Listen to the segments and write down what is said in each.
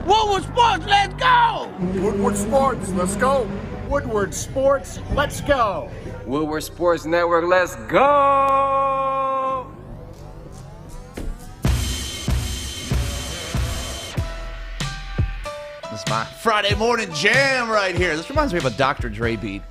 Woodward Sports, let's go! Woodward Sports, let's go. Woodward Sports, let's go. Woodward Sports Network, let's go! This is my Friday morning jam right here. This reminds me of a Dr. Dre beat.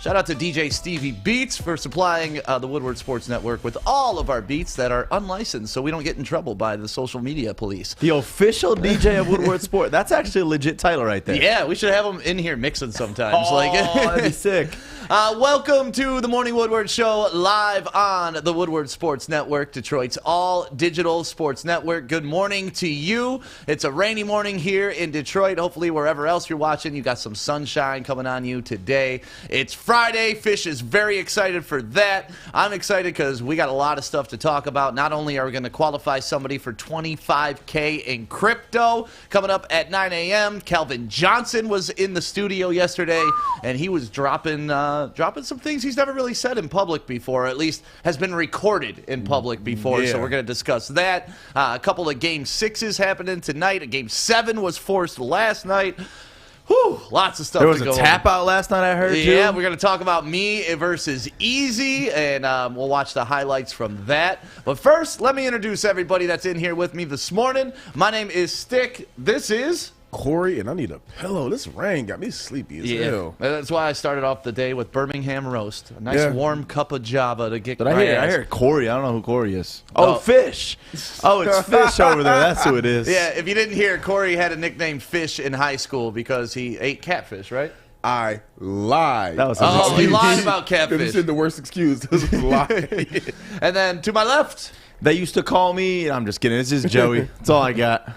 Shout out to DJ Stevie Beats for supplying the Woodward Sports Network with all of our beats that are unlicensed so we don't get in trouble by the social media police. The official DJ of Woodward Sport. That's actually a legit title right there. Yeah, we should have them in here mixing sometimes. Oh, that'd be sick. Welcome to the Morning Woodward Show, live on the Woodward Sports Network, Detroit's all-digital sports network. Good morning to you. It's a rainy morning here in Detroit. Hopefully, wherever else you're watching, you got some sunshine coming on you today. It's Friday. Fish is very excited for that. I'm excited because we got a lot of stuff to talk about. Not only are we going to qualify somebody for $25K in crypto coming up at 9 a.m., Calvin Johnson was in the studio yesterday, and he was dropping some things he's never really said in public before, or at least has been recorded in public before. Yeah. So we're going to discuss that. A couple of Game 6s happening tonight. A Game 7 was forced last night. Whew, lots of stuff. There was to a go tap over. out last night, I heard, too. Yeah, we're going to talk about me versus Easy, and we'll watch the highlights from that. But first, let me introduce everybody that's in here with me this morning. My name is Stick. This is Corey, and I need a pillow. This rain got me sleepy as hell. That's why I started off the day with Birmingham roast. A nice warm cup of Java to get But I hear Corey. I don't know who Corey is. Oh. Oh, Fish. Oh, it's Fish over there. That's who it is. Yeah, if you didn't hear, Corey had a nickname Fish in high school because he ate catfish, right? I lied. That was Oh, he lied about catfish. This is the worst excuse. This is a lie. And then to my left, They used to call me. I'm just kidding. It's just Joey. That's all I got.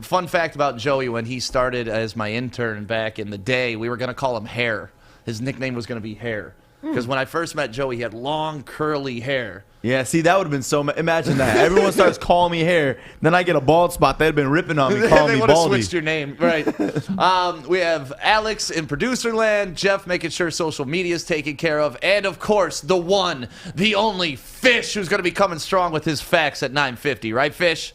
fun fact about Joey, when he started as my intern back in the day, we were going to call him Hair. His nickname was going to be Hair. Because when I first met Joey, he had long, curly hair. Yeah, see, that would have been so... Imagine that. Everyone starts calling me Hair. Then I get a bald spot. They'd been ripping on me, calling They me would have Baldy. switched your name. Right. We have Alex in producer land, Jeff making sure social media is taken care of, and, of course, the one, the only Fish, who's going to be coming strong with his facts at 9:50. Right, Fish?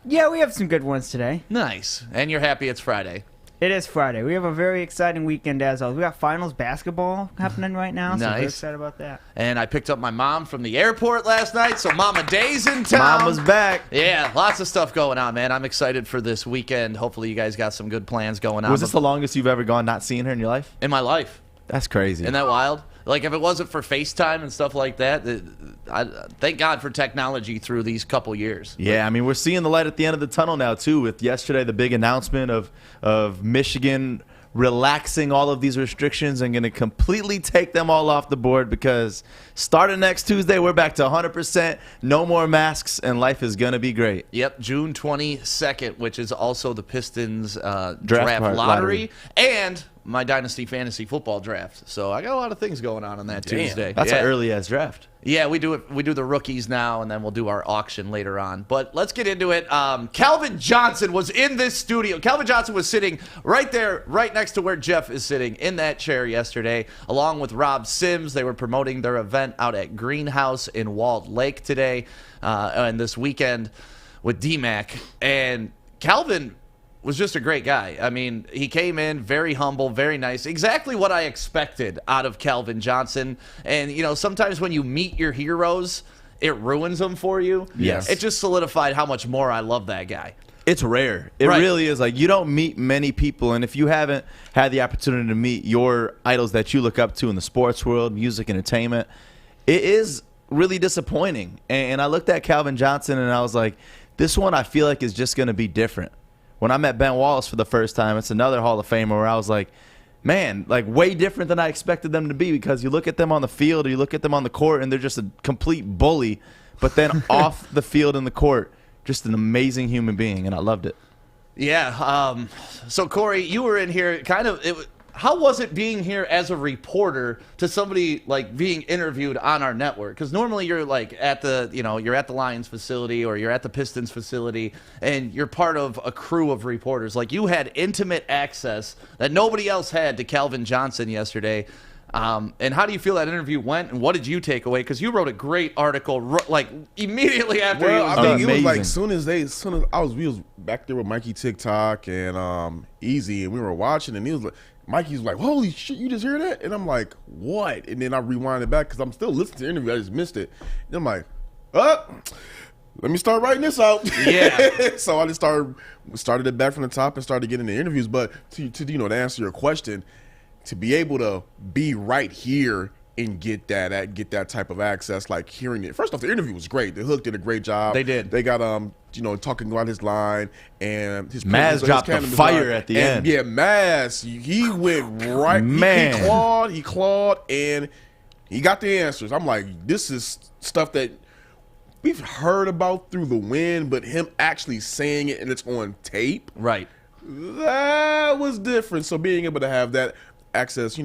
Yeah, we have some good ones today. Nice. And you're happy it's Friday. It is Friday. We have a very exciting weekend as always. We got finals basketball happening right now, so we're Nice. excited about that. And I picked up my mom from the airport last night, so Mama Day's in town. Mama's back. Yeah, lots of stuff going on, man. I'm excited for this weekend. Hopefully you guys got some good plans going on. Was this the longest you've ever gone not seeing her in your life? in my life? That's crazy. Isn't that wild? Like, if it wasn't for FaceTime and stuff like that, I thank God for technology through these couple years. Yeah, I mean, we're seeing the light at the end of the tunnel now, too, with yesterday the big announcement of Michigan relaxing all of these restrictions and going to completely take them all off the board because starting next Tuesday, we're back to 100%, no more masks, and life is going to be great. Yep, June 22nd, which is also the Pistons draft lottery. lottery, and my Dynasty Fantasy Football draft. So I got a lot of things going on that Tuesday. That's Yeah. an early-ass draft. Yeah, we do it. We do the rookies now, and then we'll do our auction later on. But let's get into it. Calvin Johnson was in this studio. Calvin Johnson was sitting right there, right next to where Jeff is sitting, in that chair yesterday, along with Rob Sims. They were promoting their event out at Greenhouse in Walled Lake today, and this weekend with D-Mac. And Calvin was just a great guy. I mean, he came in very humble, very nice. Exactly what I expected out of Calvin Johnson. And, you know, sometimes when you meet your heroes, it ruins them for you. Yes. It just solidified how much more I love that guy. It's rare. It Right. really is. Like, you don't meet many people, and if you haven't had the opportunity to meet your idols that you look up to in the sports world, music, entertainment, it is really disappointing. And I looked at Calvin Johnson, and I was like, this one I feel like is just going to be different. When I met Ben Wallace for the first time, it's another Hall of Famer where I was like, man, like way different than I expected them to be, because you look at them on the field or you look at them on the court and they're just a complete bully. But then off the field and the court, just an amazing human being, and I loved it. Yeah. So, Corey, you were in here kind of how was it being here as a reporter to somebody like being interviewed on our network? Because normally you're like at the, you know, you're at the Lions facility or you're at the Pistons facility and you're part of a crew of reporters. Like, you had intimate access that nobody else had to Calvin Johnson yesterday. And how do you feel that interview went, and what did you take away? Because you wrote a great article, like immediately after he was I done. mean, it was like Amazing. as soon as we was back there with Mikey TikTok and Easy, and we were watching, and he was like, Mikey was like, "Holy shit, you just hear that?" And I'm like, "What?" And then I rewind it back because I'm still listening to the interview. I just missed it. And I'm like, let me start writing this out. Yeah. So I just started it back from the top and started getting the interviews. But to answer your question, to be able to be right here and get that type of access, like hearing it. First off, the interview was great. The Hook did a great job. They did. They got talking about his line and his Maz dropped the fire at the end. Yeah, Maz, he went right. Man. He clawed, and he got the answers. I'm like, this is stuff that we've heard about through the wind, but him actually saying it and it's on tape, Right. that was different. So being able to have that access,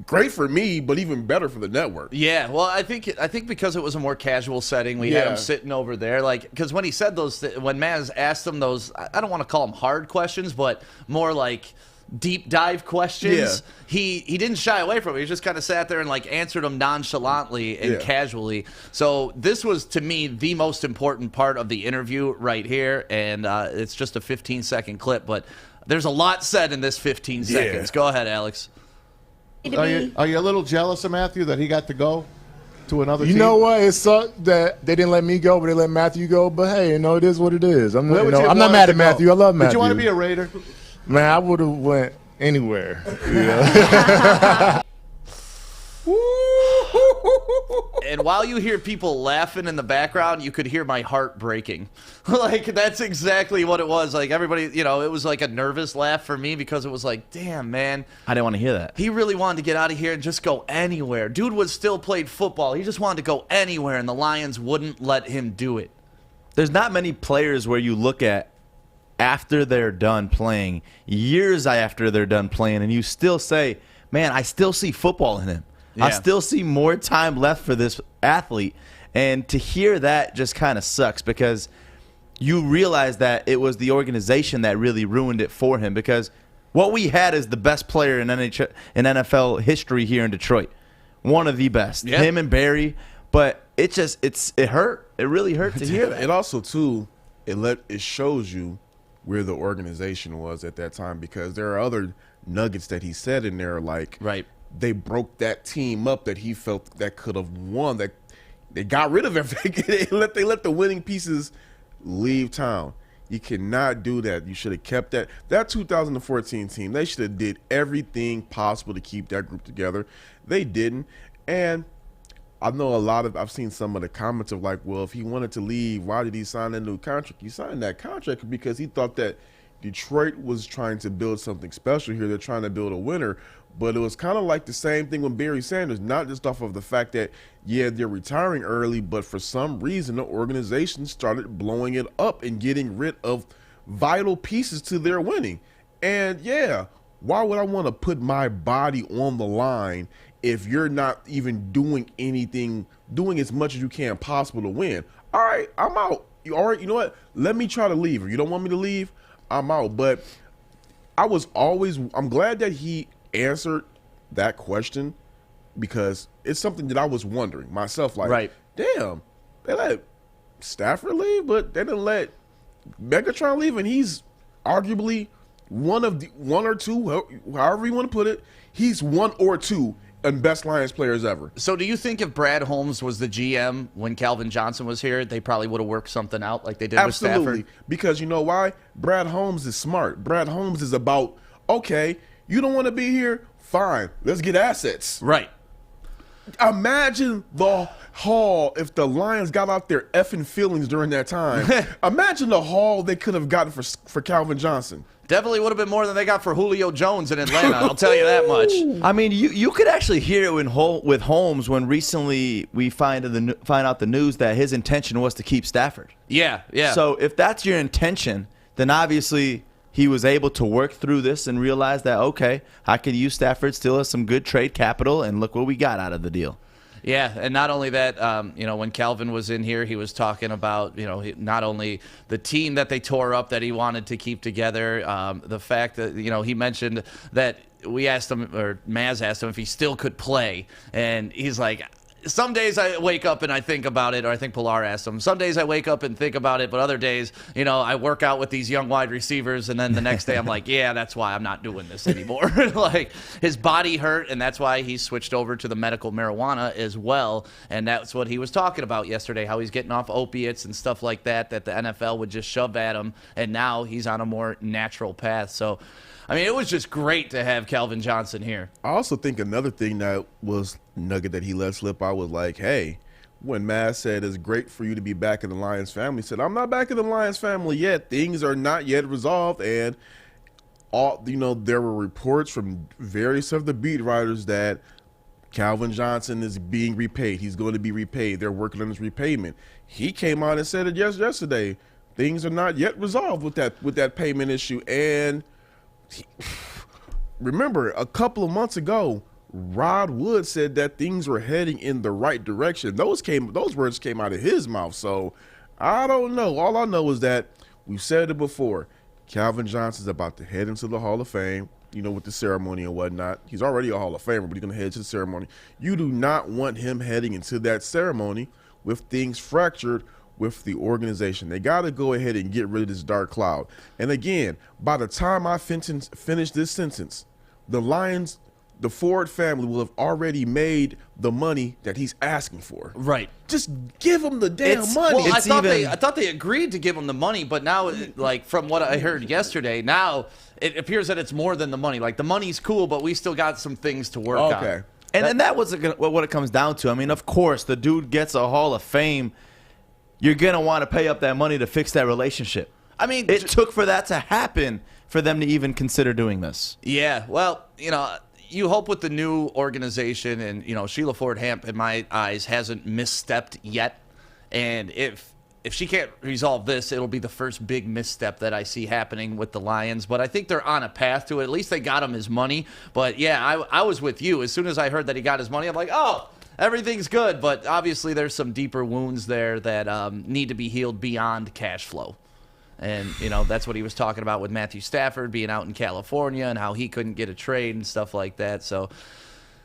great for me, but even better for the network. Yeah, well, I think because it was a more casual setting, we had Yeah. him sitting over there, like, because when he said those, when Maz asked him those, I don't want to call them hard questions, but more like deep dive questions. Yeah. He didn't shy away from it. He just kind of sat there and like answered them nonchalantly and Yeah. casually. So this was, to me, the most important part of the interview right here, and it's just a 15-second clip, but there's a lot said in this 15 seconds. Go ahead, Alex. Are you a little jealous of Matthew that he got to go to another You team? know what? It sucked that they didn't let me go, but they let Matthew go. But hey, it is what it is. I'm Where would you have not wanted mad to at Matthew. go? I love Matthew. Did you want to be a Raider? Man, I would have went anywhere. And while you hear people laughing in the background, you could hear my heart breaking. Like, that's exactly what it was. Like, everybody, it was like a nervous laugh for me because it was like, damn, man. I didn't want to hear that. He really wanted to get out of here and just go anywhere. Dude was still played football. He just wanted to go anywhere, and the Lions wouldn't let him do it. There's not many players where you look at after they're done playing, years after they're done playing, and you still say, man, I still see football in him. I Yeah. still see more time left for this athlete. And to hear that just kind of sucks because you realize that it was the organization that really ruined it for him, because what we had is the best player in NFL history here in Detroit. One of the best. Yeah. Him and Barry. But it hurt. It really hurt to hear that. It also too, it shows you where the organization was at that time, because there are other nuggets that he said in there, like Right. they broke that team up that he felt that could have won. That they got rid of everything. they let the winning pieces leave town. You cannot do that. You should have kept that 2014 team. They should have did everything possible to keep that group together. They didn't, and I know I've seen some of the comments of like, well, if he wanted to leave, why did he sign a new contract? He signed that contract because he thought that Detroit was trying to build something special here. They're trying to build a winner. But it was kind of like the same thing with Barry Sanders, not just off of the fact that, yeah, they're retiring early, but for some reason the organization started blowing it up and getting rid of vital pieces to their winning. And, yeah, why would I want to put my body on the line if you're not even doing anything, doing as much as you can possible to win? All right, I'm out. All right, you know what? Let me try to leave. If you don't want me to leave, I'm out. But I'm glad that he answered that question, because it's something that I was wondering myself, like, Right. damn, they let Stafford leave, but they didn't let Megatron leave, and he's arguably one or two, however you want to put it, he's one or two and best Lions players ever. So do you think if Brad Holmes was the GM when Calvin Johnson was here, they probably would have worked something out like they did with Stafford? Absolutely, because you know why? Brad Holmes is smart. Brad Holmes is about, okay, you don't want to be here? Fine. Let's get assets. Right. Imagine the haul if the Lions got out their effing feelings during that time. Imagine the haul they could have gotten for Calvin Johnson. Definitely would have been more than they got for Julio Jones in Atlanta. I'll tell you that much. I mean, you could actually hear it with Holmes when recently we find out the news that his intention was to keep Stafford. Yeah, yeah. So if that's your intention, then obviously he was able to work through this and realize that, okay, I could use Stafford, still has some good trade capital, and look what we got out of the deal. Yeah, and not only that, when Calvin was in here, he was talking about, not only the team that they tore up that he wanted to keep together, the fact that, he mentioned that we asked him, or Maz asked him if he still could play, and he's like, some days I wake up and I think about it, or I think Pilar asked him. Some days I wake up and think about it, but other days, I work out with these young wide receivers, and then the next day I'm like, yeah, that's why I'm not doing this anymore. Like, his body hurt, and that's why he switched over to the medical marijuana as well, and that's what he was talking about yesterday, how he's getting off opiates and stuff like that the NFL would just shove at him, and now he's on a more natural path. So, it was just great to have Calvin Johnson here. I also think another thing that was nugget that he let slip out was like, hey, when Maz said it's great for you to be back in the Lions family, he said, I'm not back in the Lions family yet. Things are not yet resolved. And there were reports from various of the beat writers that Calvin Johnson is being repaid. He's going to be repaid. They're working on his repayment. He came out and said it yesterday. Things are not yet resolved with that payment issue. And remember, a couple of months ago, Rod Wood said that things were heading in the right direction. Those words came out of his mouth. So I don't know. All I know is that we've said it before. Calvin Johnson's about to head into the Hall of Fame, with the ceremony and whatnot. He's already a Hall of Famer, but he's going to head to the ceremony. You do not want him heading into that ceremony with things fractured with the organization. They got to go ahead and get rid of this dark cloud. And again, by the time I finish this sentence, the Ford family will have already made the money that he's asking for. Right. Just give him the damn money. Well, I thought they agreed to give him the money, but now, like, from what I heard yesterday, now it appears that it's more than the money. Like, the money's cool, but we still got some things to work on. Okay. And that was what it comes down to. Of course, the dude gets a Hall of Fame. You're going to want to pay up that money to fix that relationship. It took for that to happen for them to even consider doing this. Yeah, well, you hope with the new organization, and, Sheila Ford Hamp, in my eyes, hasn't misstepped yet. And if she can't resolve this, it'll be the first big misstep that I see happening with the Lions. But I think they're on a path to it. At least they got him his money. But, yeah, I was with you. As soon as I heard that he got his money, I'm like, oh, everything's good. But obviously there's some deeper wounds there that need to be healed beyond cash flow. And, that's what he was talking about with Matthew Stafford being out in California and how he couldn't get a trade and stuff like that. So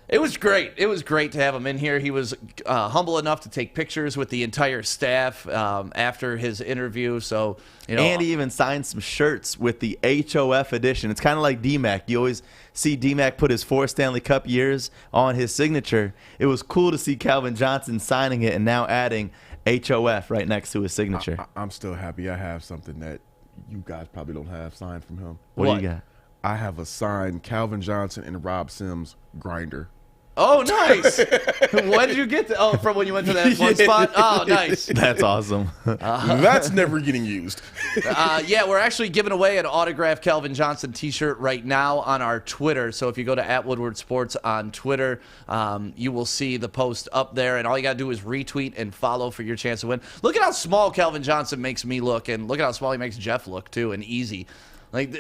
it was great. It was great to have him in here. He was humble enough to take pictures with the entire staff after his interview. So, And he even signed some shirts with the HOF edition. It's kind of like D-Mac. You always see D-Mac put his 4 Stanley Cup years on his signature. It was cool to see Calvin Johnson signing it and now adding HOF right next to his signature. I'm still happy I have something that you guys probably don't have signed from him. What do you got? I have a signed Calvin Johnson and Rob Sims grinder. Oh, nice. When did you get that? Oh, from when you went to that one spot? Oh, nice. That's awesome. That's never getting used. Yeah, we're actually giving away an autographed Calvin Johnson t-shirt right now on our Twitter. So if you go to @Woodward Sports on Twitter, you will see the post up there. And all you got to do is retweet and follow for your chance to win. Look at how small Calvin Johnson makes me look. And look at how small he makes Jeff look, too, and easy. Like,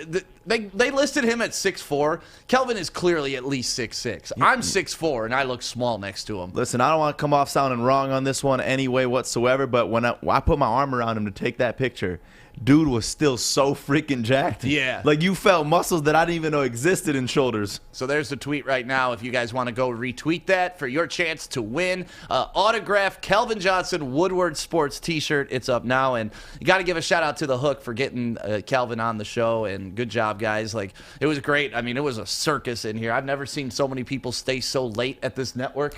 they listed him at 6'4". Kelvin is clearly at least 6'6". I'm 6'4", and I look small next to him. Listen, I don't want to come off sounding wrong on this one any way whatsoever, but when I put my arm around him to take that picture, dude was still so freaking jacked. Yeah. Like, you felt muscles that I didn't even know existed in shoulders. So there's the tweet right now. If you guys want to go retweet that for your chance to win autographed Calvin Johnson Woodward Sports t-shirt, it's up now. And you got to give a shout out to the Hook for getting Calvin on the show. And good job, guys. Like, it was great. I mean, it was a circus in here. I've never seen so many people stay so late at this network.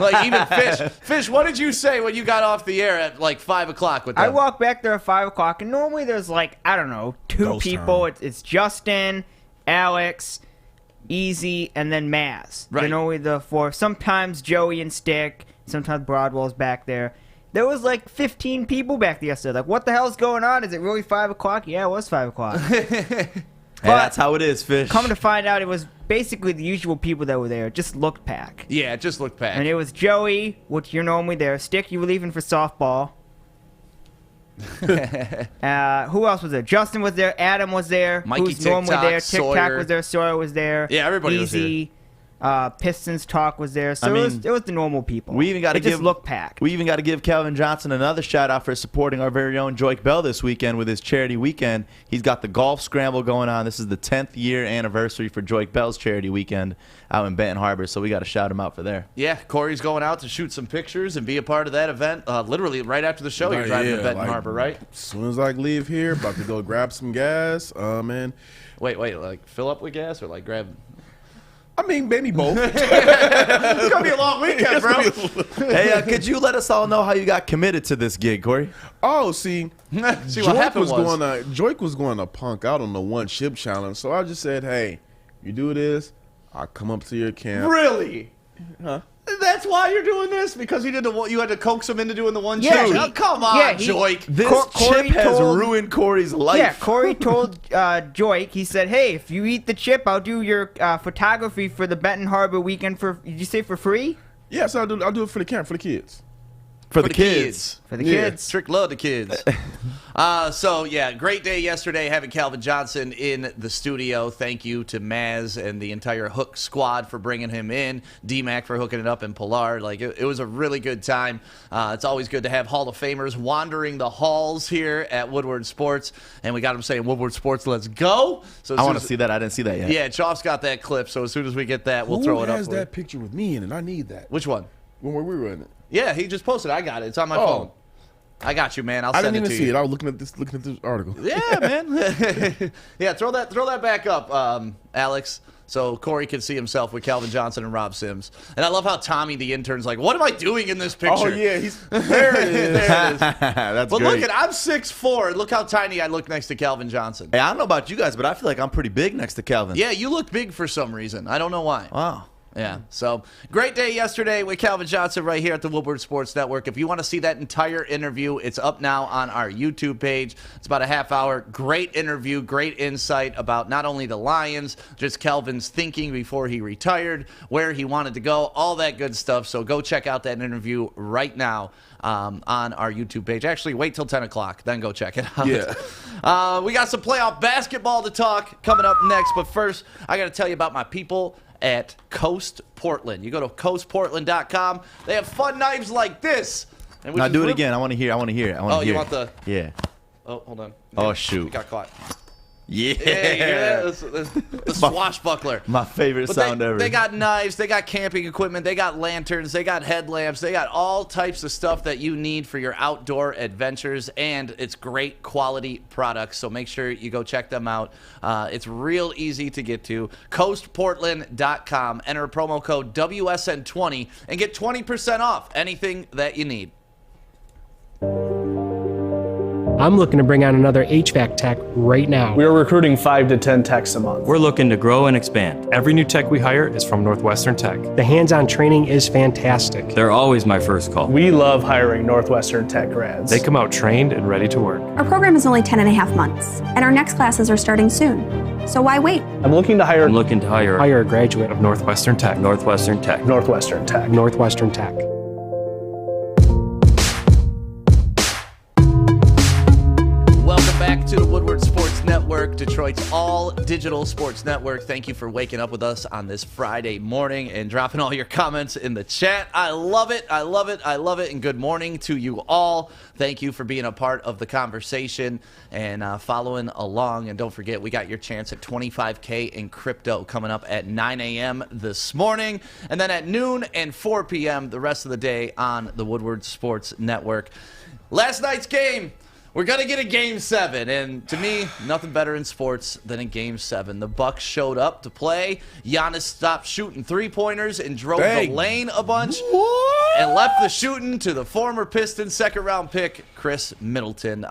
Like, even Fish, what did you say when you got off the air at like 5 o'clock with them? I walked back there at 5 o'clock, and normally there's like, I don't know, 2 Ghost people. town. It's Justin, Alex, Easy, and then Maz. Right. They're normally the 4. Sometimes Joey and Stick. Sometimes Broadwell's back there. There was like 15 people back there yesterday. Like, what the hell's going on? Is it really 5 o'clock? Yeah, it was 5 o'clock. Hey, that's how it is, Fish. Come to find out, it was basically the usual people that were there. It just looked packed. Yeah, it just looked packed. And it was Joey, which you're normally there. Stick, you were leaving for softball. Who else was there? Justin was there. Adam was there. Mikey who's normally TikTok, there. TikTok Sawyer. was there. Sawyer was there. Yeah, everybody was Easy. Pistons talk was there, so I mean, it was the normal people. We even got to just look packed. We even got to give Calvin Johnson another shout out for supporting our very own Joik Bell this weekend with his charity weekend. He's got the golf scramble going on. This is the 10th year anniversary for Joik Bell's charity weekend out in Benton Harbor, so we got to shout him out for there. Yeah, Corey's going out to shoot some pictures and be a part of that event. Literally right after the show, you're driving to Benton Harbor, right? As soon as I leave here, about to go grab some gas. Man. Wait, like fill up with gas or like grab? I mean, maybe both. It's gonna be a long weekend, bro. Hey, could you let us all know how you got committed to this gig, Corey? Oh, see what happened Joik was going to punk out on the one chip challenge, so I just said, hey, you do this, I'll come up to your camp. Really? Huh? That's why you're doing this? Because he did you had to coax him into doing the one Yeah, chip? he- Oh, come on, yeah, Joik. This Corey chip has told- ruined Corey's life. Yeah, Corey told Joik, he said, hey, if you eat the chip, I'll do your photography for the Benton Harbor weekend for, did you say for free? Yeah, so I'll do it for the camp, for the kids. For the kids. For the Yeah. kids. Trick love the kids. So, yeah, great day yesterday having Calvin Johnson in the studio. Thank you to Maz and the entire Hook squad for bringing him in. D-Mac for hooking it up in Pilar. Like, it was a really good time. It's always good to have Hall of Famers wandering the halls here at Woodward Sports. And we got him saying, Woodward Sports, let's go. So I want to see that. I didn't see that yet. Yeah, Choff's got that clip. So as soon as we get that, we'll throw it up. Who has for you. that picture with me in it? I need that. Which one? When we were in it. Yeah, he just posted. I got it. It's on my phone. I got you, man. I'll I send didn't it even to see you. it. I was looking at this article. Yeah, man. Yeah, throw that back up, Alex, so Corey can see himself with Calvin Johnson and Rob Sims. And I love how Tommy, the intern's like, what am I doing in this picture? Oh yeah, there it is. There it is. That's But great. look I'm 6'4". Look how tiny I look next to Calvin Johnson. Hey, I don't know about you guys, but I feel like I'm pretty big next to Calvin. Yeah, you look big for some reason. I don't know why. Wow. Yeah, so great day yesterday with Calvin Johnson right here at the Woodward Sports Network. If you want to see that entire interview, it's up now on our YouTube page. It's about a half hour. Great interview, great insight about not only the Lions, just Calvin's thinking before he retired, where he wanted to go, all that good stuff. So go check out that interview right now on our YouTube page. Actually, wait till 10 o'clock, then go check it out. Yeah. We got some playoff basketball to talk coming up next, but first, I got to tell you about my people at Coast Portland. You go to coastportland.com. They have fun knives like this. And Now do it again. I want to hear. I want to hear it. Oh, you want the... Yeah. Oh, hold on. Oh, shoot. We got caught. Yeah. Yeah. The swashbuckler. My favorite But sound ever. They got knives, they got camping equipment, they got lanterns, they got headlamps, they got all types of stuff that you need for your outdoor adventures, and it's great quality products, so make sure you go check them out. It's real easy to get to. CoastPortland.com. Enter promo code WSN20 and get 20% off anything that you need. I'm looking to bring on another HVAC tech right now. We are recruiting 5 to 10 techs a month. We're looking to grow and expand. Every new tech we hire is from Northwestern Tech. The hands-on training is fantastic. They're always my first call. We love hiring Northwestern Tech grads. They come out trained and ready to work. Our program is only 10.5 months, and our next classes are starting soon. So why wait? I'm looking to hire Hire a graduate of Northwestern Tech. Northwestern Tech. Northwestern Tech. Northwestern Tech. Welcome back to the Woodward Sports Network, Detroit's all-digital sports network. Thank you for waking up with us on this Friday morning and dropping all your comments in the chat. I love it. I love it. I love it. And good morning to you all. Thank you for being a part of the conversation and following along. And don't forget, we got your chance at $25K in crypto coming up at 9 a.m. this morning. And then at noon and 4 p.m. the rest of the day on the Woodward Sports Network. Last night's game. We're going to get a Game 7, and to me, nothing better in sports than a Game 7. The Bucks showed up to play. Giannis stopped shooting three-pointers and drove the lane a bunch and left the shooting to the former Pistons second-round pick, Chris Middleton.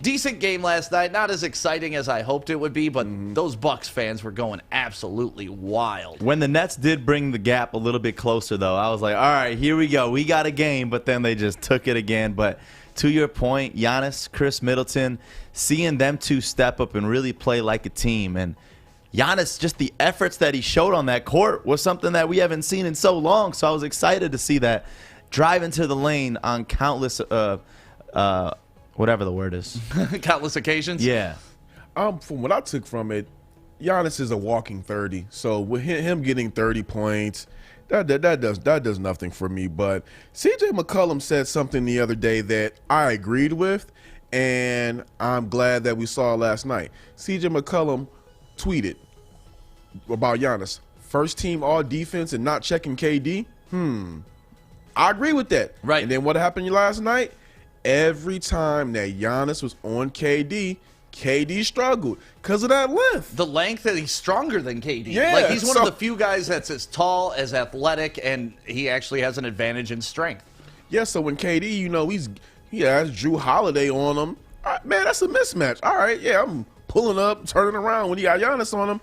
Decent game last night. Not as exciting as I hoped it would be, but those Bucks fans were going absolutely wild. When the Nets did bring the gap a little bit closer, though, I was like, all right, here we go. We got a game, but then they just took it again. But to your point, Giannis, Chris Middleton, seeing them two step up and really play like a team. And Giannis, just the efforts that he showed on that court was something that we haven't seen in so long. So I was excited to see that drive into the lane on countless, whatever the word is. Countless occasions? Yeah. From what I took from it, Giannis is a walking 30. So with him getting 30 points, that does nothing for me. But CJ McCollum said something the other day that I agreed with, and I'm glad that we saw last night. CJ McCollum tweeted about Giannis. First team all defense and not checking KD? I agree with that. Right. And then what happened last night? Every time that Giannis was on KD struggled because of that length. The length that he's stronger than KD. Yeah, like he's one of the few guys that's as tall, as athletic, and he actually has an advantage in strength. Yeah, so when KD, he has Drew Holiday on him. Man, that's a mismatch. All right, yeah, I'm pulling up, turning around. When you got Giannis on him,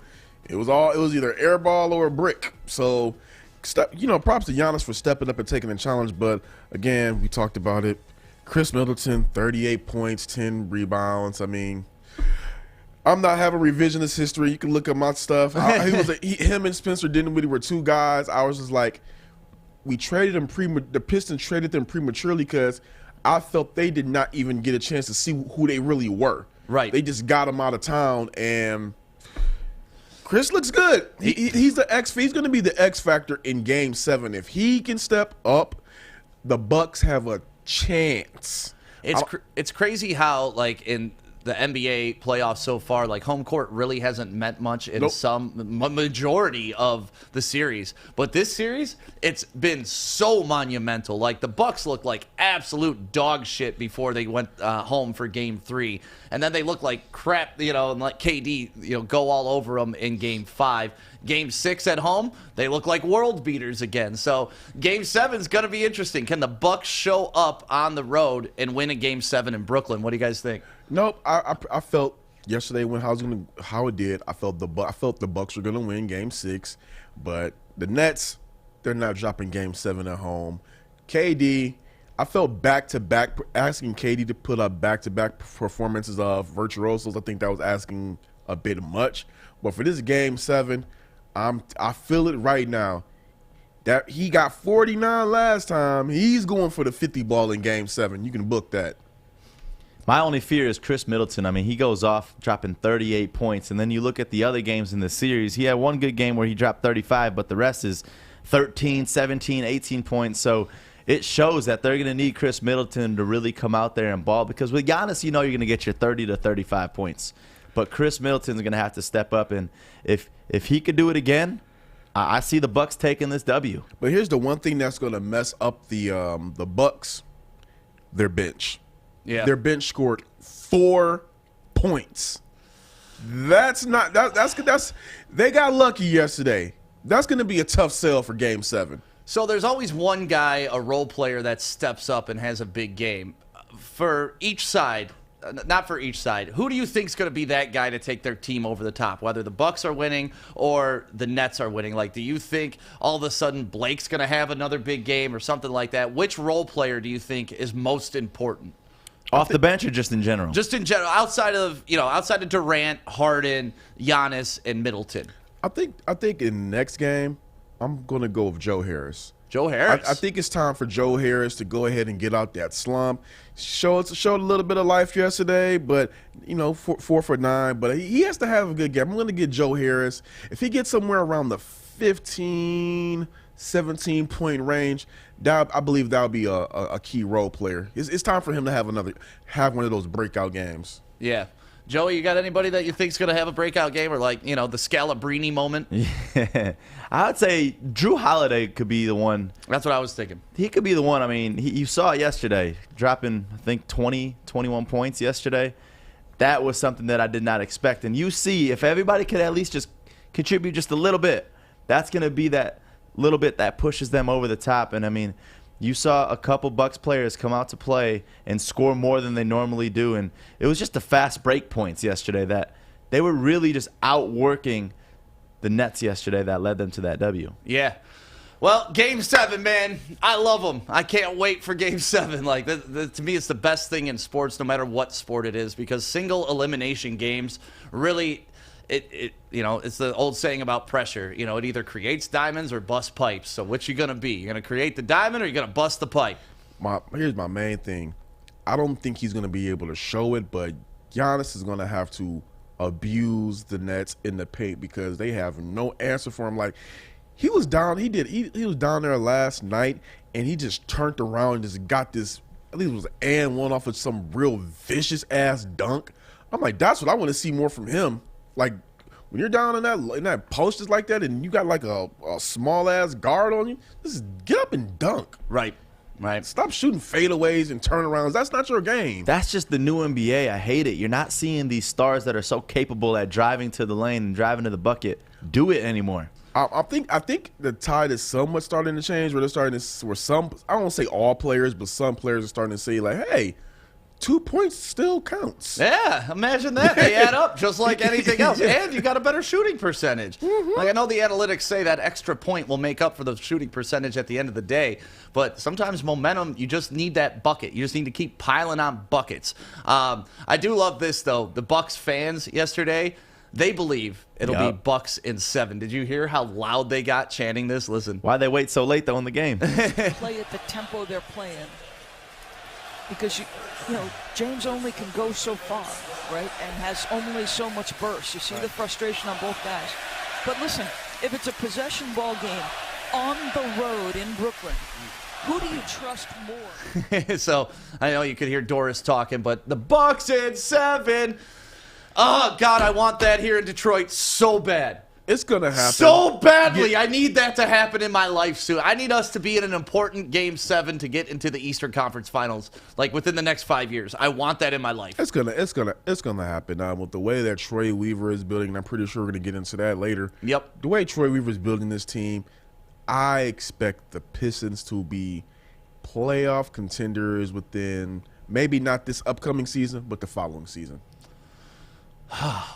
it was either air ball or a brick. So, props to Giannis for stepping up and taking the challenge. But again, we talked about it. Chris Middleton, 38 points, 10 rebounds. I mean, I'm not having revisionist history. You can look at my stuff. Him and Spencer Dinwiddie were two guys. I was just like, we traded them the Pistons traded them prematurely because I felt they did not even get a chance to see who they really were. Right. They just got them out of town, and Chris looks good. He's going to be the X factor in Game 7. If he can step up, the Bucks have a chance. It's crazy how, like, in the NBA playoffs so far, like, home court really hasn't meant much in some majority of the series. But this series, it's been so monumental. Like, the Bucks looked like absolute dog shit before they went home for Game 3. And then they looked like crap, and let KD, go all over them in Game 5. Game 6 at home, they look like world beaters again. So Game 7 is going to be interesting. Can the Bucks show up on the road and win a Game 7 in Brooklyn? What do you guys think? Nope. I felt yesterday when how it did. I felt the Bucks were going to win Game 6, but the Nets, they're not dropping Game 7 at home. KD, I felt back-to-back, asking KD to put up back-to-back performances of virtuosos. I think that was asking a bit much. But for this Game 7, I feel it right now. That he got 49 last time. He's going for the 50 ball in Game 7. You can book that. My only fear is Chris Middleton. I mean, he goes off dropping 38 points, and then you look at the other games in the series. He had one good game where he dropped 35, but the rest is 13, 17, 18 points. So it shows that they're going to need Chris Middleton to really come out there and ball, because with Giannis, you're going to get your 30 to 35 points. But Chris Middleton's going to have to step up, and if he could do it again, I see the Bucks taking this W. But here's the one thing that's going to mess up the Bucks: their bench. Yeah, their bench scored 4 points. That's they got lucky yesterday. That's going to be a tough sell for Game 7. So there's always one guy, a role player, that steps up and has a big game. For each side, not for each side, who do you think is going to be that guy to take their team over the top, whether the Bucks are winning or the Nets are winning? Like, do you think all of a sudden Blake's going to have another big game or something like that? Which role player do you think is most important? Off the bench or just in general? Just in general, outside of Durant, Harden, Giannis, and Middleton. I think in the next game, I'm going to go with Joe Harris. Joe Harris? I think it's time for Joe Harris to go ahead and get out that slump. Showed a little bit of life yesterday, but, 4 for 9. But he has to have a good game. I'm going to get Joe Harris. If he gets somewhere around the 15, 17-point range, I believe that would be a key role player. It's time for him to have one of those breakout games. Yeah. Joey, you got anybody that you think is going to have a breakout game, or the Scalabrini moment? Yeah. I would say Drew Holiday could be the one. That's what I was thinking. He could be the one. I mean, you saw it yesterday, dropping, I think, 20, 21 points yesterday. That was something that I did not expect. And you see, if everybody could at least just contribute just a little bit, that's going to be that little bit that pushes them over the top. And, I mean, you saw a couple Bucks players come out to play and score more than they normally do. And it was just the fast break points yesterday that they were really just outworking the Nets yesterday that led them to that W. Yeah. Well, Game 7, man, I love them. I can't wait for Game 7. Like, to me, it's the best thing in sports, no matter what sport it is, because single elimination games really, it's the old saying about pressure. It either creates diamonds or busts pipes. So which you gonna be? You're gonna create the diamond or you're gonna bust the pipe? Here's my main thing. I don't think he's gonna be able to show it, but Giannis is gonna have to abuse the Nets in the paint because they have no answer for him. Like, he was down. He was down there last night, and he just turned around and just got this. I think it was an and one off of some real vicious ass dunk. I'm like, that's what I want to see more from him. Like, when you're down in that posters like that, and you got like a small ass guard on you, just get up and dunk. Right. Stop shooting fadeaways and turnarounds. That's not your game. That's just the new NBA. I hate it. You're not seeing these stars that are so capable at driving to the lane and driving to the bucket do it anymore. I think the tide is somewhat starting to change. Where they're starting to, where some, I don't want to say all players, but some players are starting to say like, hey, 2 points still counts. Yeah, imagine that. They add up just like anything else. And you got a better shooting percentage. Like, I know the analytics say that extra point will make up for the shooting percentage at the end of the day, but sometimes momentum, you just need that bucket. You just need to keep piling on buckets. I do love this, though. The Bucks fans yesterday, they believe it'll be Bucks in 7. Did you hear how loud they got chanting this? Listen. Why they wait so late, though, in the game? Play at the tempo they're playing. Because, you know, James only can go so far, right, and has only so much burst. You see the frustration on both guys. But listen, if it's a possession ball game on the road in Brooklyn, who do you trust more? So, I know you could hear Doris talking, but the Bucks in 7. Oh, God, I want that here in Detroit so bad. It's going to happen. So badly. I need that to happen in my life soon. I need us to be in an important Game 7 to get into the Eastern Conference Finals, like within the next 5 years. I want that in my life. It's gonna happen. With the way that Troy Weaver is building, and I'm pretty sure we're going to get into that later. Yep. The way Troy Weaver is building this team, I expect the Pistons to be playoff contenders within maybe not this upcoming season, but the following season.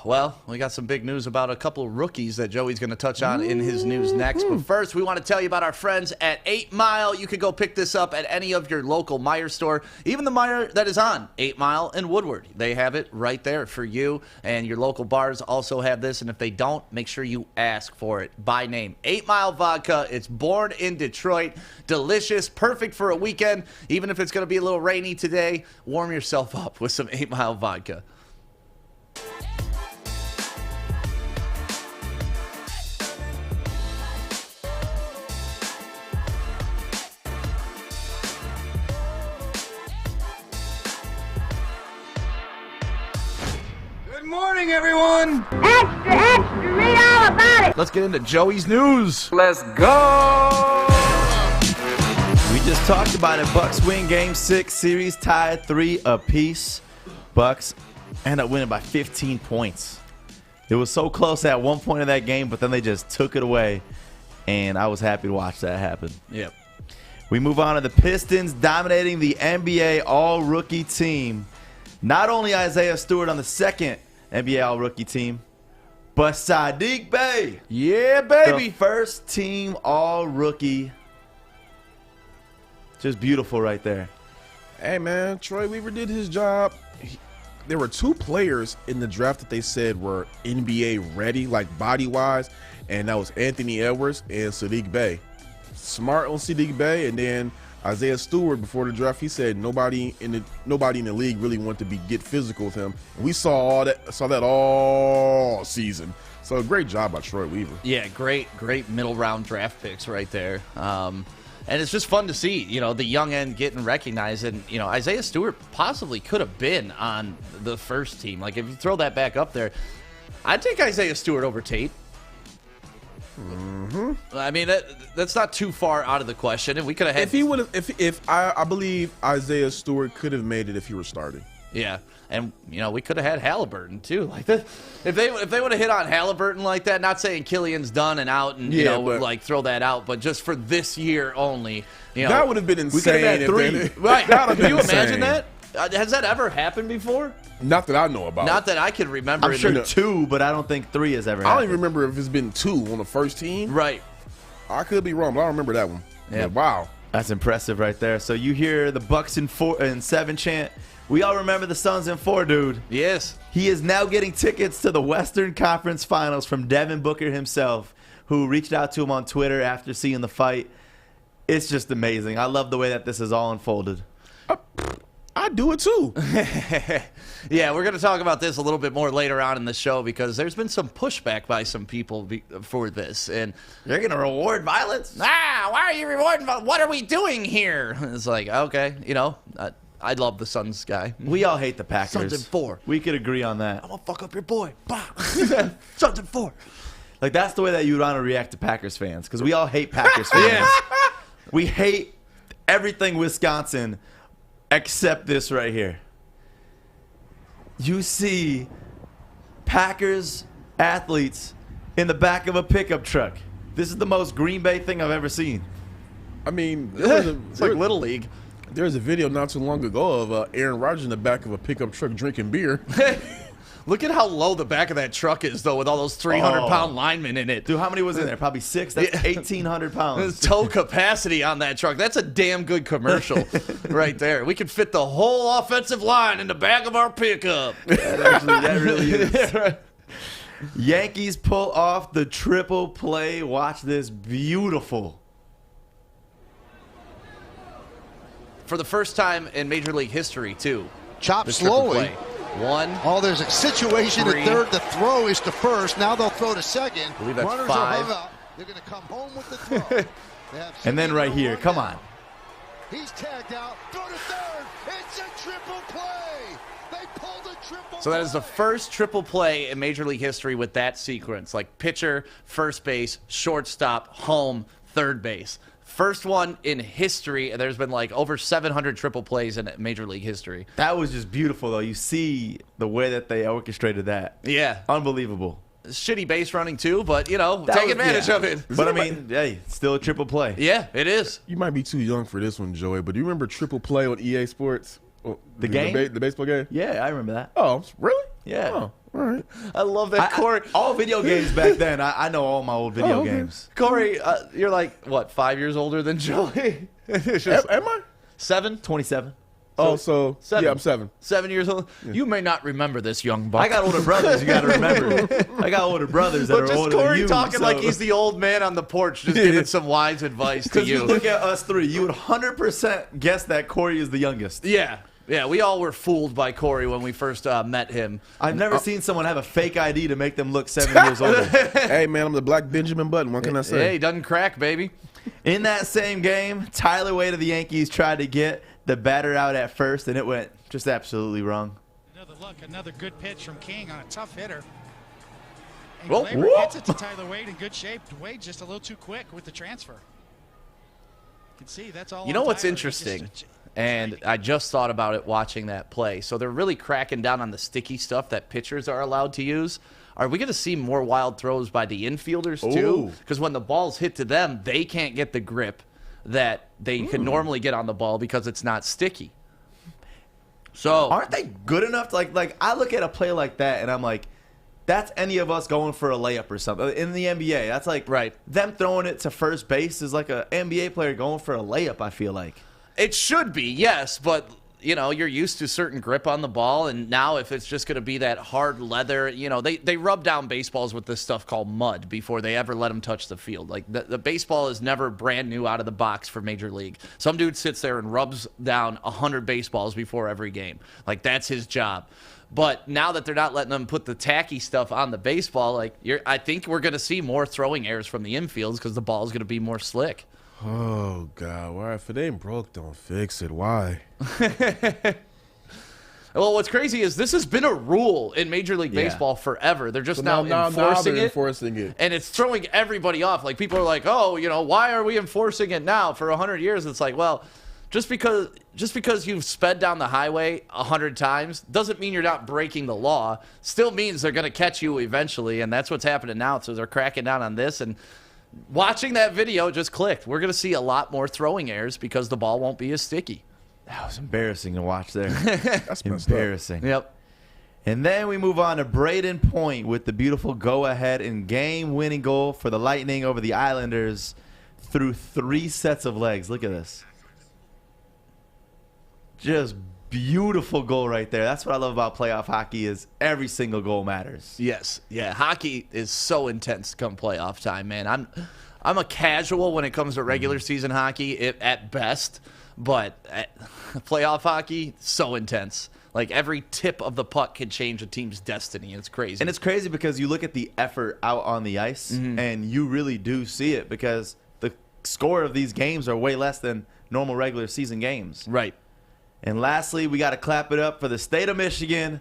Well, we got some big news about a couple of rookies that Joey's going to touch on in his news next. But first, we want to tell you about our friends at 8 Mile. You can go pick this up at any of your local Meijer store, even the Meijer that is on 8 Mile in Woodward. They have it right there for you, and your local bars also have this. And if they don't, make sure you ask for it by name. 8 Mile Vodka. It's born in Detroit. Delicious, perfect for a weekend. Even if it's going to be a little rainy today, warm yourself up with some 8 Mile Vodka. Good morning, everyone. Extra, extra, read all about it. Let's get into Joey's news. Let's go! We just talked about it. Bucks win Game 6. Series tied 3 apiece. Bucks end up winning by 15 points. It was so close at one point in that game, but then they just took it away, and I was happy to watch that happen. Yep. We move on to the Pistons dominating the NBA All-Rookie team. Not only Isaiah Stewart on the second NBA All-Rookie team, but Sadiq Bey. Yeah, baby. The first team All-Rookie. Just beautiful right there. Hey, man, Troy Weaver did his job. There were 2 players in the draft that they said were NBA ready, like body-wise, and that was Anthony Edwards and Sadiq Bey. Smart on Sadiq Bey, and then Isaiah Stewart before the draft, he said nobody in the league really wanted to get physical with him. And we saw that all season. So great job by Troy Weaver. Yeah, great middle round draft picks right there. And it's just fun to see, the young end getting recognized. And, Isaiah Stewart possibly could have been on the first team. Like, if you throw that back up there, I'd take Isaiah Stewart over Tate. I mean, that's not too far out of the question. And we could have had. If he would have, I believe Isaiah Stewart could have made it if he were starting. Yeah, and we could have had Halliburton too. Like that, if they would have hit on Halliburton like that. Not saying Killian's done and out, and like throw that out, but just for this year only. That would have been insane. We could have had 3. Right? Can you imagine that? Has that ever happened before? Not that I know about. Not that I can remember. I'm sure 2, but I don't think 3 has ever happened. I don't even remember if it's been 2 on the first team. Right. I could be wrong, but I don't remember that one. Yeah. Wow. That's impressive right there. So you hear the Bucks in 4 and 7 chant. We all remember the Suns in 4, dude. Yes. He is now getting tickets to the Western Conference Finals from Devin Booker himself, who reached out to him on Twitter after seeing the fight. It's just amazing. I love the way that this is all unfolded. I do it too. Yeah, we're going to talk about this a little bit more later on in the show because there's been some pushback by some people for this. And You're going to reward violence? why are you rewarding? What are we doing here? It's like, okay, I love the Suns guy. We all hate the Packers. Suns in 4. We could agree on that. I'm going to fuck up your boy. Suns in 4. Like, that's the way that you would want to react to Packers fans, because we all hate Packers fans. Yeah. We hate everything Wisconsin except this right here. You see Packers athletes in the back of a pickup truck. This is the most Green Bay thing I've ever seen. I mean, it's like Little League. There's a video not too long ago of Aaron Rodgers in the back of a pickup truck drinking beer. Look at how low the back of that truck is, though, with all those 300-pound linemen in it. Dude, how many was in there? Probably 6? That's 1,800 pounds. Tow capacity on that truck. That's a damn good commercial right there. We could fit the whole offensive line in the back of our pickup. That really is. Yankees pull off the triple play. Watch this. Beautiful. For the first time in Major League history, too. Chop the triple slowly. play. 1. Oh, there's a situation 3. at third. The throw is to first. Now they'll throw to second. I believe that's Runners 5. are hung up. They're going to come home with the throw. And then right here, come on. He's tagged out. Throw to third. It's a triple play. They pulled a triple So that is the first triple play in Major League history with that sequence. Like pitcher, first base, shortstop, home, third base. First one in history, and there's been like over 700 triple plays in Major League history. That was just beautiful, though. You see the way that they orchestrated that. Yeah. Unbelievable. Shitty base running, too, but, take advantage of it. But, I mean, hey, still a triple play. Yeah, it is. You might be too young for this one, Joey, but do you remember triple play on EA Sports? The game? The baseball game? Yeah, I remember that. Oh, really? Yeah. Oh, all right. I love that, Corey. All video games back then. I know all my old video games. Corey, you're like, what, 5 years older than Joey? Am I? 7? 27. So 7. Yeah, I'm 7. 7 years old. Yeah. You may not remember this, young buck. I got older brothers, you got to remember. I got older brothers that are older than Corey you. talking like he's the old man on the porch just giving some wise advice to Because you. you look at us three, you would 100% guess that Corey is the youngest. Yeah. Yeah, we all were fooled by Corey when we first met him. I've never seen someone have a fake ID to make them look 7 years older. Hey, man, I'm the Black Benjamin Button. What can I say? Hey, he doesn't crack, baby. In that same game, Tyler Wade of the Yankees tried to get the batter out at first, and it went just absolutely wrong. Another look, another good pitch from King on a tough hitter. And Whoa. Glaber gets it to Tyler Wade in good shape. Wade just a little too quick with the transfer. You can see that's all. You know on what's Tyler. interesting? And I just thought about it watching that play. So they're really cracking down on the sticky stuff that pitchers are allowed to use. Are we going to see more wild throws by the infielders too? Because when the ball's hit to them, they can't get the grip that they can normally get on the ball because it's not sticky. So aren't they good enough to like I look at a play like that and I'm like, that's any of us going for a layup or something. In the NBA, that's like them throwing it to first base is like an NBA player going for a layup, I feel like. It should be, yes, but you're used to certain grip on the ball, and now if it's just going to be that hard leather, they rub down baseballs with this stuff called mud before they ever let them touch the field. Like the baseball is never brand new out of the box for Major League. Some dude sits there and rubs down 100 baseballs before every game. Like that's his job. But now that they're not letting them put the tacky stuff on the baseball, I think we're going to see more throwing errors from the infields because the ball is going to be more slick. Oh, God. Why? If it ain't broke, don't fix it. Why? Well, what's crazy is this has been a rule in Major League Baseball forever. They're just now enforcing it. And it's throwing everybody off. Like, people are like, oh, why are we enforcing it now for 100 years? It's like, well, just because you've sped down the highway 100 times doesn't mean you're not breaking the law. Still means they're going to catch you eventually, and that's what's happening now. So they're cracking down on this, and watching that video just clicked. We're going to see a lot more throwing errors because the ball won't be as sticky. That was embarrassing to watch there. That's embarrassing. Yep. And then we move on to Braden Point with the beautiful go-ahead and game-winning goal for the Lightning over the Islanders through 3 sets of legs. Look at this. Just beautiful goal right there. That's what I love about playoff hockey is every single goal matters. Yes. Yeah, hockey is so intense come playoff time, man. I'm a casual when it comes to regular season hockey at best, but playoff hockey, so intense. Like, every tip of the puck can change a team's destiny. It's crazy. And it's crazy because you look at the effort out on the ice, and you really do see it because the score of these games are way less than normal regular season games. Right. And lastly, we got to clap it up for the state of Michigan.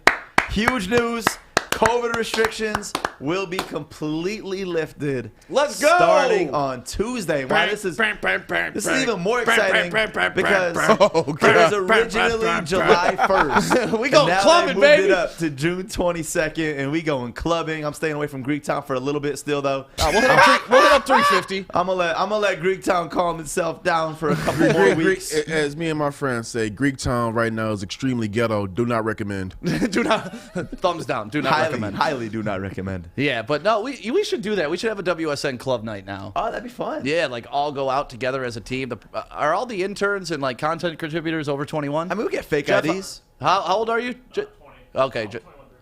Huge news. COVID restrictions will be completely lifted. Let's go! Starting on Tuesday. Wow, this is even more exciting because it was originally July 1st. We going clubbing, baby. baby. It up to June 22nd, and we going clubbing. I'm staying away from Greektown for a little bit still, though. We'll hit up 350. I'm gonna let Greektown calm itself down for a couple more weeks. As me and my friends say, Greektown right now is extremely ghetto. Do not recommend. Do not. Thumbs down. Do not recommend. Highly do not recommend. Yeah, but no, we should do that. We should have a WSN club night now. Oh, that'd be fun. Yeah, like all go out together as a team. Are all the interns and like content contributors over 21? I mean, we get fake Jeff, IDs. How old are you? 20. Okay.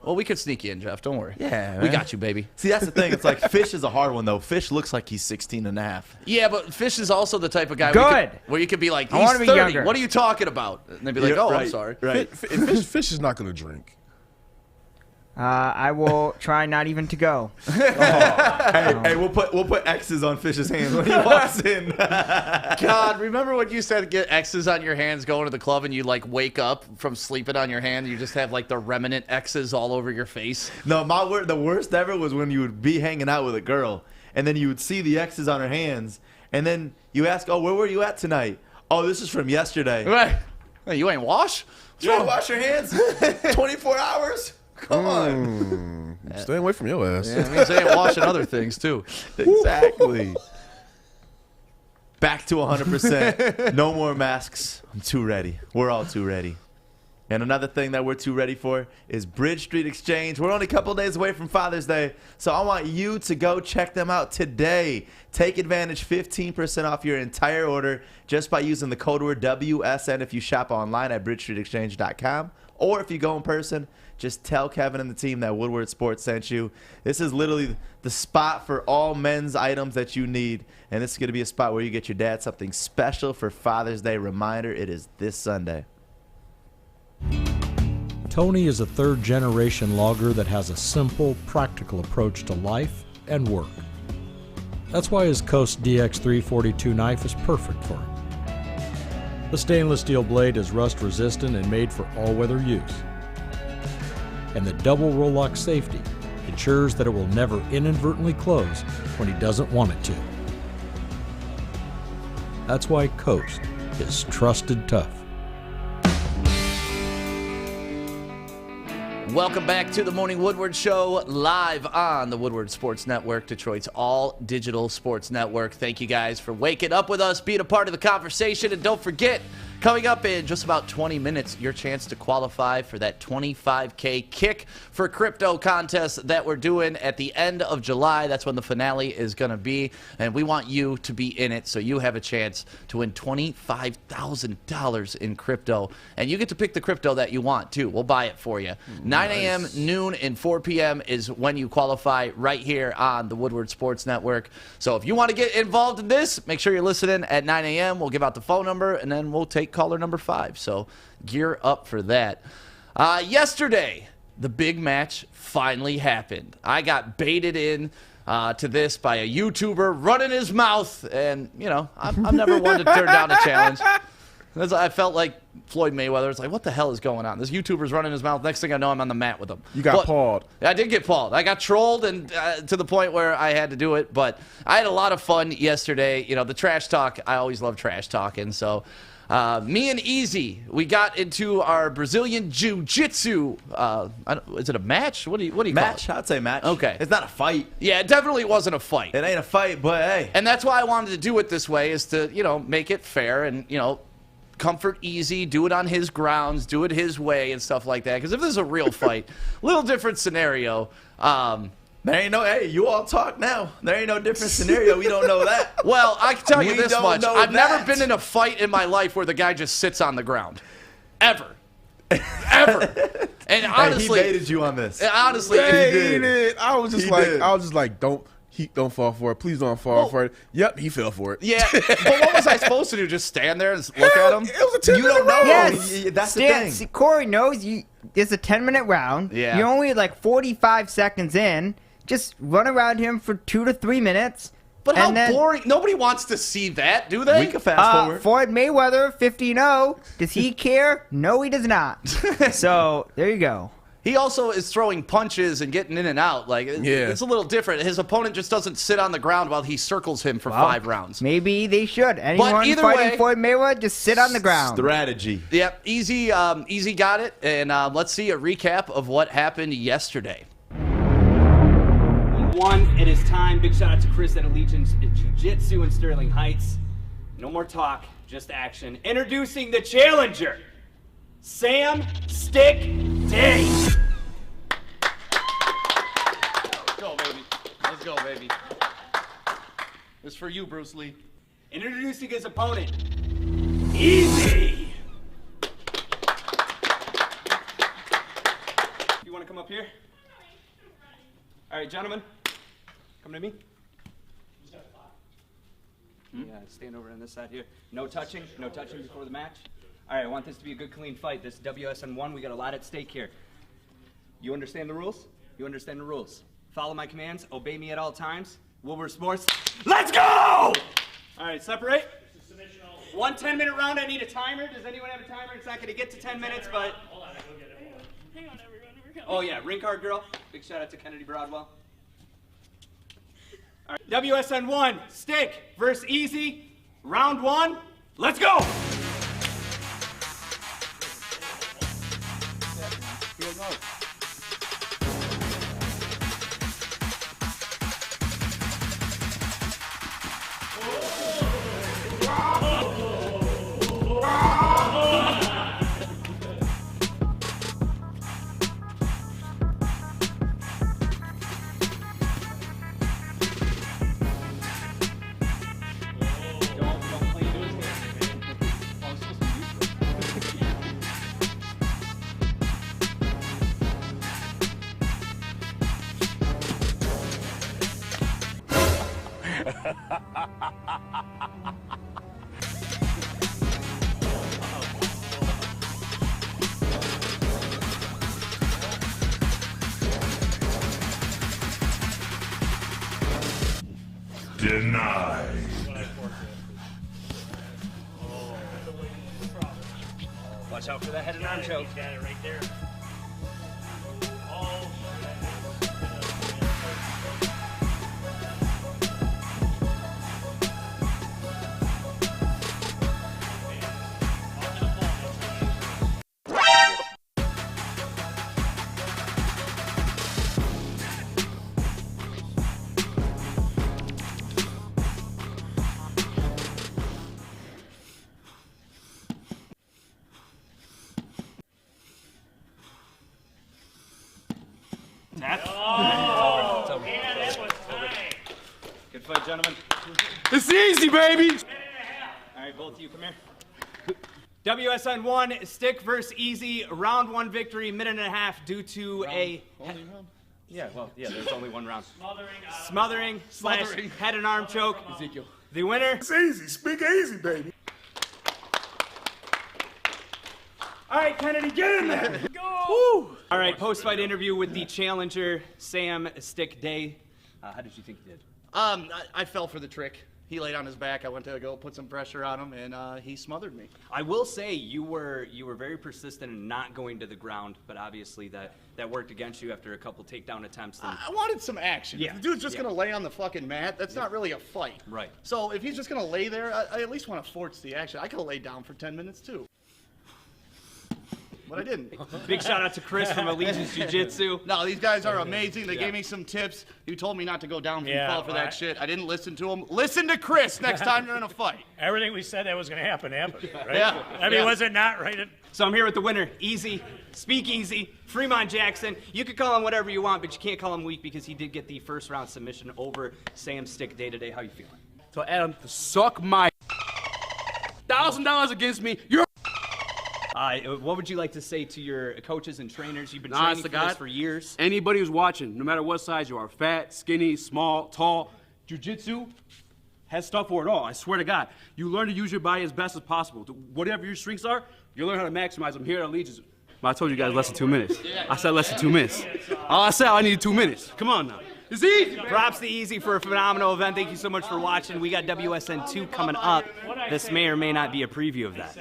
Well, we could sneak you in, Jeff. Don't worry. Yeah, we man. got you, baby. See, that's the thing. It's like Fish is a hard one, though. Fish looks like he's 16 and a half. Yeah, but Fish is also the type of guy where you could be like, he's I wanna be 30. younger. What are you talking about? And they'd be like, I'm sorry. Right. Fish is not going to drink. I will try not even to go. Hey, we'll put X's on Fish's hands when he walks in. God, remember when you said get X's on your hands going to the club and you like wake up from sleeping on your hand and you just have like the remnant X's all over your face? No, the worst ever was when you would be hanging out with a girl and then you would see the X's on her hands and then you ask, oh, where were you at tonight? Oh, this is from yesterday. Right. Hey, you ain't wash? You ain't wash your hands? 24 hours? Come on. Stay away from your ass. Yeah, it means they ain't washing other things, too. Exactly. Back to 100%. No more masks. I'm too ready. We're all too ready. And another thing that we're too ready for is Bridge Street Exchange. We're only a couple days away from Father's Day, so I want you to go check them out today. Take advantage, 15% off your entire order just by using the code word WSN if you shop online at bridgestreetexchange.com. Or if you go in person, just tell Kevin and the team that Woodward Sports sent you. This is literally the spot for all men's items that you need. And this is going to be a spot where you get your dad something special for Father's Day. Reminder, it is this Sunday. Tony is a third-generation logger that has a simple, practical approach to life and work. That's why his Coast DX342 knife is perfect for him. The stainless steel blade is rust-resistant and made for all-weather use. And the double roll-lock safety ensures that it will never inadvertently close when he doesn't want it to. That's why Coast is trusted tough. Welcome back to the Morning Woodward Show, live on the Woodward Sports Network, Detroit's all-digital sports network. Thank you guys for waking up with us, being a part of the conversation, and don't forget, coming up in just about 20 minutes, your chance to qualify for that $25K kick for crypto contest that we're doing at the end of July. That's when the finale is going to be, and we want you to be in it so you have a chance to win $25,000 in crypto, and you get to pick the crypto that you want, too. We'll buy it for you. 9 a.m., noon, and 4 p.m. is when you qualify right here on the Woodward Sports Network. So if you want to get involved in this, make sure you're listening at 9 a.m. We'll give out the phone number, and then we'll take caller number 5. So gear up for that. Yesterday, the big match finally happened. I got baited in to this by a YouTuber running his mouth, and, you know, I'm never one to turn down a challenge. I felt like Floyd Mayweather. It's like, what the hell is going on? This YouTuber's running his mouth. Next thing I know, I'm on the mat with him. You got pawed. I did get pawed. I got trolled, and to the point where I had to do it. But I had a lot of fun yesterday. You know, the trash talk, I always love trash talking. So me and Easy, we got into our Brazilian Jiu-Jitsu. Is it a match? What do you call it? Match? I'd say match. Okay. It's not a fight. Yeah, it definitely wasn't a fight. It ain't a fight, but hey. And that's why I wanted to do it this way, is to, you know, make it fair and, you know, comfort Easy, do it on his grounds, do it his way and stuff like that. Because if this is a real fight, little different scenario. There ain't no, hey, you all talk now. There ain't no different scenario. We don't know that. Well, I can tell you We this don't much. know I've that. never been in a fight in my life where the guy just sits on the ground. Ever. Ever. And honestly, he baited you on this. Honestly, I was just like, don't. He don't fall for it. Please don't fall for it. Yep, he fell for it. Yeah, but what was I supposed to do? Just stand there and look at him? It was a 10-minute You don't know. round. Yes, That's the Stan, thing. see, Corey knows it's a 10-minute round. Yeah. You're only like 45 seconds in. Just run around him for 2 to 3 minutes. But how and then, boring. Nobody wants to see that, do they? We can fast forward. Floyd Mayweather, 50-0. Does he care? No, he does not. So, there you go. He also is throwing punches and getting in and out. Like, it's a little different. His opponent just doesn't sit on the ground while he circles him for 5 rounds. Maybe they should. Anyone either fighting way- Floyd Mayweather, just sit on the ground. Strategy. Yep, easy got it. And let's see a recap of what happened yesterday. It is time. Big shout out to Chris at Allegiance Jiu-Jitsu in Sterling Heights. No more talk, just action. Introducing the challenger, Sam Stick Day. Let's go, baby. Let's go, baby. This is for you, Bruce Lee. Introducing his opponent, Easy. You want to come up here? All right, gentlemen, come to me. Yeah, stand over on this side here. No touching before the match. All right, I want this to be a good, clean fight. This is WSN1. We got a lot at stake here. You understand the rules? You understand the rules. Follow my commands. Obey me at all times. Woodward Sports. Let's go! All right, separate. 1 10-minute round. I need a timer. Does anyone have a timer? It's not going to get to 10 minutes, but... Hold on, I go get it. Hang on, everyone. We're coming. Oh, yeah, ring card girl. Big shout out to Kennedy Broadwell. All right, WSN1, Stick versus Easy. Round 1. Let's go! Denied. Watch out for that head and arm choke. He's got it right there. It's over. Yeah, that was tight. Good fight, gentlemen. It's easy, baby. All right, both of you, come here. WSN1, Stick versus Easy, round 1 victory, minute and a half due to Only round? Yeah, well, yeah, there's only one round. Smothering / head and arm choke. Ezekiel. The winner. It's easy. Speak easy, baby. All right, Kennedy, get in there. Go. All right, post-fight interview with the challenger, Sam Stick Day. How did you think he did? I fell for the trick. He laid on his back. I went to go put some pressure on him, and he smothered me. I will say you were very persistent in not going to the ground, but obviously that worked against you after a couple takedown attempts. I wanted some action. Yeah. If the dude's just going to lay on the fucking mat, that's not really a fight. Right. So if he's just going to lay there, I at least want to force the action. I could have laid down for 10 minutes, too. But I didn't. Big shout out to Chris from Allegiance Jiu-Jitsu. No, these guys are amazing. They gave me some tips. You told me not to go down from Yeah, fall for that shit. I didn't listen to them. Listen to Chris next time you're in a fight. Everything we said that was going to happen happened, right? Yeah. I mean, was it not right? So I'm here with the winner, Easy, Speak Easy, Fremont Jackson. You could call him whatever you want, but you can't call him weak because he did get the first round submission over Sam Stick Day today. How you feeling? So Adam, suck my $1,000 against me. You're What would you like to say to your coaches and trainers? You've been Honest training to for this God, for years. Anybody who's watching, no matter what size you are, fat, skinny, small, tall, jiu-jitsu has stuff for it all. I swear to God. You learn to use your body as best as possible. Whatever your strengths are, you learn how to maximize them here at Allegiance. But I told you guys less than 2 minutes. I said less than 2 minutes. All I said, I needed 2 minutes. Come on now. It's easy. Props to Easy for a phenomenal event. Thank you so much for watching. We got WSN 2 coming up. This may or may not be a preview of that.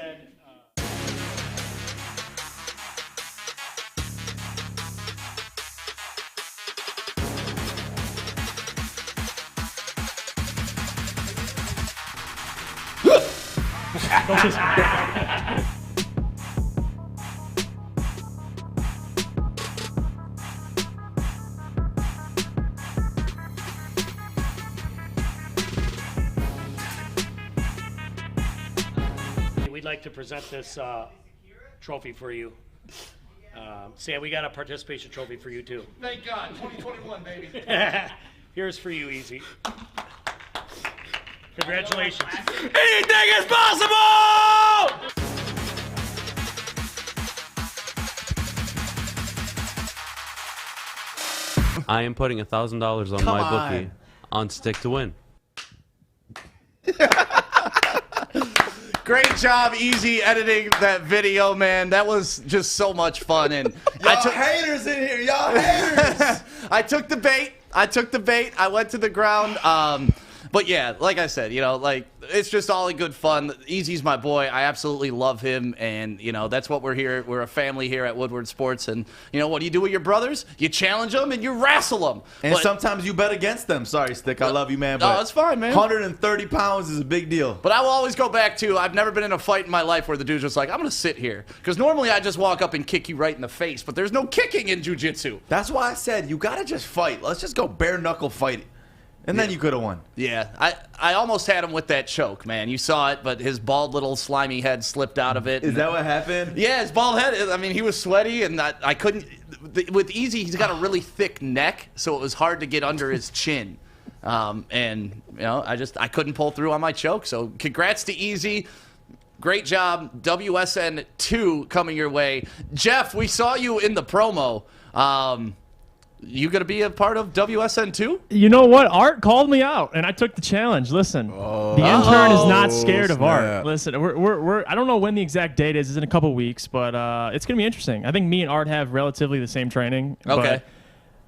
We'd like to present this trophy for you. Sam, we got a participation trophy for you too. Thank God, 2021, baby. Here's for you, Easy. Congratulations. Anything is possible! I am putting $1,000 on my bookie on Stick to Win. Great job, Easy, editing that video, man. That was just so much fun. And Y'all haters in here. Y'all haters. I took the bait. I went to the ground. But yeah, like I said, like it's just all in good fun. Easy's my boy. I absolutely love him, and that's what we're here. We're a family here at Woodward Sports, and what do you do with your brothers? You challenge them and you wrestle them. And sometimes you bet against them. Sorry, Stick. I love you, man. No, it's fine, man. 130 pounds is a big deal. But I will always go back to, I've never been in a fight in my life where the dude's just like, I'm going to sit here. Because normally I just walk up and kick you right in the face, but there's no kicking in jiu-jitsu. That's why I said you got to just fight. Let's just go bare knuckle fighting. And then you could have won. Yeah, I almost had him with that choke, man. You saw it, but his bald little slimy head slipped out of it. Is that what happened? Yeah, his bald head. I mean, he was sweaty, and I couldn't. With Easy, he's got a really thick neck, so it was hard to get under his chin. And I couldn't pull through on my choke. So congrats to Easy. Great job. WSN 2 coming your way. Jeff, we saw you in the promo. You going to be a part of WSN 2? You know what? Art called me out, and I took the challenge. Listen, the intern is not scared of Art. Listen, we're I don't know when the exact date is. It's in a couple weeks, but it's going to be interesting. I think me and Art have relatively the same training. Okay.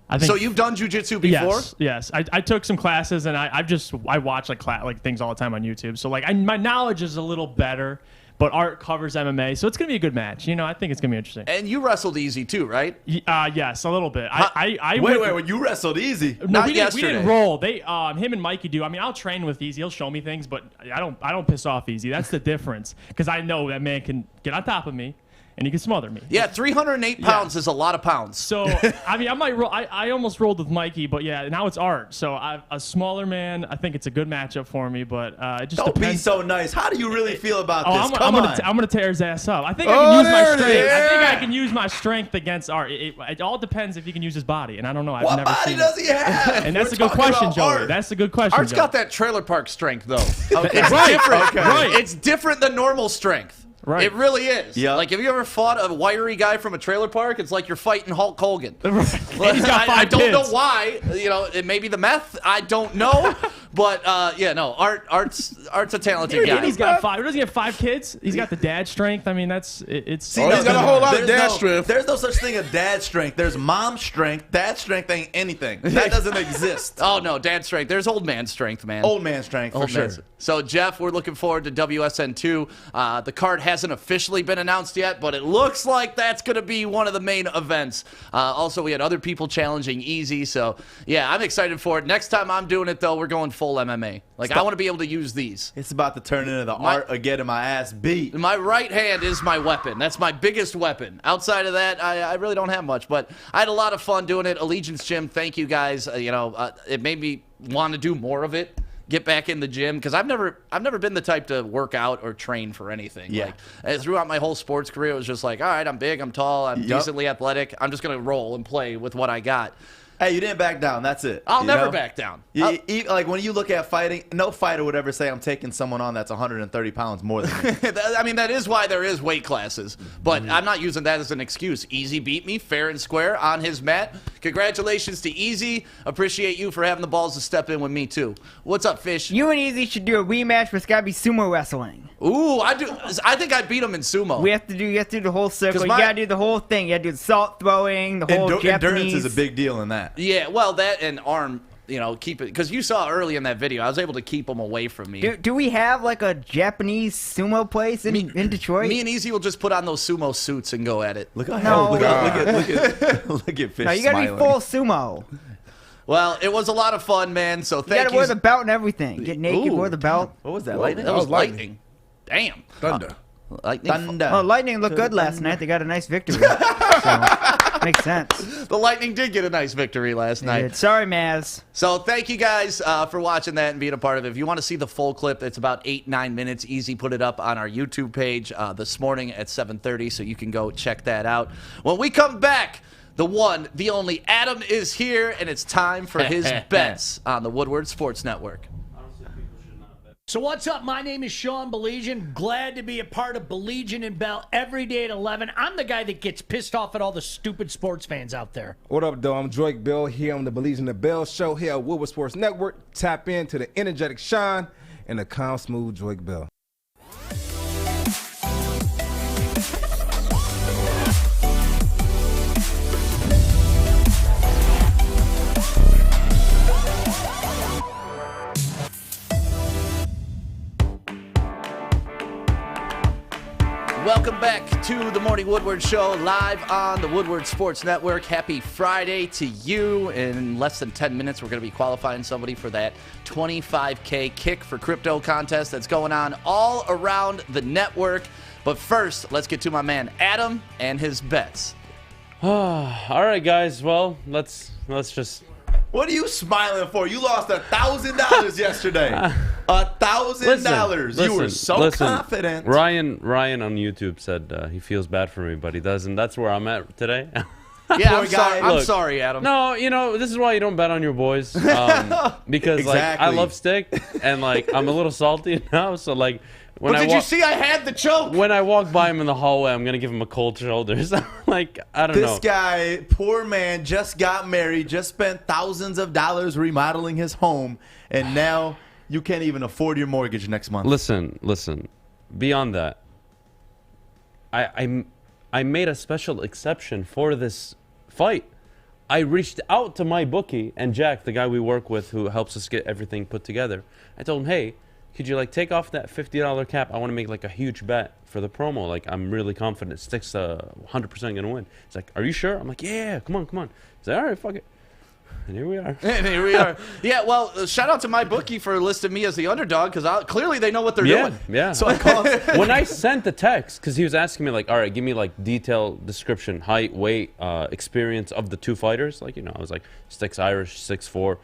I think, so you've done jiu-jitsu before? Yes. I took some classes, and I watch like things all the time on YouTube. So my knowledge is a little better. But Art covers MMA, so it's going to be a good match. I think it's going to be interesting. And you wrestled Easy too, right? Yes, a little bit. Wait, you wrestled Easy? No, we didn't roll. Him and Mikey do. I mean, I'll train with Easy. He'll show me things, but I don't piss off Easy. That's the difference. Because I know that man can get on top of me. And he can smother me. Yeah, 308 pounds is a lot of pounds. So, I mean, I might roll. I almost rolled with Mikey, but yeah, now it's Art. So, a smaller man, I think it's a good matchup for me, but it just Don't depends. be so nice. How do you really feel about this? I'm going to tear his ass up. I think I can use my strength. I think I can use my strength against Art. It all depends if he can use his body, and I don't know. What body does he have? And that's a good question, Joey. That's a good question, Art's got that trailer park strength, though. Okay. It's different. Okay. Right. It's different than normal strength. Right. It really is. Yeah. Like, have you ever fought a wiry guy from a trailer park? It's like you're fighting Hulk Hogan. Right. And he's got 5 I don't kids. know why. It may be the meth. I don't know. But Art's a talented guy. And he's got 5. Doesn't he have 5 kids? He's got the dad strength. I mean, it's. He's got a whole lot of dad strength. There's no such thing as dad strength. There's mom strength. Dad strength ain't anything. That doesn't exist. Oh no, dad strength. There's old man strength, man. Old man strength for sure. So Jeff, we're looking forward to WSN 2. The card hasn't officially been announced yet, but it looks like that's going to be one of the main events. Also, we had other people challenging Easy, so yeah, I'm excited for it. Next time I'm doing it though, we're going full MMA. Like, I want to be able to use these. It's about to turn into the art of getting my ass beat. My right hand is my weapon. That's my biggest weapon. Outside of that, I really don't have much, but I had a lot of fun doing it. Allegiance Gym, thank you guys. It made me want to do more of it. Get back in the gym, because I've never been the type to work out or train for anything. Yeah. Like, throughout my whole sports career, it was just like, all right, I'm big, I'm tall, I'm decently athletic. I'm just gonna roll and play with what I got. Hey, you didn't back down. That's it. I'll You never know? back down. Like when you look at fighting, no fighter would ever say I'm taking someone on that's 130 pounds more than me. I mean, that is why there is weight classes. But I'm not using that as an excuse. Easy beat me fair and square on his mat. Congratulations to Easy. Appreciate you for having the balls to step in with me, too. What's up, Fish? You and Easy should do a rematch, but it's got to be sumo wrestling. Ooh, I think I beat him in sumo. You have to do the whole circle. You my- got to do the whole thing. You got to do the salt throwing, the whole Japanese. Endurance is a big deal in that. Yeah, well, that and arm, keep it. Because you saw early in that video, I was able to keep them away from me. Do we have like a Japanese sumo place in Detroit? Me and Easy will just put on those sumo suits and go at it. Look at Fish No, you got to be smiling. full sumo. Well, it was a lot of fun, man. So You thank got to you. wear the belt and everything. Get naked, Ooh. wear the belt. What was that? Whoa, Lightning? That was lightning. Damn. Thunder. Lightning. Thunder. Oh, Lightning looked good last night. They got a nice victory. So, makes sense. The Lightning did get a nice victory last night. Sorry, Maz. So thank you guys for watching that and being a part of it. If you want to see the full clip, it's about 8-9 minutes. Easy put it up on our YouTube page this morning at 7:30, so you can go check that out. When we come back, the one, the only Adam is here, and it's time for his bets on the Woodward Sports Network. So what's up? My name is Sean Baligian. Glad to be a part of Baligian and Bell every day at 11. I'm the guy that gets pissed off at all the stupid sports fans out there. What up, though? I'm Drake Bell here on the Baligian and Bell show here at Woodward Sports Network. Tap into the energetic Sean and the calm, smooth Drake Bell. Welcome back to the Morning Woodward Show, live on the Woodward Sports Network. Happy Friday to you. In less than 10 minutes, we're going to be qualifying somebody for that $25K Kick for Crypto contest that's going on all around the network. But first, let's get to my man Adam and his bets. All right, guys. Well, let's just. What are you smiling for? You lost $1,000 yesterday. $1,000. You were so confident. Ryan on YouTube said he feels bad for me, but he doesn't. That's where I'm at today. Yeah, I'm sorry, Adam. No, this is why you don't bet on your boys. Because Exactly. like I love Stick, and like I'm a little salty now. So like when But did you see I had the choke? When I walk by him in the hallway, I'm gonna give him a cold shoulder. So, like I don't know. This guy, poor man, just got married, just spent thousands of dollars remodeling his home, and now you can't even afford your mortgage next month. Listen. Beyond that, I made a special exception for this fight. I reached out to my bookie and Jack, the guy we work with who helps us get everything put together. I told him, hey, could you like take off that $50 cap? I want to make like a huge bet for the promo. Like I'm really confident Stick's 100% gonna win. He's like, are you sure? I'm like, yeah, come on. He's like, all right, fuck it. And here we are. And here we are. Yeah, well, shout out to my bookie for listing me as the underdog because clearly they know what they're doing. Yeah. So I called. When I sent the text, because he was asking me like, all right, give me like detailed description, height, weight, experience of the two fighters. Like, I was like, Stick's Irish, 6'4",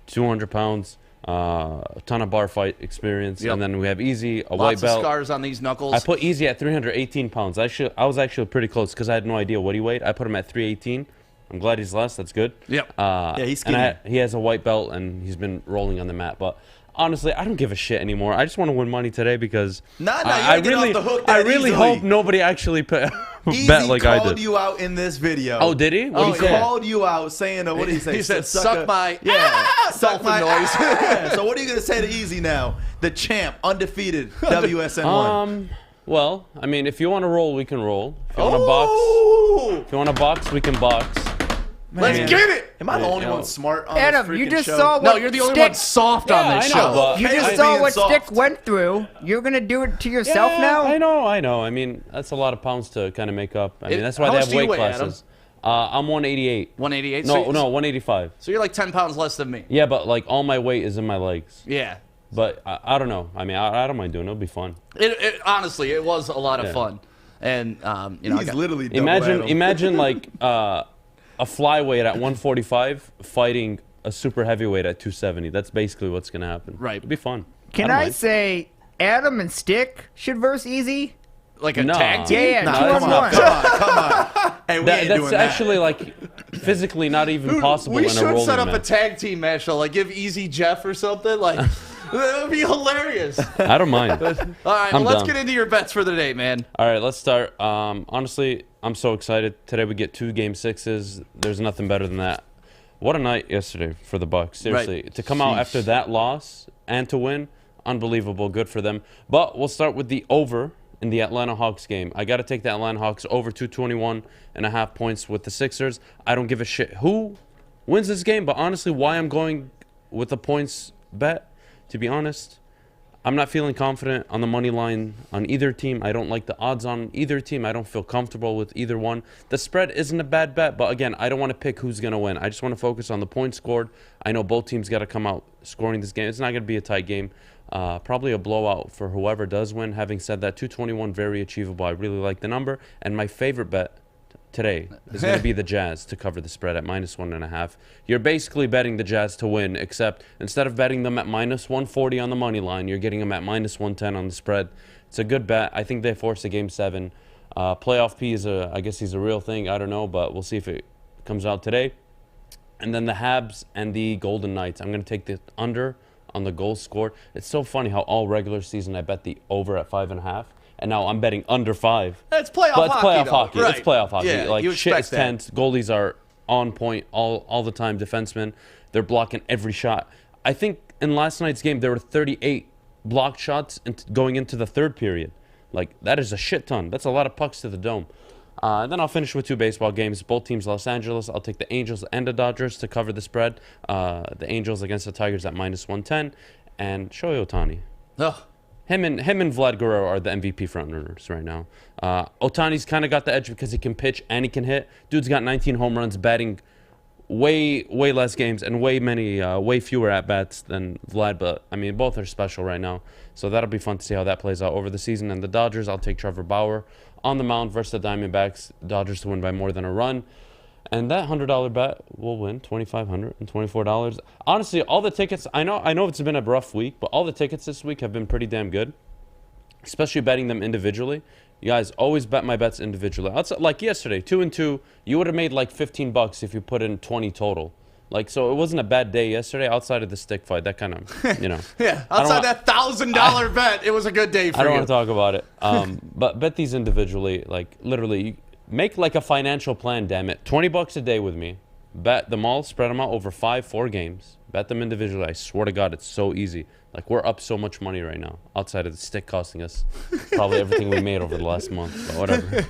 200 pounds, a ton of bar fight experience. Yep. And then we have Easy, a white Lots belt. of scars on these knuckles. I put Easy at 318 pounds. I was actually pretty close because I had no idea what he weighed. I put him at 318. I'm glad he's less. That's good. Yep. Yeah, he's skinny. And he has a white belt, and he's been rolling on the mat. But honestly, I don't give a shit anymore. I just want to win money today because I really, hope nobody actually bet like I did. called you out in this video. Oh, did he? What did he say? Called you out saying, what did he say? He said, suck my suck my noise. So what are you going to say to Easy now? The champ, undefeated, WSN1. Well, I mean, if you want to roll, we can roll. If you want to box, we can box. Let's get it. Am I the only one smart on Adam, this freaking you just show? saw what No, you're the only one soft on this show. You just saw what Stick went through. You're going to do it to yourself now? I know. I mean, that's a lot of pounds to kind of make up. I mean, that's why How they much have do you weight weigh, classes. I'm 188. 188? No, 185. So you're like 10 pounds less than me. Yeah, but like all my weight is in my legs. Yeah. But I don't know. I mean, I don't mind doing it. It'll be fun. Honestly, it was a lot of fun. And, he's literally imagine like a flyweight at 145 fighting a super heavyweight at 270. That's basically what's going to happen. Right. It'll be fun. Can I say Adam and Stick should verse Easy? Like a tag team? Yeah, Come on. Hey, we ain't that's doing that. actually like physically not even possible We in a should rolling set up a match. tag team match, though. Like, give Easy Jeff or something. Like, that would be hilarious. I don't mind. All right, well, I'm let's down. get into your bets for the day, man. All right, let's start. Honestly, I'm so excited. Today we get 2 Game 6s. There's nothing better than that. What a night yesterday for the Bucks. Seriously, to come out after that loss and to win, unbelievable. Good for them. But we'll start with the over in the Atlanta Hawks game. I got to take the Atlanta Hawks over 221.5 points with the Sixers. I don't give a shit who wins this game, but honestly, why I'm going with the points bet, to be honest, I'm not feeling confident on the money line on either team. I don't like the odds on either team. I don't feel comfortable with either one. The spread isn't a bad bet, but again, I don't want to pick who's going to win. I just want to focus on the points scored. I know both teams got to come out scoring this game. It's not going to be a tight game. Probably a blowout for whoever does win. Having said that, 221, very achievable. I really like the number. And my favorite bet today is going to be the Jazz to cover the spread at -1.5. You're basically betting the Jazz to win, except instead of betting them at -140 on the money line, you're getting them at -110 on the spread. It's a good bet. I think they force a Game 7. Playoff P is I guess he's a real thing. I don't know, but we'll see if it comes out today. And then the Habs and the Golden Knights. I'm going to take the under on the goals scored. It's so funny how all regular season I bet the over at 5.5. And now I'm betting under 5. It's playoff but it's hockey, playoff though. hockey. Right. It's playoff hockey. Yeah, like you shit expect is that. tense. Goalies are on point all the time. Defensemen, they're blocking every shot. I think in last night's game there were 38 blocked shots going into the third period. Like, that is a shit ton. That's a lot of pucks to the dome. And then I'll finish with 2 baseball games. Both teams Los Angeles. I'll take the Angels and the Dodgers to cover the spread. The Angels against the Tigers at -110. And Shohei Ohtani. Ugh. Him and Vlad Guerrero are the MVP frontrunners right now. Ohtani's kind of got the edge because he can pitch and he can hit. Dude's got 19 home runs, batting way less games and way fewer at bats than Vlad. But I mean, both are special right now, so that'll be fun to see how that plays out over the season. And the Dodgers, I'll take Trevor Bauer on the mound versus the Diamondbacks. Dodgers to win by more than a run. And that $100 bet will win $2,524. Honestly, all the tickets, I know it's been a rough week, but all the tickets this week have been pretty damn good, especially betting them individually. You guys always bet my bets individually. Like yesterday, 2 and 2, you would have made like $15 if you put in 20 total. Like, so it wasn't a bad day yesterday outside of the stick fight. That kind of, you know. Yeah, outside that $1,000 bet, it was a good day for you. I don't want to talk about it. But bet these individually, like literally. Make like a financial plan, damn it. $20 a day with me. Bet them all, spread them out over 4 games. Bet them individually. I swear to God, it's so easy. Like, we're up so much money right now, outside of the stick costing us probably everything we made over the last month. But whatever.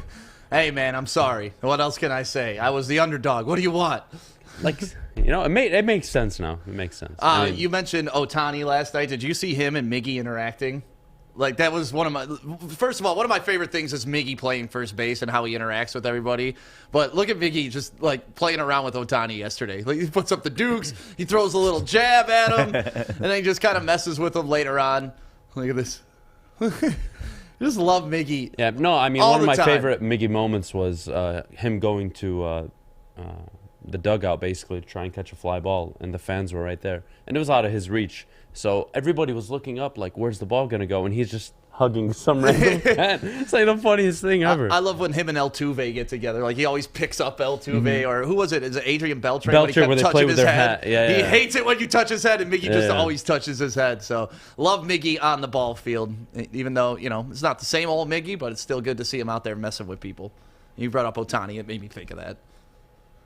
Hey, man, I'm sorry. What else can I say? I was the underdog. What do you want? Like, you know, it makes sense now. It makes sense. I mean, you mentioned Ohtani last night. Did you see him and Miggy interacting? Like, that was one of my... First of all, one of my favorite things is Miggy playing first base and how he interacts with everybody. But look at Miggy just, like, playing around with Ohtani yesterday. Like, he puts up the dukes, he throws a little jab at him, and then he just kind of messes with him later on. Look at this. Just love Miggy. Yeah, no, I mean, all one of the my time. favorite Miggy moments was him going to the dugout, basically, to try and catch a fly ball, and the fans were right there. And it was out of his reach. So everybody was looking up, like, where's the ball going to go? And he's just hugging some random fan. It's like the funniest thing ever. I love when him and Altuve get together. Like, he always picks up Altuve, or who was it? Is it Adrian Beltre? Beltre, where they play with their hat. He Yeah. hates it when you touch his head, and Miggy just always touches his head. So, love Miggy on the ball field, even though, you know, it's not the same old Miggy, but it's still good to see him out there messing with people. You brought up Ohtani. It made me think of that.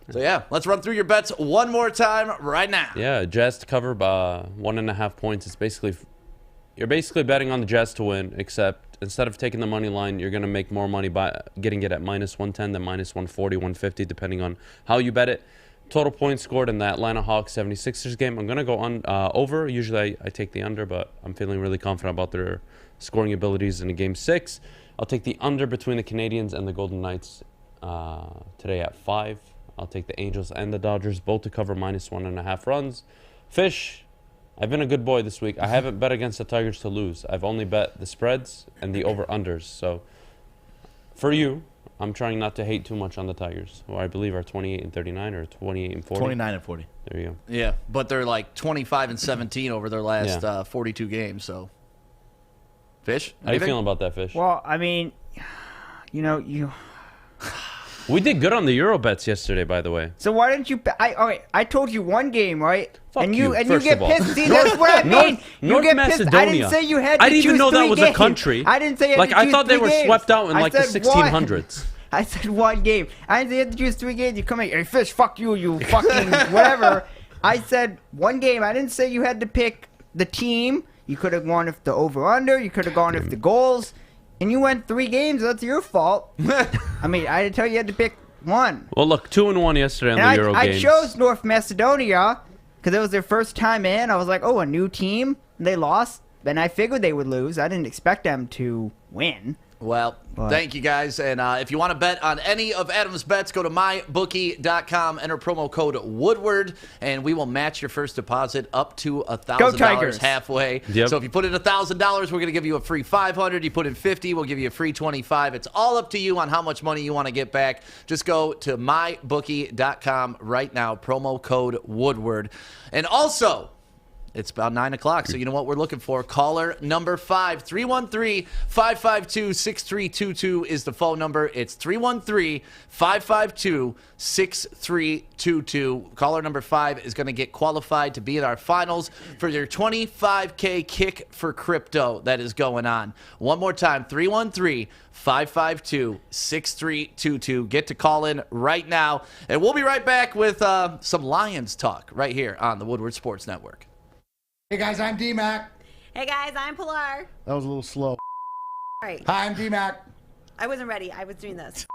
So, yeah, let's run through your bets one more time right now. Yeah, Jazz to cover by 1.5 points. It's basically, you're basically betting on the Jazz to win, except instead of taking the money line, you're going to make more money by getting it at -110 than -140, 150, depending on how you bet it. Total points scored in the Atlanta Hawks 76ers game. I'm going to go on over. Usually I take the under, but I'm feeling really confident about their scoring abilities in a Game 6. I'll take the under between the Canadians and the Golden Knights today at 5. I'll take the Angels and the Dodgers, both to cover -1.5 runs. Fish, I've been a good boy this week. I haven't bet against the Tigers to lose. I've only bet the spreads and the over-unders. So for you, I'm trying not to hate too much on the Tigers, who I believe are 28-39 or 28-40. 29-40. There you go. Yeah, but they're like 25-17 over their last 42 games. So, Fish, how you feeling about that, Fish? Well, I mean, you know, We did good on the Euro bets yesterday, by the way. So why didn't you? I told you one game, right? Fuck and you first get of all. pissed. See, that's what I mean. North you get Macedonia. pissed. I didn't say you had to I didn't even choose know that 3 was games. a country. I didn't say you had like to I choose thought they 3 were games. swept out in I like the said one. 1600s. I said one game. I didn't say you had to choose 3 games. You come in, hey Fish, fuck you, you fucking whatever. I said one game. I didn't say you had to pick the team. You could have gone with the over/under. You could have gone with the goals. And you went 3 games. That's your fault. I mean, I didn't tell you had to pick one. Well, look, 2-1 yesterday on the Euro I games. chose North Macedonia because it was their first time in. I was like, oh, a new team. They lost. And I figured they would lose. I didn't expect them to win. Well, thank you guys. And if you want to bet on any of Adam's bets, go to mybookie.com, enter promo code Woodward, and we will match your first deposit up to $1,000 halfway. Yep. So if you put in $1,000, we're going to give you a free $500. You put in $50, we'll give you a free $25. It's all up to you on how much money you want to get back. Just go to mybookie.com right now, promo code Woodward. And also, it's about 9 o'clock, so you know what we're looking for. Caller number 5, 313-552-6322 is the phone number. It's 313-552-6322. Caller number 5 is going to get qualified to be in our finals for your $25K kick for crypto that is going on. One more time, 313-552-6322. Get to call in right now, and we'll be right back with some Lions talk right here on the Woodward Sports Network. Hey guys, I'm D-Mac. Hey guys, I'm Pilar. That was a little slow. All right. Hi, I'm D-Mac. I wasn't ready. I was doing this.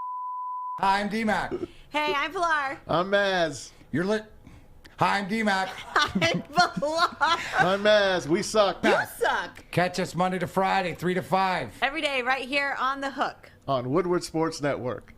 Hi, I'm D-Mac. Hey, I'm Pilar. I'm Maz. You're lit. Hi, I'm D-Mac. I'm Pilar. I'm Maz. We suck. You suck. Catch us Monday to Friday, 3 to 5. Every day right here on The Hook. On Woodward Sports Network.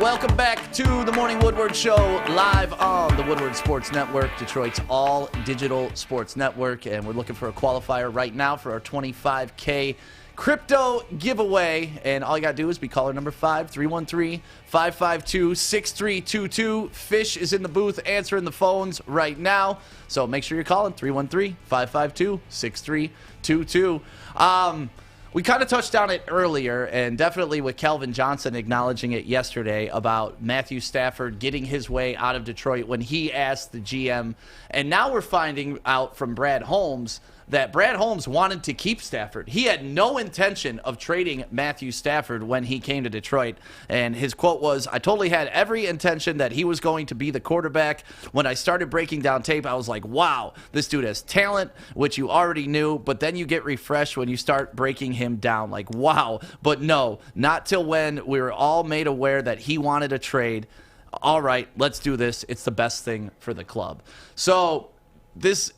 Welcome back to the Morning Woodward Show, live on the Woodward Sports Network, Detroit's all-digital sports network. And we're looking for a qualifier right now for our $25K crypto giveaway. And all you got to do is be caller number 5, 313-552-6322. Fish is in the booth answering the phones right now. So make sure you're calling 313-552-6322. We kind of touched on it earlier, and definitely with Calvin Johnson acknowledging it yesterday about Matthew Stafford getting his way out of Detroit when he asked the GM. And now we're finding out from Brad Holmes that Brad Holmes wanted to keep Stafford. He had no intention of trading Matthew Stafford when he came to Detroit. And his quote was, "I totally had every intention that he was going to be the quarterback. When I started breaking down tape, I was like, wow, this dude has talent, which you already knew. But then you get refreshed when you start breaking him down. Like, wow. But no, not till when we were all made aware that he wanted a trade. All right, let's do this. It's the best thing for the club." So it's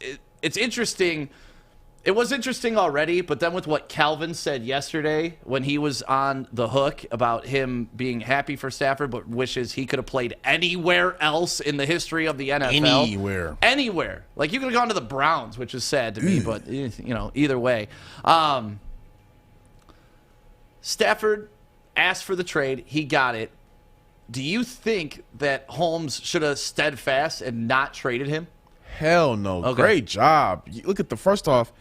interesting. It was interesting already, but then with what Calvin said yesterday when he was on the hook about him being happy for Stafford but wishes he could have played anywhere else in the history of the NFL. Anywhere. Like, you could have gone to the Browns, which is sad to me, but, you know, either way. Stafford asked for the trade. He got it. Do you think that Holmes should have steadfast and not traded him? Hell no. Okay. Great job. Look at the first off.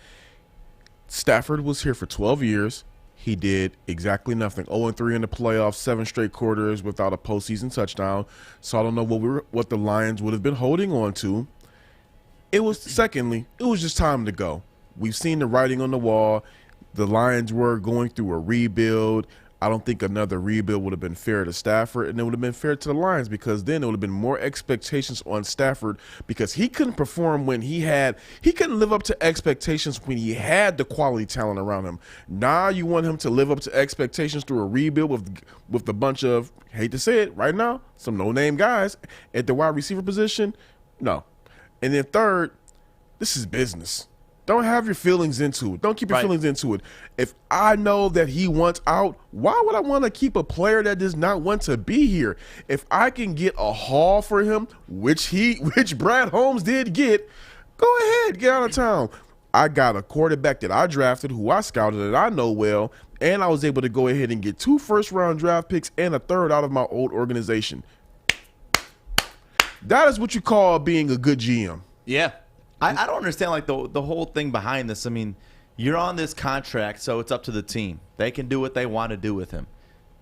Stafford was here for 12 years. He did exactly nothing. 0-3 in the playoffs, 7 straight quarters without a postseason touchdown. So I don't know what the Lions would have been holding on to. Secondly, it was just time to go. We've seen the writing on the wall. The Lions were going through a rebuild. I don't think another rebuild would have been fair to Stafford, and it would have been fair to the Lions, because then it would have been more expectations on Stafford, because he couldn't perform when he couldn't live up to expectations when he had the quality talent around him. Now you want him to live up to expectations through a rebuild with a bunch of, hate to say it right now, some no-name guys at the wide receiver position? No. And then third, this is business. Don't have your feelings into it. Don't keep your feelings into it. If I know that he wants out, why would I want to keep a player that does not want to be here? If I can get a haul for him, which Brad Holmes did get, go ahead, get out of town. I got a quarterback that I drafted, who I scouted, that I know well, and I was able to go ahead and get 2 first-round draft picks and a third out of my old organization. That is what you call being a good GM. Yeah. I don't understand, like, the whole thing behind this. I mean, you're on this contract, so it's up to the team. They can do what they want to do with him.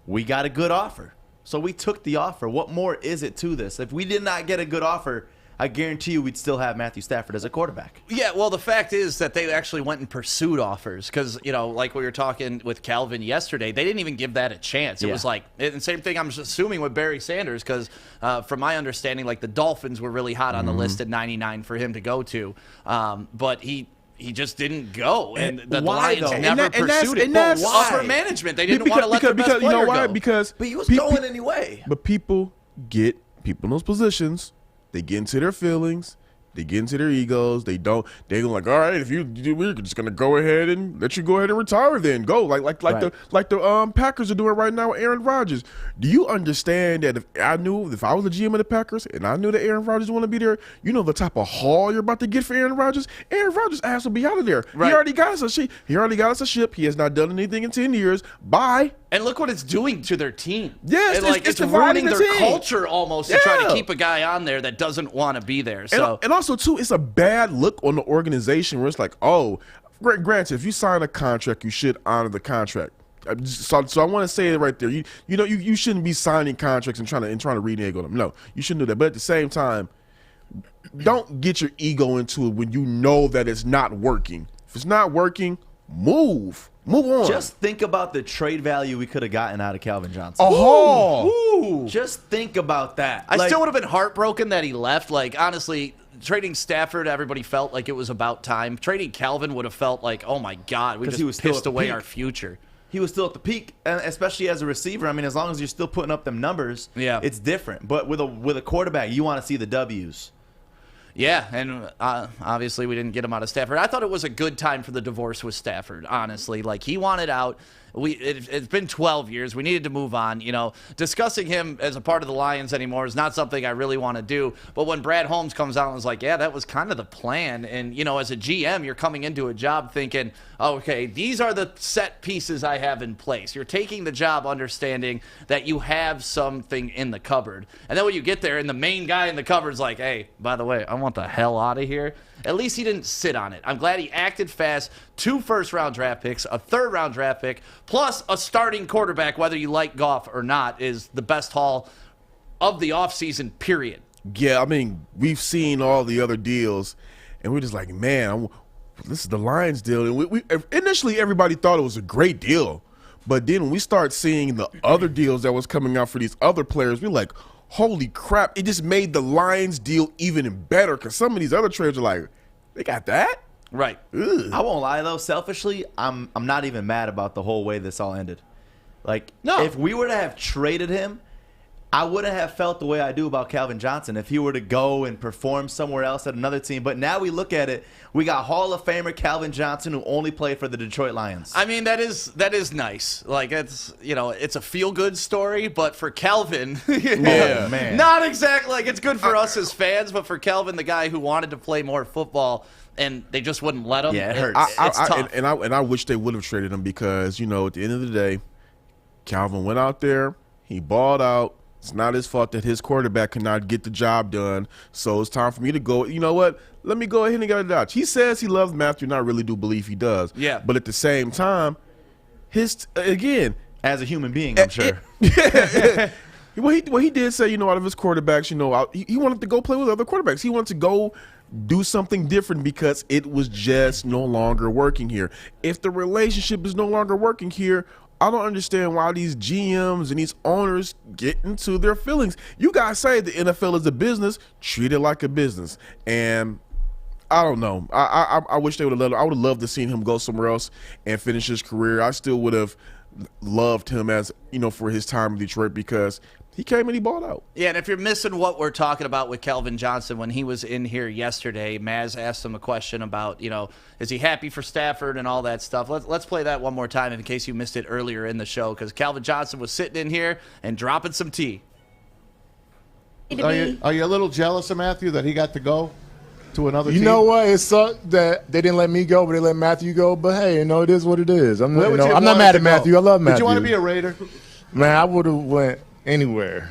we got a good offer. So we took the offer. What more is it to this? If we did not get a good offer, I guarantee you we'd still have Matthew Stafford as a quarterback. Yeah, well, the fact is that they actually went and pursued offers because, like we were talking with Calvin yesterday, they didn't even give that a chance. It was like, and same thing I'm assuming with Barry Sanders because from my understanding, like the Dolphins were really hot on the list at 99 for him to go to. But he just didn't go, and the Lions never pursued it. That's Upper management, they didn't want to let their best player go. Because but he was going anyway. But people in those positions. They get into their feelings. They get into their egos. They go like, all right, if we're just gonna go ahead and let you go ahead and retire, then go like the Packers are doing right now with Aaron Rodgers. Do you understand that if I was a GM of the Packers and I knew that Aaron Rodgers want to be there, you know the type of haul you're about to get for Aaron Rodgers? Aaron Rodgers' ass will be out of there. Right. He already got us a ship. He has not done anything in 10 years. Bye. And look what it's doing to their team. Yes, and it's ruining their culture almost to try to keep a guy on there that doesn't want to be there. So and also too, it's a bad look on the organization where it's like, oh, granted, if you sign a contract, you should honor the contract. So I want to say it right there. You shouldn't be signing contracts and trying to renege on them. No, you shouldn't do that. But at the same time, don't get your ego into it when you know that it's not working. If it's not working, move on. Just think about the trade value we could have gotten out of Calvin Johnson. Oh, just think about that. I still would have been heartbroken that he left. Like, honestly, trading Stafford, everybody felt like it was about time. Trading Calvin would have felt like, oh my God, we just pissed away our future. He was still at the peak, and especially as a receiver. I mean, as long as you're still putting up them numbers, it's different. But with a quarterback, you want to see the W's. Yeah, and obviously we didn't get him out of Stafford. I thought it was a good time for the divorce with Stafford, honestly. Like, he wanted out. It's been 12 years. We needed to move on. Discussing him as a part of the Lions anymore is not something I really want to do. But when Brad Holmes comes out and was like, yeah, that was kind of the plan. And, as a GM, you're coming into a job thinking, okay, these are the set pieces I have in place. You're taking the job understanding that you have something in the cupboard. And then when you get there and the main guy in the cupboard's like, hey, by the way, I want the hell out of here. At least he didn't sit on it. I'm glad he acted fast. 2 first-round draft picks, a third-round draft pick, plus a starting quarterback, whether you like Goff or not, is the best haul of the offseason, period. Yeah, I mean, we've seen all the other deals, and we're just like, man, this is the Lions deal. And we initially, everybody thought it was a great deal. But then when we start seeing the other deals that was coming out for these other players, we're like, holy crap, it just made the Lions deal even better because some of these other trades are like, they got that? Right. Ugh. I won't lie, though. Selfishly, I'm not even mad about the whole way this all ended. Like, if we were to have traded him, I wouldn't have felt the way I do about Calvin Johnson if he were to go and perform somewhere else at another team. But now we look at it, we got Hall of Famer Calvin Johnson who only played for the Detroit Lions. I mean, that is nice. Like, it's it's a feel-good story, but for Calvin, man, not exactly. Like, it's good for us as fans, but for Calvin, the guy who wanted to play more football, and they just wouldn't let him. Yeah, it hurts. It's tough. And I wish they would have traded him because, at the end of the day, Calvin went out there, he balled out. It's not his fault that his quarterback cannot get the job done. So it's time for me to go. You know what? Let me go ahead and get it out. He says he loves Matthew, and I really do believe he does. Yeah. But at the same time, again, as a human being, I'm sure. Well, he did say, out of his quarterbacks, he wanted to go play with other quarterbacks. He wanted to go do something different because it was just no longer working here. If the relationship is no longer working here, I don't understand why these GMs and these owners get into their feelings. You guys say the NFL is a business, treat it like a business. And I don't know. I wish they would have let him. I would have loved to see him go somewhere else and finish his career. I still would have loved him as, for his time in Detroit because he came and he balled out. Yeah, and if you're missing what we're talking about with Calvin Johnson, when he was in here yesterday, Maz asked him a question about, is he happy for Stafford and all that stuff. Let's play that one more time in case you missed it earlier in the show, because Calvin Johnson was sitting in here and dropping some tea. Are you a little jealous of Matthew that he got to go to another team? You know what? It sucked that they didn't let me go, but they let Matthew go. But hey, it is what it is. I'm not mad at Matthew. I love Matthew. Did you want to be a Raider? Man, I would have went anywhere.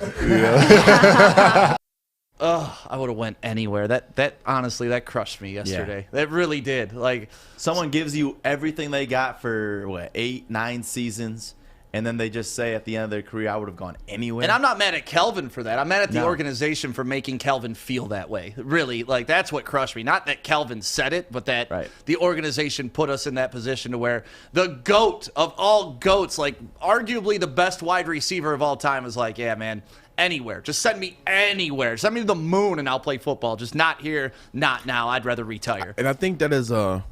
I would have went anywhere. That honestly, that crushed me yesterday. Yeah. That really did. Like, someone gives you everything they got for 8-9 seasons, and then they just say at the end of their career, I would have gone anywhere. And I'm not mad at Calvin for that. I'm mad at the No. organization for making Calvin feel that way. Really, like, that's what crushed me. Not that Calvin said it, but that the organization put us in that position to where the GOAT of all GOATs, like arguably the best wide receiver of all time, is like, yeah, man, anywhere. Just send me anywhere. Send me to the moon and I'll play football. Just not here, not now. I'd rather retire. And I think that is a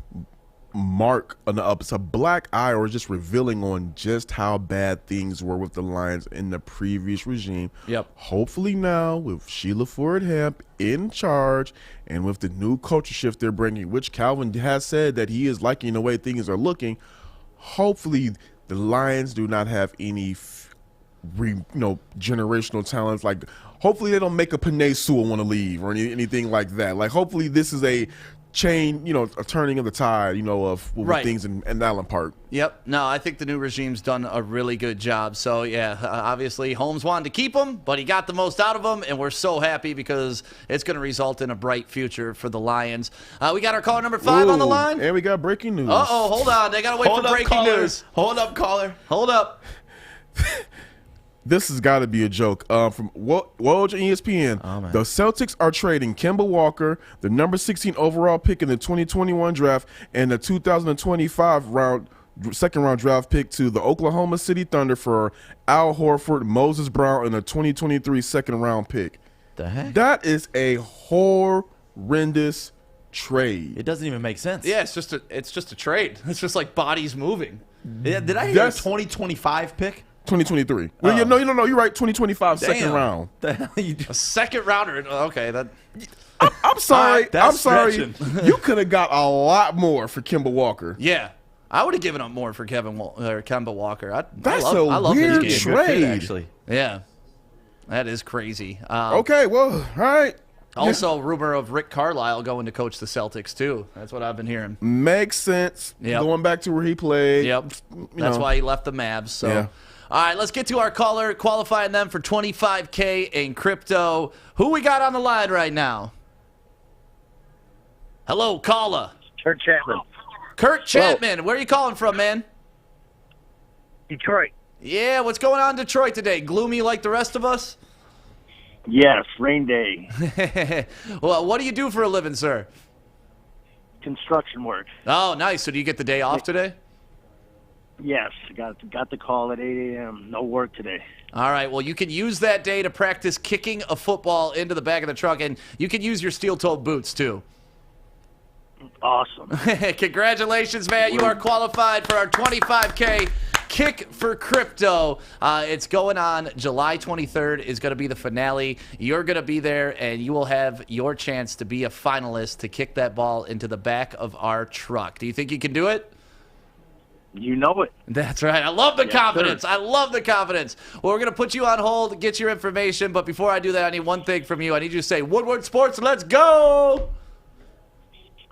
mark on the up. It's a black eye, or just revealing on just how bad things were with the Lions in the previous regime. Yep. Hopefully now, with Sheila Ford-Hamp in charge and with the new culture shift they're bringing, which Calvin has said that he is liking the way things are looking, hopefully the Lions do not have any generational talents. Like, hopefully they don't make a Penei Sewell want to leave or anything like that. Like, hopefully this is a change, a turning of the tide, of things in Allen Park. Yep. No, I think the new regime's done a really good job. So, yeah, obviously Holmes wanted to keep him, but he got the most out of him, and we're so happy because it's going to result in a bright future for the Lions. We got our caller number 5 on the line. And we got breaking news. Uh-oh, hold on. They got to wait for breaking news. Hold up, caller. Hold up. This has got to be a joke. From Woj and ESPN, the Celtics are trading Kemba Walker, the number 16 overall pick in the 2021 draft, and the 2025 second-round draft pick to the Oklahoma City Thunder for Al Horford, Moses Brown, and a 2023 second-round pick. The heck? That is a horrendous trade. It doesn't even make sense. Yeah, it's just a trade. It's just like bodies moving. Yeah, did I hear a 2025 pick? 2023. Well, no, you're right. 2025 second round. The hell you do? A second rounder. Okay, that. I'm sorry. That's I'm sorry. stretching. You could have got a lot more for Kemba Walker. Yeah, I would have given up more for Kemba Walker. That's I a love weird his game. trade. Actually. Yeah, that is crazy. Okay, well, all right. Also, rumor of Rick Carlisle going to coach the Celtics too. That's what I've been hearing. Makes sense. Yep. Going back to where he played. Yep. That's why he left the Mavs. So. Yeah. All right, let's get to our caller, qualifying them for $25K in crypto. Who we got on the line right now? Hello, caller. Kurt Chapman. Kurt Chapman. Where are you calling from, man? Detroit. Yeah, what's going on in Detroit today? Gloomy like the rest of us? Yes, rain day. Well, what do you do for a living, sir? Construction work. Oh, nice. So do you get the day off today? Yes, got the call at 8 a.m. No work today. All right, well, you can use that day to practice kicking a football into the back of the truck, and you can use your steel-toed boots, too. Awesome. Congratulations, man. You are qualified for our $25K Kick for Crypto. It's going on July 23rd is going to be the finale. You're going to be there, and you will have your chance to be a finalist to kick that ball into the back of our truck. Do you think you can do it? You know it. That's right. I love the confidence. Sir. I love the confidence. Well, we're going to put you on hold, get your information. But before I do that, I need one thing from you. I need you to say, Woodward Sports, let's go.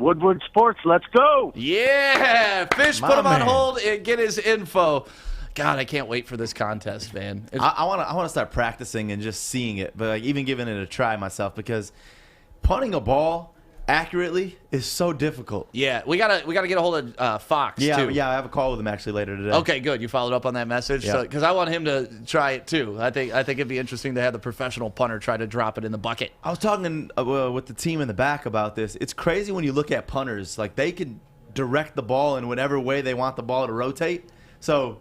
Woodward Sports, let's go. Yeah. Fish, put him on hold and get his info. God, I can't wait for this contest, man. I want to start practicing and just seeing it, but like even giving it a try myself, because punting a ball accurately is so difficult. Yeah, we gotta get a hold of Fox too. Yeah, I have a call with him actually later today. Okay, good. You followed up on that message, Yeah. because I want him to try it too. I think it'd be interesting to have the professional punter try to drop it in the bucket. I was talking with the team in the back about this. It's crazy when you look at punters, like they can direct the ball in whatever way they want the ball to rotate. So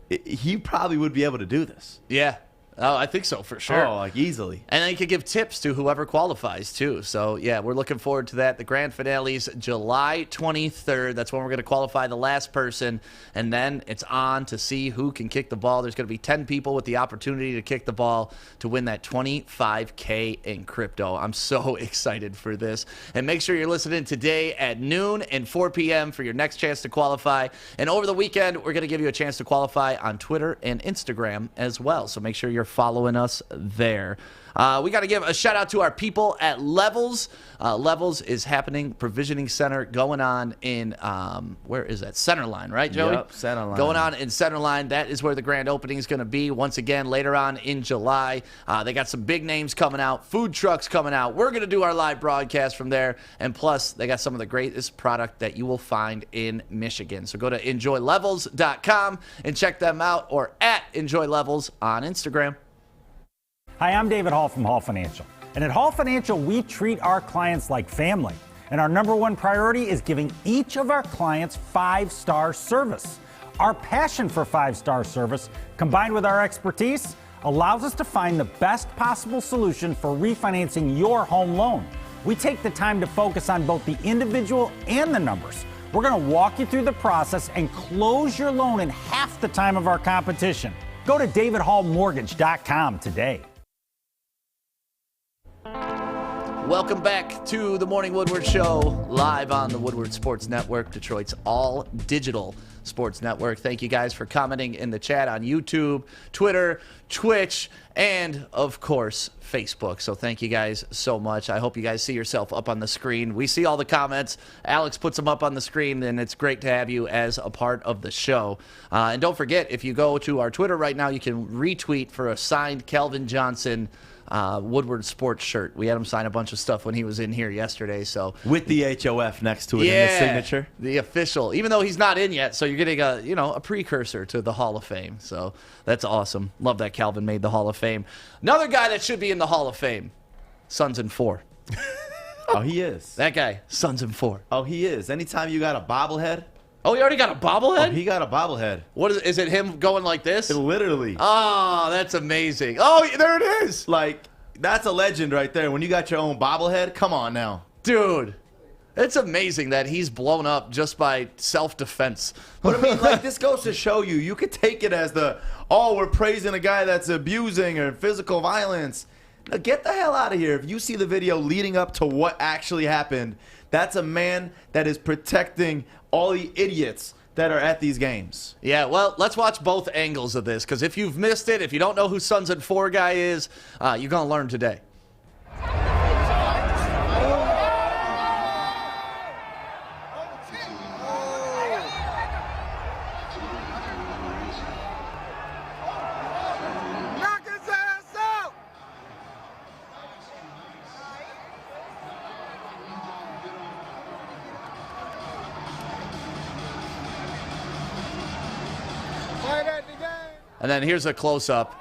he probably would be able to do this. Yeah. Oh, I think so, for sure. Oh, like easily. And then you could give tips to whoever qualifies, too. So, yeah, we're looking forward to that. The grand finale's July 23rd. That's when we're going to qualify the last person. And then it's on to see who can kick the ball. There's going to be 10 people with the opportunity to kick the ball to win that $25K in crypto. I'm so excited for this. And make sure you're listening today at noon and 4 p.m. for your next chance to qualify. And over the weekend, we're going to give you a chance to qualify on Twitter and Instagram as well. So make sure you're you're following us there. We got to give a shout out to our people at Levels. Levels is happening, provisioning center going on in, where is that? Centerline, right, Joey? Yep, Centerline. Going on in Centerline. That is where the grand opening is going to be once again later on in July. They got some big names coming out, food trucks coming out. We're going to do our live broadcast from there. And plus, they got some of the greatest product that you will find in Michigan. So go to enjoylevels.com and check them out, or at enjoylevels on Instagram. Hi, I'm David Hall from Hall Financial. And at Hall Financial, we treat our clients like family. And our number one priority is giving each of our clients 5-star service. Our passion for 5-star service, combined with our expertise, allows us to find the best possible solution for refinancing your home loan. We take the time to focus on both the individual and the numbers. We're going to walk you through the process and close your loan in half the time of our competition. Go to davidhallmortgage.com today. Welcome back to the Morning Woodward Show, live on the Woodward Sports Network, Detroit's all-digital sports network. Thank you guys for commenting in the chat on YouTube, Twitter, Twitch, and, of course, Facebook. So thank you guys so much. I hope you guys see yourself up on the screen. We see all the comments. Alex puts them up on the screen, and it's great to have you as a part of the show. And don't forget, if you go to our Twitter right now, you can retweet for a signed Calvin Johnson Woodward sports shirt. We had him sign a bunch of stuff when he was in here yesterday. So with the HOF next to it in his signature, the official. Even though he's not in yet, so you're getting a precursor to the Hall of Fame. So that's awesome. Love that Calvin made the Hall of Fame. Another guy that should be in the Hall of Fame, Sons and Four. Oh, he is. That guy, Sons and Four. Oh, he is. Anytime you got a bobblehead. Oh, he already got a bobblehead? Oh, he got a bobblehead. What is it him going like this? Literally. Oh, that's amazing. Oh, there it is. Like, that's a legend right there. When you got your own bobblehead, come on now. Dude, it's amazing that he's blown up just by self-defense. But I mean, like, this goes to show you, you could take it as we're praising a guy that's abusing or physical violence. Now, get the hell out of here. If you see the video leading up to what actually happened, that's a man that is protecting all the idiots that are at these games. Yeah, well, let's watch both angles of this, because if you've missed it, if you don't know who Sons and Four guy is, you're going to learn today. And then here's a close-up.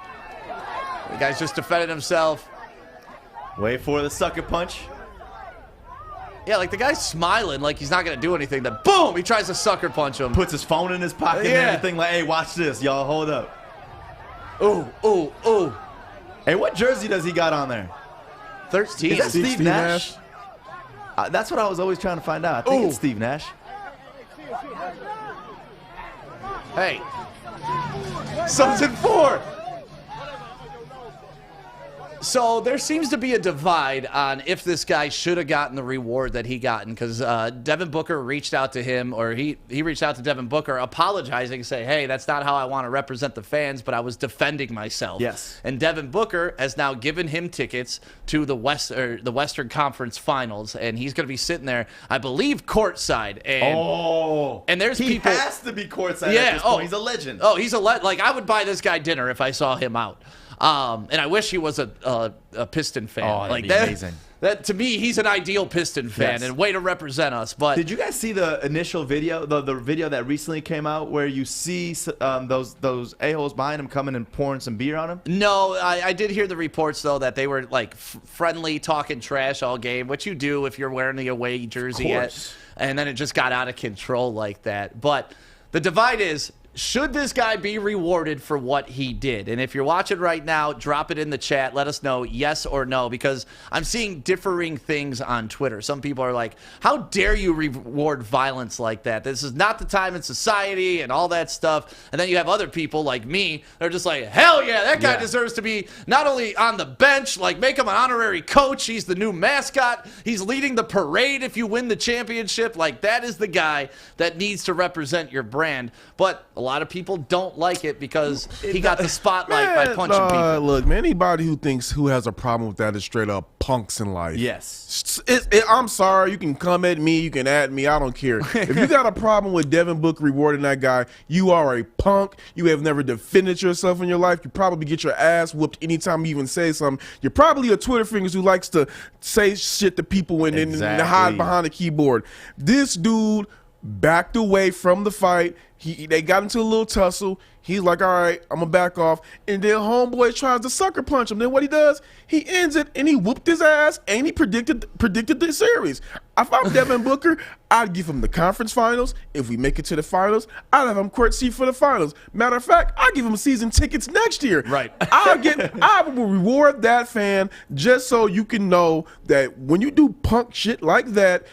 The guy's just defended himself. Wait for the sucker punch. Yeah, like the guy's smiling like he's not going to do anything. Then, boom, he tries to sucker punch him. Puts his phone in his pocket and everything like, hey, watch this. Y'all, hold up. Ooh, ooh, ooh. Hey, what jersey does he got on there? 13. Is that Steve Nash? That's what I was always trying to find out. I think it's Steve Nash. Hey. Sons and Four. So there seems to be a divide on if this guy should have gotten the reward that he gotten, because Devin Booker reached out to him, or he reached out to Devin Booker apologizing, saying, hey, that's not how I want to represent the fans, but I was defending myself. Yes. And Devin Booker has now given him tickets to the Western Conference Finals, and he's going to be sitting there, I believe, courtside. And, and there's people. He has to be courtside at this point. He's a legend. Oh, he's a legend. Like, I would buy this guy dinner if I saw him out. And I wish he was a Piston fan. Oh, that'd be amazing. That to me, he's an ideal Piston fan and way to represent us. But did you guys see the initial video, the video that recently came out, where you see those a-holes behind him coming and pouring some beer on him? No, I did hear the reports though that they were like friendly, talking trash all game, which you do if you're wearing the away jersey. And then it just got out of control like that. But the divide is, should this guy be rewarded for what he did? And if you're watching right now, drop it in the chat. Let us know yes or no, because I'm seeing differing things on Twitter. Some people are like, how dare you reward violence like that? This is not the time in society and all that stuff. And then you have other people like me. They're just like, hell yeah, that guy deserves to be not only on the bench, like make him an honorary coach. He's the new mascot. He's leading the parade if you win the championship. Like, that is the guy that needs to represent your brand. But a lot of people don't like it because he got the spotlight by punching people. Look, man, anybody who has a problem with that is straight up punks in life. Yes. I'm sorry. You can come at me. You can at me. I don't care. If you got a problem with Devin Booker rewarding that guy, you are a punk. You have never defended yourself in your life. You probably get your ass whooped anytime you even say something. You're probably a Twitter fingers who likes to say shit to people and then hide behind the keyboard. This dude backed away from the fight. They got into a little tussle. He's like, all right, I'm going to back off. And then homeboy tries to sucker punch him. Then what he does, he ends it, and he whooped his ass, and he predicted the series. If I'm Devin Booker, I'd give him the conference finals. If we make it to the finals, I'd have him court seat for the finals. Matter of fact, I'd give him season tickets next year. Right. I will reward that fan just so you can know that when you do punk shit like that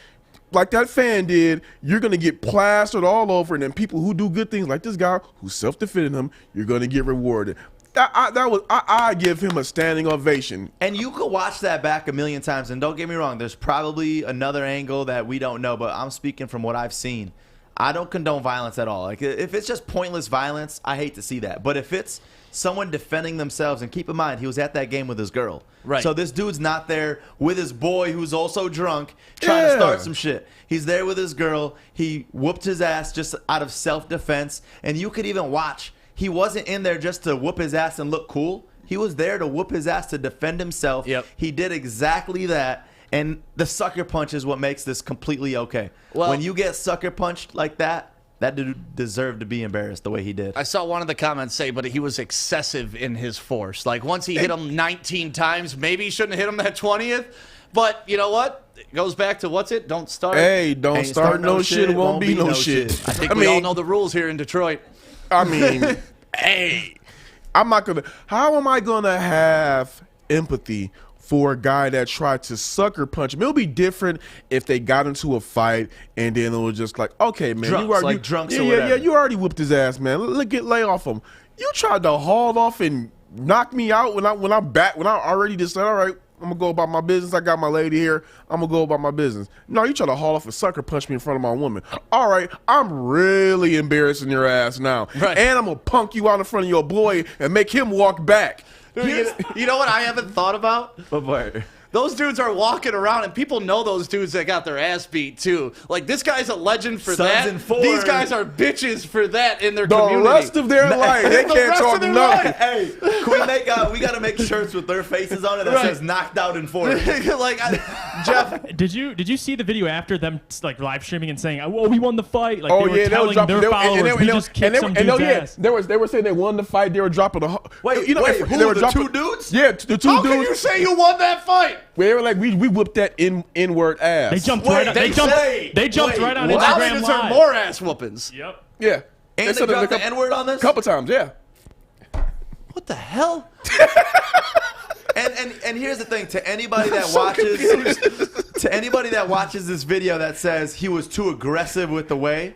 fan did, you're going to get plastered all over, and then people who do good things like this guy who self-defended him, you're going to get rewarded. I give him a standing ovation. And you could watch that back a million times, and don't get me wrong, there's probably another angle that we don't know, but I'm speaking from what I've seen. I don't condone violence at all. Like, if it's just pointless violence, I hate to see that. But if it's someone defending themselves, and keep in mind, he was at that game with his girl. Right. So this dude's not there with his boy who's also drunk trying to start some shit. He's there with his girl. He whooped his ass just out of self-defense. And you could even watch, he wasn't in there just to whoop his ass and look cool. He was there to whoop his ass to defend himself. Yep. He did exactly that. And the sucker punch is what makes this completely okay. Well, when you get sucker punched like that, that dude deserved to be embarrassed the way he did. I saw one of the comments say, but he was excessive in his force. Like, once he hit him 19 times, maybe he shouldn't have hit him that 20th. But you know what? It goes back to what's it? Don't start. Hey, don't start no shit. It won't be no shit. I think we all know the rules here in Detroit. I mean, hey, how am I going to have empathy for a guy that tried to sucker punch him? It'll be different if they got into a fight and then it was just like, okay, man, Drunks or whatever. Yeah, you already whooped his ass, man. Lay off him. You tried to haul off and knock me out when I already just said, all right, I'm gonna go about my business. I got my lady here. I'm gonna go about my business. No, you try to haul off and sucker punch me in front of my woman. All right, I'm really embarrassing your ass now, right. And I'm gonna punk you out in front of your boy and make him walk back. You know what I haven't thought about? What? Those dudes are walking around, and people know those dudes that got their ass beat, too. Like, this guy's a legend for Sons that. and four. These guys are bitches for that in their community. The rest of their life, they can't talk nothing. Hey, we got to make shirts with their faces on it that says knocked out in 4. Jeff. Did you see the video after them like live streaming and saying, "Oh, we won the fight"? Like, oh they were yeah, telling their followers, "We just kicked some dude's ass." They were saying they won the fight. They were dropping the wait. They were the dropping, two dudes? Yeah, the two dudes. How can you say you won that fight? They were like, we whipped that N-word ass. They jumped right on. They jumped right on Instagram Live. Live. More ass whoopings. Yep. Yeah. And they dropped the N-word on this? A couple times, yeah. What the hell? And here's the thing, to anybody that watches this video that says he was too aggressive with the way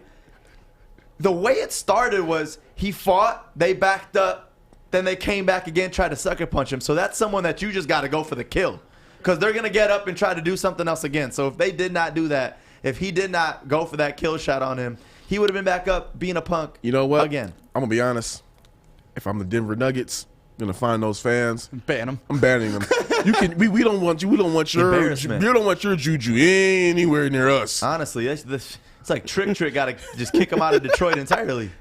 it started was he fought, they backed up, then they came back again, tried to sucker punch him. So that's someone that you just got to go for the kill, because they're going to get up and try to do something else again. So if they did not do that, if he did not go for that kill shot on him, he would have been back up being a punk. You know what? Again. I'm going to be honest. If I'm the Denver Nuggets, I'm going to find those fans. Ban them. I'm banning them. We don't want you. We don't want your Embarrassment. You don't want your juju anywhere near us. Honestly, it's like Trick got to just kick him out of Detroit entirely.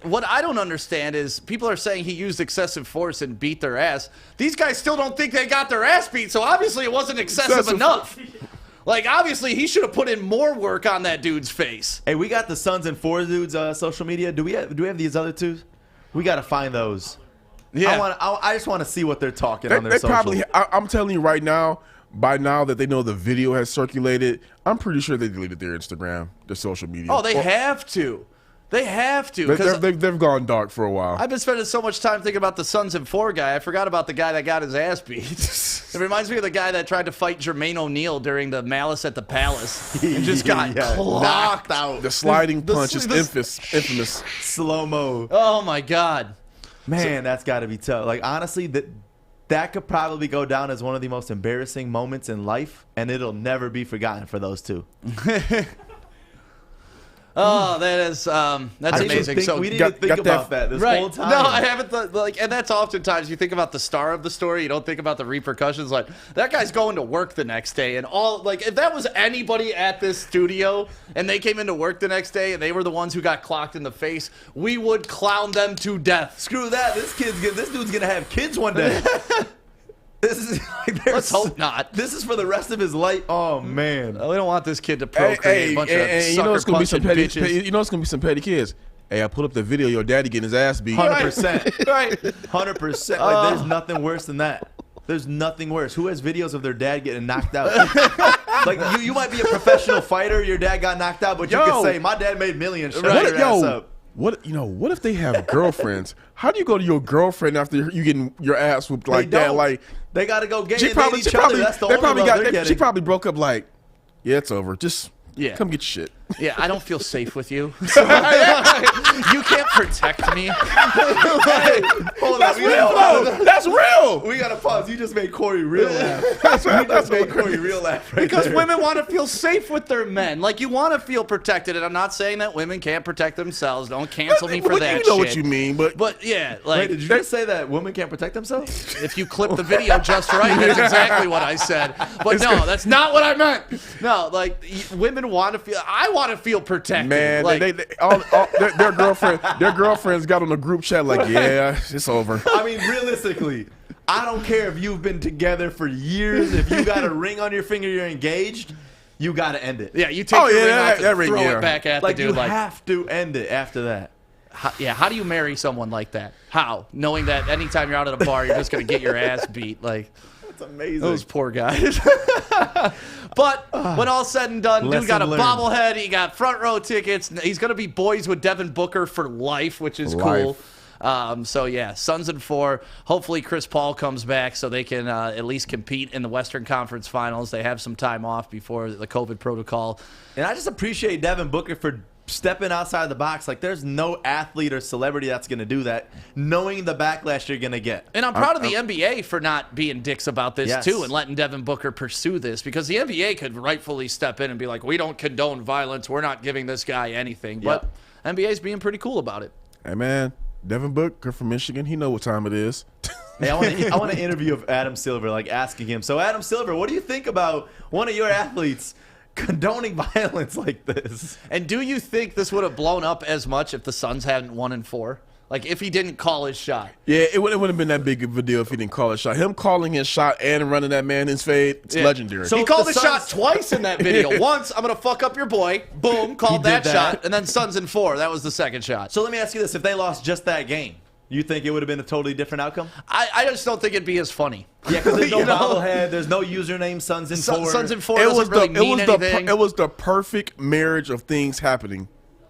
What I don't understand is people are saying he used excessive force and beat their ass. These guys still don't think they got their ass beat, so obviously it wasn't excessive enough. Like, obviously he should have put in more work on that dude's face. Hey, we got the Sons and Four dudes social media. Do we have these other two? We got to find those. Yeah. I just want to see what they're talking on their They social. probably. I'm telling you right now. By now that they know the video has circulated, I'm pretty sure they deleted their Instagram, their social media. Oh, they have to. They have to. They've gone dark for a while. I've been spending so much time thinking about the Sons and Four guy, I forgot about the guy that got his ass beat. It reminds me of the guy that tried to fight Jermaine O'Neal during the Malice at the Palace and just got clocked out. The sliding punch is infamous. Slow-mo. Oh, my God. Man, that's got to be tough. Like, honestly, that could probably go down as one of the most embarrassing moments in life, and it'll never be forgotten for those two. Oh, that's amazing. So we didn't think about that this whole time. No, I haven't. And that's oftentimes you think about the star of the story. You don't think about the repercussions. Like that guy's going to work the next day, and if that was anybody at this studio and they came into work the next day and they were the ones who got clocked in the face, we would clown them to death. Screw that. This dude's gonna have kids one day. This is let's hope not. This is for the rest of his life. Oh man, we don't want this kid to procreate a bunch of you know it's gonna be some petty. bitches. You know it's gonna be some petty kids. Hey, I put up the video. Your daddy getting his ass beat. 100%. Right. 100%. Like there's nothing worse than that. There's nothing worse. Who has videos of their dad getting knocked out? Like you might be a professional fighter. Your dad got knocked out, but you can say my dad made millions. Shut your ass up. What if they have girlfriends? How do you go to your girlfriend after you getting your ass whooped like that? Like they got to go get each other. She probably broke up like, yeah, it's over. Just come get your shit. Yeah, I don't feel safe with you. So, you can't protect me. That's real, though. That's real. We got to pause. You just made Corey real laugh. You just made Corey real laugh right because there. women want to feel safe with their men. Like, you want to feel protected. And I'm not saying that women can't protect themselves. Don't cancel me for that shit. You know what you mean. But yeah. Like, wait, did you just say that women can't protect themselves? If you clip the video just right, that's exactly what I said. But no, that's not what I meant. No, like, women want to feel, I want to feel protected. Man, like, their girlfriends got on the group chat like, yeah, it's over. I mean, realistically, I don't care if you've been together for years. If you got a ring on your finger, you're engaged. You got to end it. Yeah, you take your ring off and throw it back at the dude. You have to end it after that. How do you marry someone like that? How? Knowing that anytime you're out at a bar, you're just going to get your ass beat. Like, that's amazing. Those poor guys. But when all's said and done, dude got a bobblehead. He got front row tickets. He's going to be boys with Devin Booker for life, which is cool. So, yeah, Suns in 4. Hopefully Chris Paul comes back so they can at least compete in the Western Conference Finals. They have some time off before the COVID protocol. And I just appreciate Devin Booker for stepping outside the box. Like, there's no athlete or celebrity that's going to do that, knowing the backlash you're going to get. And I'm proud of the NBA for not being dicks about this, too, and letting Devin Booker pursue this, because the NBA could rightfully step in and be like, we don't condone violence. We're not giving this guy anything. But NBA's being pretty cool about it. Hey, man, Devin Booker from Michigan, he know what time it is. Hey, I want an interview of Adam Silver, like asking him, so Adam Silver, what do you think about one of your athletes condoning violence like this? And do you think this would have blown up as much if the Suns hadn't won in 4? Like, if he didn't call his shot? Yeah, it wouldn't have been that big of a deal if he didn't call his shot. Him calling his shot and running that man his fade, it's legendary. So he called his shot twice in that video. Once, I'm going to fuck up your boy. Boom, called that shot. And then Suns in 4. That was the second shot. So let me ask you this. If they lost just that game, you think it would have been a totally different outcome? I just don't think it'd be as funny. Yeah, because there's no bobblehead, there's no username Suns in 4. Suns in 4 doesn't really mean anything. It was the perfect marriage of things happening.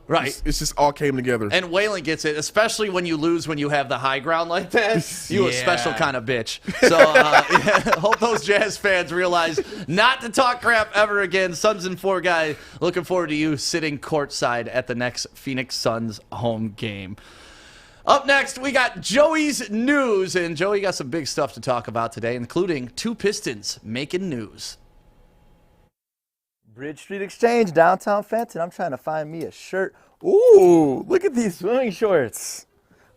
Right. It's just all came together. And Waylon gets it, especially when you lose when you have the high ground like that. You a special kind of bitch. So hope those Jazz fans realize not to talk crap ever again. Suns in 4 guy, looking forward to you sitting courtside at the next Phoenix Suns home game. Up next, we got Joey's news, and Joey got some big stuff to talk about today, including 2 Pistons making news. Bridge Street Exchange, downtown Fenton. I'm trying to find me a shirt. Ooh, look at these swimming shorts.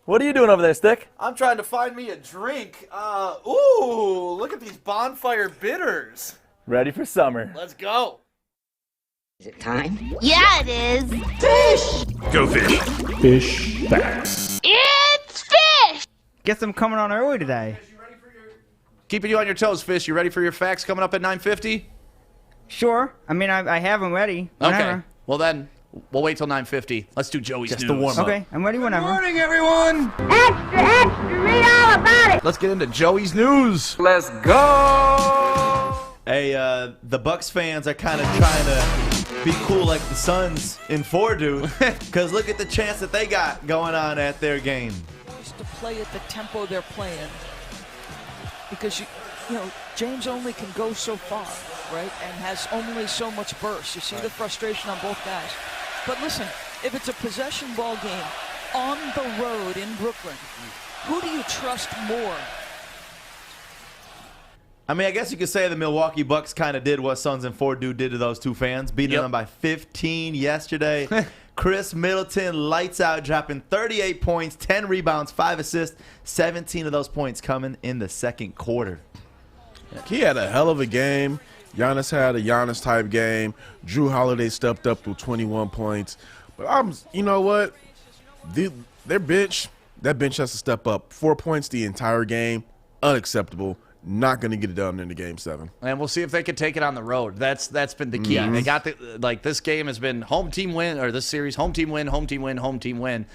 What are you doing over there, Stick? I'm trying to find me a drink. Ooh, look at these bonfire bitters. Ready for summer. Let's go. Is it time? Yeah, it is. Fish! Go fish. Fish facts. It's fish! Guess I'm coming on early today. Keeping you on your toes, Fish. You ready for your facts coming up at 9:50? Sure. I mean, I have them ready. Whenever. Okay. Well, then, we'll wait till 9:50. Let's do Joey's news. Just the warm-up. Okay, I'm ready whenever. Good morning, everyone! Extra, extra, read all about it! Let's get into Joey's news. Let's go! Hey, the Bucks fans are kind of trying to be cool like the Suns in 4 do, because look at the chance that they got going on at their game. Just to play at the tempo they're playing, because you know, James only can go so far, right? And has only so much burst. You see the frustration on both guys. But listen, if it's a possession ball game on the road in Brooklyn, who do you trust more? I mean, I guess you could say the Milwaukee Bucks kind of did what Suns and 4 did to those 2 fans, beating them by 15 yesterday. Chris Middleton lights out, dropping 38 points, 10 rebounds, 5 assists, 17 of those points coming in the second quarter. He had a hell of a game. Giannis had a Giannis-type game. Drew Holiday stepped up to 21 points. But you know what? Their bench, that bench has to step up. 4 points the entire game, unacceptable. Not going to get it done in the game 7. And we'll see if they can take it on the road. That's been the key. They got this game has been home team win, or this series home team win, home team win, home team win.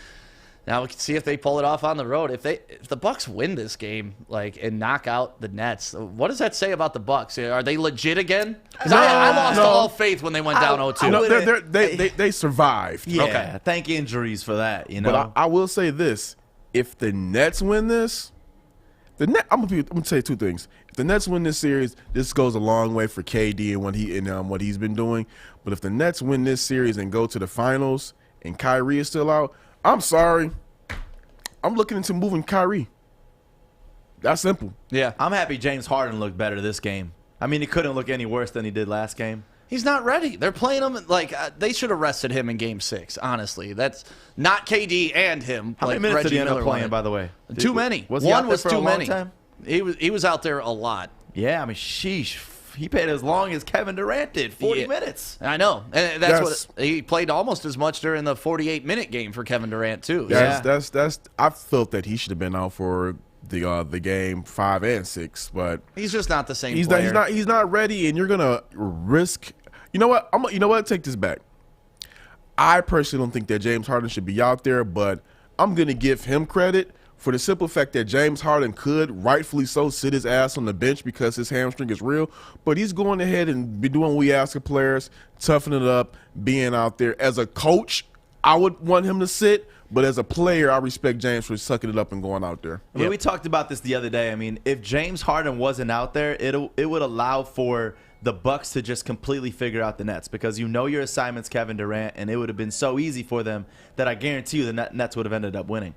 Now we can see if they pull it off on the road. If the Bucks win this game, and knock out the Nets, what does that say about the Bucks? Are they legit again? Because I lost all faith when they went down 0-2. They survived. Yeah, okay. Thank injuries for that. But I will say this: if the Nets win this, I'm gonna say 2 things. If the Nets win this series, this goes a long way for KD and what he's been doing. But if the Nets win this series and go to the finals, and Kyrie is still out, I'm sorry. I'm looking into moving Kyrie. That's simple. Yeah. I'm happy James Harden looked better this game. I mean, he couldn't look any worse than he did last game. He's not ready. They're playing him they should have rested him in Game 6. Honestly, that's not KD and him. How many minutes did he end up playing, by the way? Too many. Was he out there was for too a long many. time? He was out there a lot. Yeah, I mean, sheesh. He played as long as Kevin Durant did, 40 minutes. I know. And that's what he played almost as much during the 48-minute game for Kevin Durant too. I felt that he should have been out for the game 5 and 6, but he's just not the same player. He's not ready, and you're gonna risk. You know what? You know what? Take this back. I personally don't think that James Harden should be out there, but I'm gonna give him credit for the simple fact that James Harden could, rightfully so, sit his ass on the bench because his hamstring is real. But he's going ahead and be doing what we ask of players, toughening it up, being out there. As a coach, I would want him to sit. But as a player, I respect James for sucking it up and going out there. I mean, we talked about this the other day. I mean, if James Harden wasn't out there, it would allow for the Bucks to just completely figure out the Nets, because your assignment's Kevin Durant, and it would have been so easy for them that I guarantee you the Nets would have ended up winning.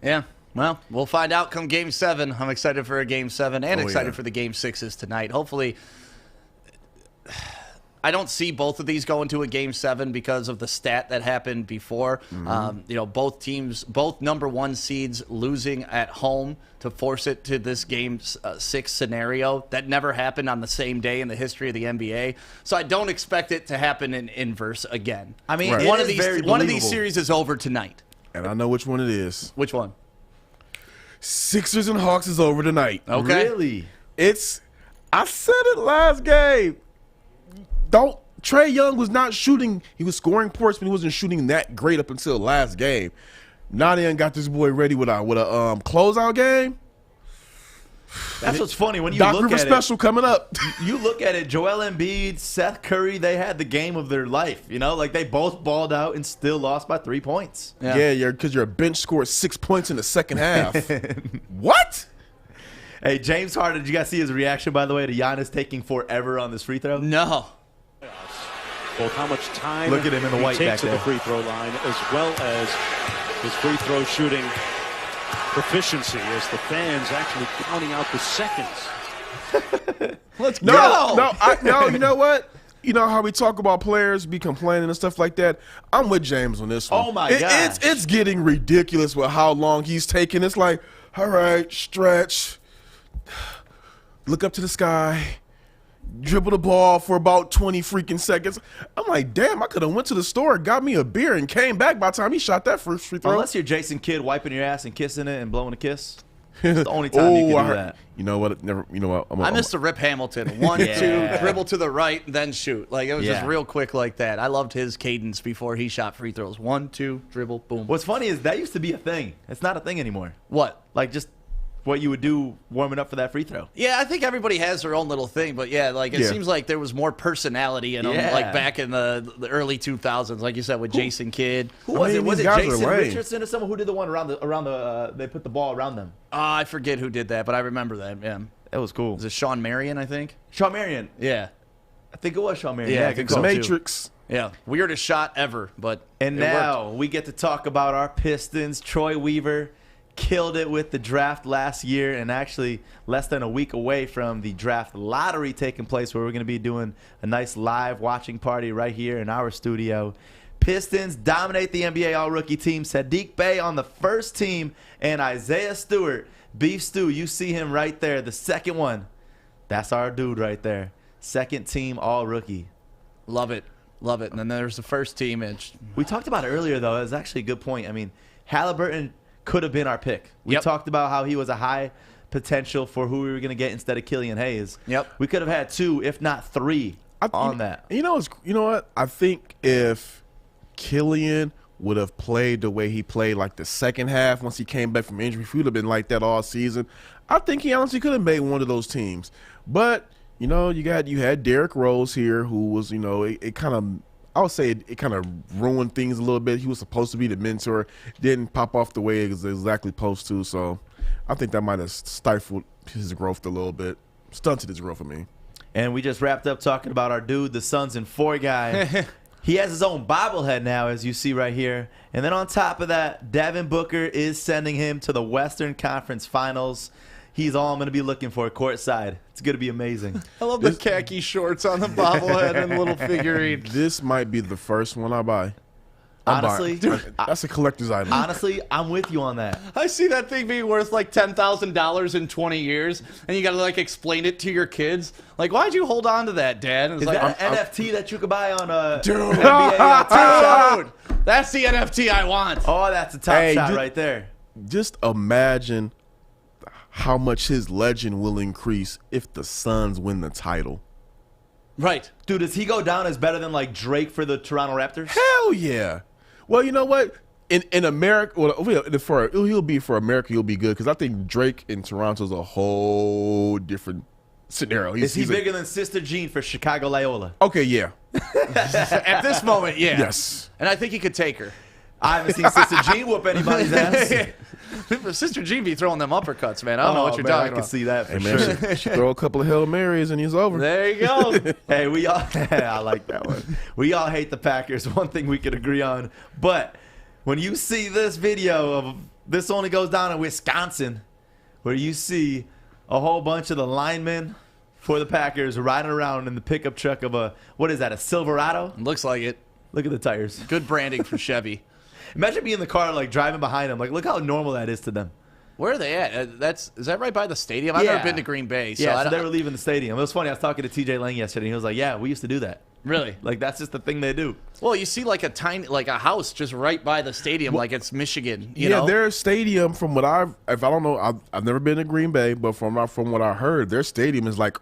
Yeah, well, we'll find out come Game 7. I'm excited for a Game 7 and excited for the Game 6s tonight. Hopefully, I don't see both of these going to a Game 7 because of the stat that happened before. Both teams, both number 1 seeds losing at home to force it to this Game 6 scenario. That never happened on the same day in the history of the NBA. So I don't expect it to happen in inverse again. I mean, one of these series is over tonight. And I know which one it is. Which one? Sixers and Hawks is over tonight. Okay. Really? I said it last game. Trae Young was not shooting. He was scoring points, but he wasn't shooting that great up until last game. Now they got this boy ready with a closeout game. That's what's funny when you Doc look Rivers at special coming up. You look at it, Joel Embiid, Seth Curry, they had the game of their life. They both balled out and still lost by 3 points. Yeah, because your bench scored 6 points in the second half. What? Hey, James Harden, did you guys see his reaction, by the way, to Giannis taking forever on this free throw? No. Both how much time look at him in the white he back takes at the there. free throw line, as well as his free throw shooting proficiency, as the fans actually counting out the seconds. Let's go. No, you know what? You know how we talk about players be complaining and stuff like that? I'm with James on this one. Oh, my gosh. It's getting ridiculous with how long he's taking. It's like, all right, stretch. Look up to the sky. Dribble the ball for about 20 freaking seconds. I'm like, damn, I could have went to the store, got me a beer, and came back by the time he shot that first free throw. Unless you're Jason Kidd wiping your ass and kissing it and blowing a kiss. It's the only time you can do that. You know what? I missed the Rip Hamilton. 1, 2, dribble to the right, then shoot. It was just real quick like that. I loved his cadence before he shot free throws. 1, 2, dribble, boom. What's funny is that used to be a thing. It's not a thing anymore. What? Just what you would do warming up for that free throw. Yeah, I think everybody has their own little thing, but it seems like there was more personality in them, back in the early 2000s, like you said, with Jason Kidd. Who was it? Was it Jason Richardson or someone who did the one around the they put the ball around them? I forget who did that, but I remember that. Yeah, that was cool. Was it Sean Marion? I think. Sean Marion. Yeah, I think it was Sean Marion. Yeah, I think so Matrix. Too. Yeah, weirdest shot ever, but now we get to talk about our Pistons. Troy Weaver killed it with the draft last year, and actually less than a week away from the draft lottery taking place, where we're going to be doing a nice live watching party right here in our studio. Pistons dominate the NBA All-Rookie team. Sadiq Bey on the first team, and Isaiah Stewart, Beef Stew, you see him right there, the second one. That's our dude right there. Second team All-Rookie. Love it. Love it. And then there's the first team. We talked about it earlier, though. It was actually a good point. I mean, Halliburton could have been our pick. We talked about how he was a high potential for who we were going to get instead of Killian Hayes. We could have had 2, if not 3, on that. You know what? I think if Killian would have played the way he played like the second half once he came back from injury, if he would have been like that all season, I think he honestly could have made one of those teams. But you know, you had Derrick Rose here, who was, you know, it kind of, I would say it kind of ruined things a little bit. He was supposed to be the mentor, didn't pop off the way it was exactly supposed to. So I think that might have stifled his growth a little bit, stunted his growth for me. And we just wrapped up talking about our dude, the Suns and 4 guy. He has his own bobblehead now, as you see right here. And then on top of that, Devin Booker is sending him to the Western Conference Finals. He's all I'm going to be looking for courtside. It's going to be amazing. I love the khaki shorts on the bobblehead and little figurine. This might be the first one I buy. Honestly, that's a collector's item. Honestly, I'm with you on that. I see that thing being worth like $10,000 in 20 years, and you got to like explain it to your kids. Like, why'd you hold on to that, Dad? And Is that an NFT that you could buy on Dude, NBA Top Shot? That's the NFT I want. Oh, that's a top shot right there. Just imagine how much his legend will increase if the Suns win the title. Right. Dude, does he go down as better than like Drake for the Toronto Raptors? Hell yeah. Well, you know what? In America, he'll be for America. He'll be good because I think Drake in Toronto is a whole different scenario. Is he bigger than Sister Jean for Chicago Loyola? Okay, yeah. At this moment, yeah. Yes. And I think he could take her. I haven't seen Sister Jean whoop anybody's ass. Sister Jean be throwing them uppercuts, man. I don't know what you're talking about. I can see that for sure. She throw a couple of Hail Marys and he's over. There you go. Hey, we all I like that one. We all hate the Packers. One thing we could agree on. But when you see this video of this only goes down in Wisconsin, where you see a whole bunch of the linemen for the Packers riding around in the pickup truck of a Silverado? Looks like it. Look at the tires. Good branding for Chevy. Imagine being in the car, like, driving behind them. Like, look how normal that is to them. Where are they at? Is that right by the stadium? I've never been to Green Bay. So so they were leaving the stadium. It was funny. I was talking to TJ Lang yesterday, and he was like, yeah, we used to do that. Really? Like, that's just the thing they do. Well, you see, like, a house just right by the stadium, like it's Michigan, you know? Their stadium, from what I've never been to Green Bay, but from what I heard, their stadium is like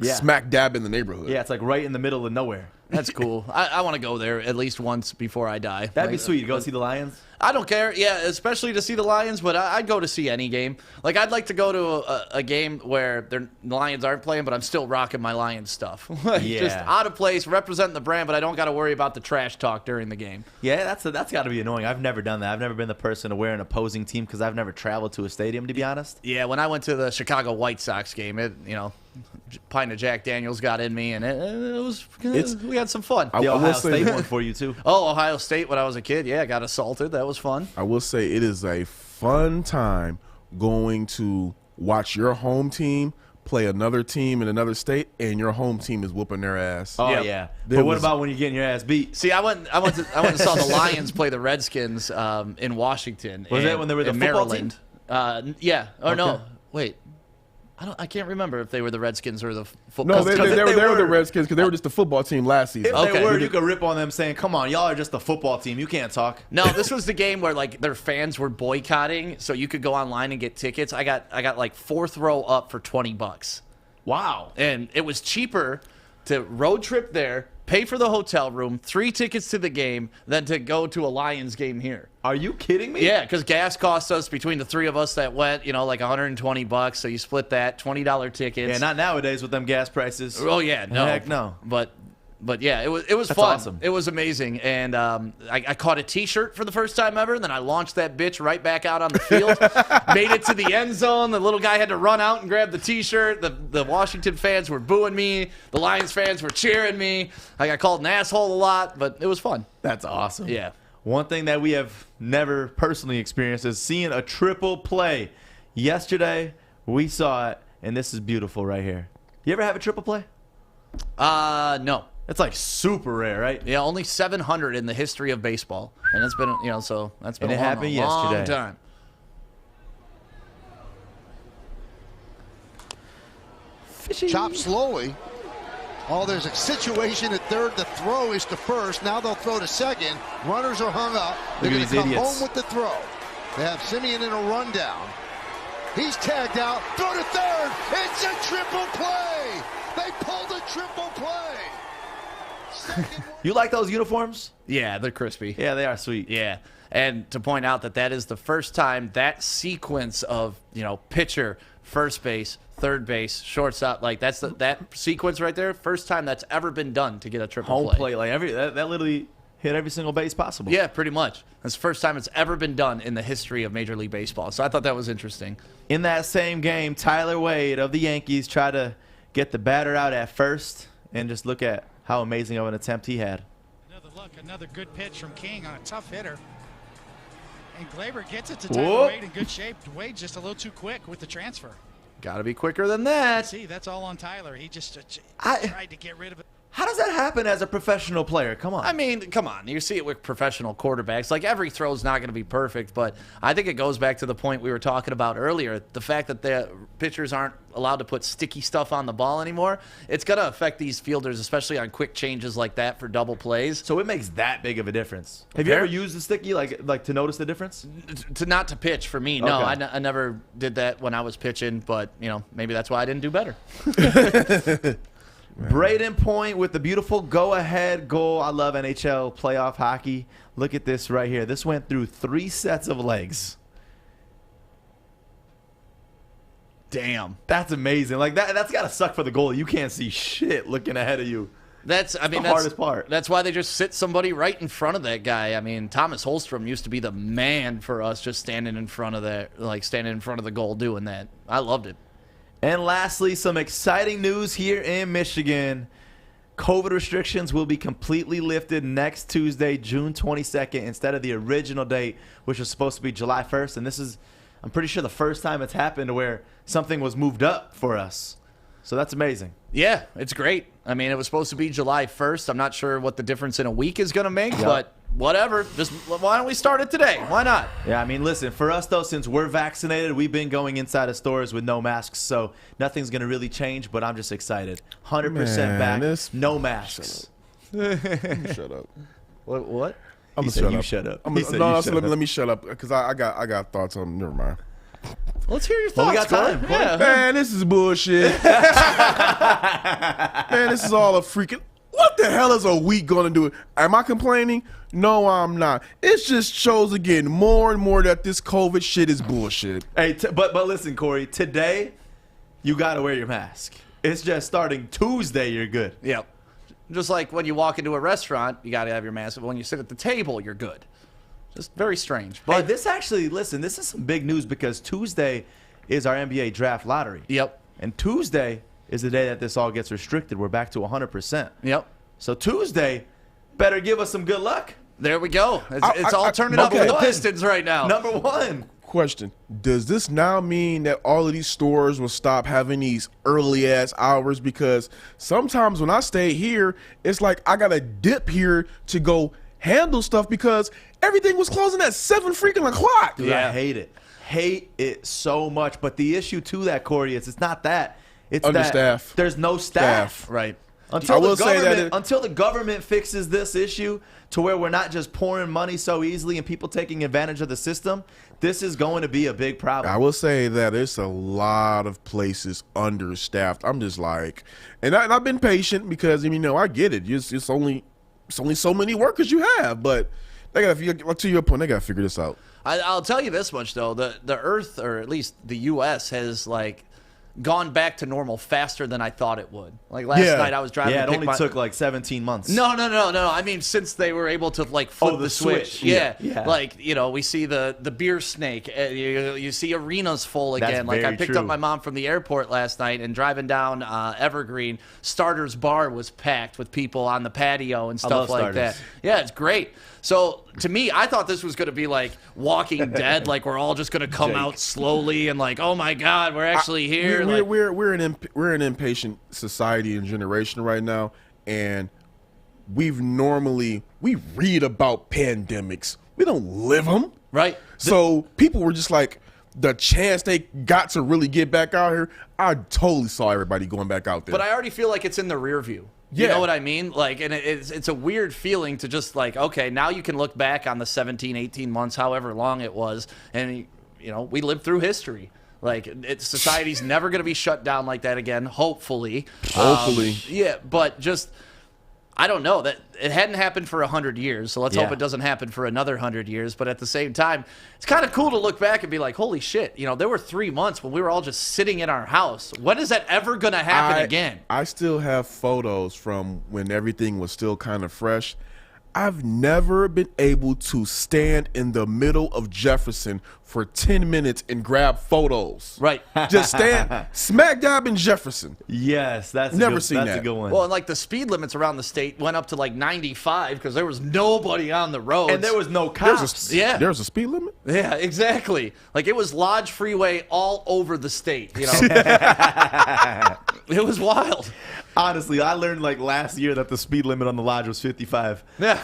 smack dab in the neighborhood. Yeah, it's like right in the middle of nowhere. That's cool. I want to go there at least once before I die. That'd be sweet. You go see the Lions? I don't care. Yeah, especially to see the Lions, but I'd go to see any game. Like, I'd like to go to a game where the Lions aren't playing, but I'm still rocking my Lions stuff. Just out of place, representing the brand, but I don't got to worry about the trash talk during the game. Yeah, that's got to be annoying. I've never done that. I've never been the person to wear an opposing team because I've never traveled to a stadium, to be honest. Yeah, when I went to the Chicago White Sox game, pint of Jack Daniels got in me, and we had some fun. The Ohio State one for you, too. Oh, Ohio State when I was a kid. Yeah, I got assaulted. That was fun. I will say it is a fun time going to watch your home team play another team in another state, and your home team is whooping their ass. Oh, yeah. But what about when you're getting your ass beat? See, I went and saw the Lions play the Redskins in Washington. Was that when they were the football Maryland team? Yeah. Oh, okay. No. Wait. I can't remember if they were the Redskins or the football. No, they were the Redskins because they were just the football team last season. If they were, you could rip on them saying, come on, y'all are just the football team. You can't talk. No, this was the game where like their fans were boycotting, so you could go online and get tickets. I got like fourth row up for $20. Wow. And it was cheaper to road trip there, pay for the hotel room, 3 tickets to the game, than to go to a Lions game here. Are you kidding me? Yeah, because gas cost us, between the 3 of us that went, like $120. So you split that, $20 tickets. Yeah, not nowadays with them gas prices. Oh yeah, no, heck no. But yeah, it was That's fun. Awesome. It was amazing, and I caught a T-shirt for the first time ever. And then I launched that bitch right back out on the field, made it to the end zone. The little guy had to run out and grab the T-shirt. The Washington fans were booing me. The Lions fans were cheering me. I got called an asshole a lot, but it was fun. That's awesome. Yeah. One thing that we have never personally experienced is seeing a triple play. Yesterday, we saw it, and this is beautiful right here. You ever have a triple play? No. It's like super rare, right? Yeah, only 700 in the history of baseball, and it's been so that's been And a it long, happened long yesterday. time. Chop slowly. Oh, there's a situation at third. The throw is to first. Now they'll throw to second. Runners are hung up. They're going to come home with the throw. They have Simeon in a rundown. He's tagged out. Throw to third. It's a triple play. They pulled a triple play. You like those uniforms? Yeah, they're crispy. Yeah, they are sweet. Yeah. And to point out that is the first time that sequence of, pitcher, first base, third base, shortstop, like that sequence right there, first time that's ever been done to get a triple Home plate, like that literally hit every single base possible. Yeah, pretty much. That's the first time it's ever been done in the history of Major League Baseball. So I thought that was interesting. In that same game, Tyler Wade of the Yankees tried to get the batter out at first, and just look at how amazing of an attempt he had. Another good pitch from King on a tough hitter. And Glaber gets it to Tyler Wade in good shape. Wade just a little too quick with the transfer. Got to be quicker than that. See, that's all on Tyler. He just tried to get rid of it. How does that happen as a professional player? Come on. I mean, come on. You see it with professional quarterbacks. Like, every throw's not going to be perfect, but I think it goes back to the point we were talking about earlier. The fact that the pitchers aren't allowed to put sticky stuff on the ball anymore, it's going to affect these fielders, especially on quick changes like that for double plays. So it makes that big of a difference. Have you ever used the sticky, like to notice the difference? Not to pitch for me. No, Okay. I never did that when I was pitching, but, maybe that's why I didn't do better. Braden Point with the beautiful go-ahead goal. I love NHL playoff hockey. Look at this right here. This went through 3 sets of legs. Damn. That's amazing. Like that's got to suck for the goalie. You can't see shit looking ahead of you. That's the hardest part. That's why they just sit somebody right in front of that guy. I mean, Thomas Holstrom used to be the man for us, just standing in front of the goal doing that. I loved it. And lastly, some exciting news here in Michigan. COVID restrictions will be completely lifted next Tuesday, June 22nd, instead of the original date, which was supposed to be July 1st. And this is, I'm pretty sure, the first time it's happened where something was moved up for us. So that's amazing. Yeah, it's great. I mean, it was supposed to be July 1st. I'm not sure what the difference in a week is going to make, but whatever. Just why don't we start it today? Why not? Yeah, I mean, listen, for us, though, since we're vaccinated, we've been going inside of stores with no masks, so nothing's going to really change, but I'm just excited. 100% back, no masks. Shut up. What? I'm He gonna said you shut up. He said you shut up. let me shut up because I got thoughts on. Never mind. Let's hear your thoughts. Well, we got time. Corey. Yeah. Man, this is bullshit. Man, this is all a freaking. What the hell is a week gonna do? Am I complaining? No, I'm not. It just shows again more and more that this COVID shit is bullshit. Hey, but listen, Corey. Today, you got to wear your mask. It's just starting Tuesday. You're good. Yep. Just like when you walk into a restaurant, you got to have your mask. But when you sit at the table, you're good. Just very strange. But this actually, listen, this is some big news because Tuesday is our NBA draft lottery. Yep. And Tuesday is the day that this all gets restricted. We're back to 100%. Yep. So Tuesday better give us some good luck. There we go. It's all turning up for the Pistons right now. Number one. Question. Does this now mean that all of these stores will stop having these early-ass hours? Because sometimes when I stay here, it's like I got to dip here to go handle stuff because everything was closing at 7 freaking o'clock. Dude, I hate it. Hate it so much. But the issue to that, Corey, is it's not that. It's Understaffed. that there's no staff. Right. Until the government fixes this issue to where we're not just pouring money so easily and people taking advantage of the system, this is going to be a big problem. I will say that there's a lot of places understaffed. I'm just like, and I've been patient because I get it. It's only so many workers you have, but they got to your point. They got to figure this out. I'll tell you this much though: the Earth, or at least the U.S., has gone back to normal faster than I thought it would. Like last night I was driving. Yeah, it only took like 17 months. No. I mean, since they were able to flip the switch. Yeah. We see the beer snake. You see arenas full again. That's I picked up my mom from the airport last night and driving down Evergreen, Starter's Bar was packed with people on the patio and stuff like Starters. that. Yeah, it's great. So to me, I thought this was going to be like Walking Dead, like we're all just going to come out slowly and oh my God, we're actually here. We're an impatient society and generation right now, and we read about pandemics. We don't live them. Right. So people were just like, the chance they got to really get back out here, I totally saw everybody going back out there. But I already feel like it's in the rear view. You know what I mean? Like, and it's a weird feeling to just like, okay, now you can look back on the 17, 18 months, however long it was, and, you know, we lived through history. Like, society's never going to be shut down like that again, hopefully. Hopefully. Yeah, but just, I don't know. That it hadn't happened for 100 years, so let's hope it doesn't happen for another 100 years. But at the same time, it's kind of cool to look back and be like, holy shit, you know, there were 3 months when we were all just sitting in our house. When is that ever going to happen again? I still have photos from when everything was still kind of fresh. I've never been able to stand in the middle of Jefferson for 10 minutes and grab photos. Right. Just stand smack dab in Jefferson. Yes, that's never that's seen that. a good one. Well, and like the speed limits around the state went up to like 95 because there was nobody on the roads. And there was no cops. There's a speed limit? Yeah, exactly. Like it was Lodge Freeway all over the state, you know. It was wild. Honestly, I learned like last year that the speed limit on the Lodge was 55. Yeah.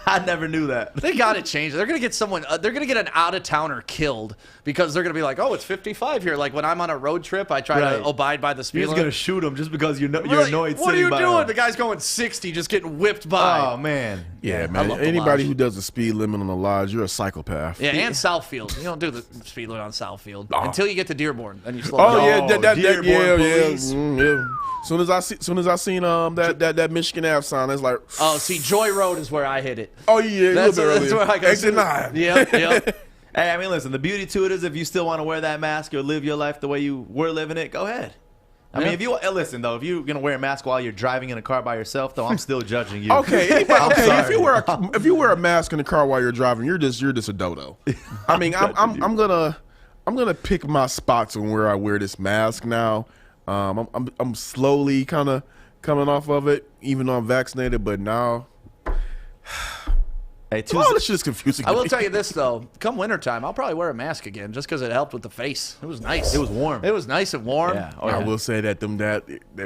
I never knew that. They got to change it. They're going to get someone, they're going to get an out-of-towner killed because they're going to be like, oh, it's 55 here. Like when I'm on a road trip, I try to abide by the speed You're limit. just going to shoot him just because you're Like, annoyed what are you sitting by doing? him. The guy's going 60, just getting whipped by. Oh, man. Yeah, man. Anybody who does a speed limit on the Lodge, you're a psychopath. Yeah, and Southfield. You don't do the speed limit on Southfield until you get to Dearborn. Then you slow Oh down. yeah. Soon as I seen that Michigan Ave sign, it's like, oh, see, Joy Road is where I hit it. oh yeah, That's a little bit where I go. Exit 9. Yep. Hey, I mean, listen, the beauty to it is if you still want to wear that mask or live your life the way you were living it, go ahead. I mean, if you listen though, if you're gonna wear a mask while you're driving in a car by yourself, though, I'm still judging you. Okay, if you wear a mask in the car while you're driving, you're just a dodo. I mean, I'm gonna pick my spots on where I wear this mask now. I'm slowly kind of coming off of it, even though I'm vaccinated. But now, hey, this shit is confusing. I will tell you this though: come wintertime, I'll probably wear a mask again, just because it helped with the face. It was nice. It was warm. It was nice and warm. Yeah. I will say that it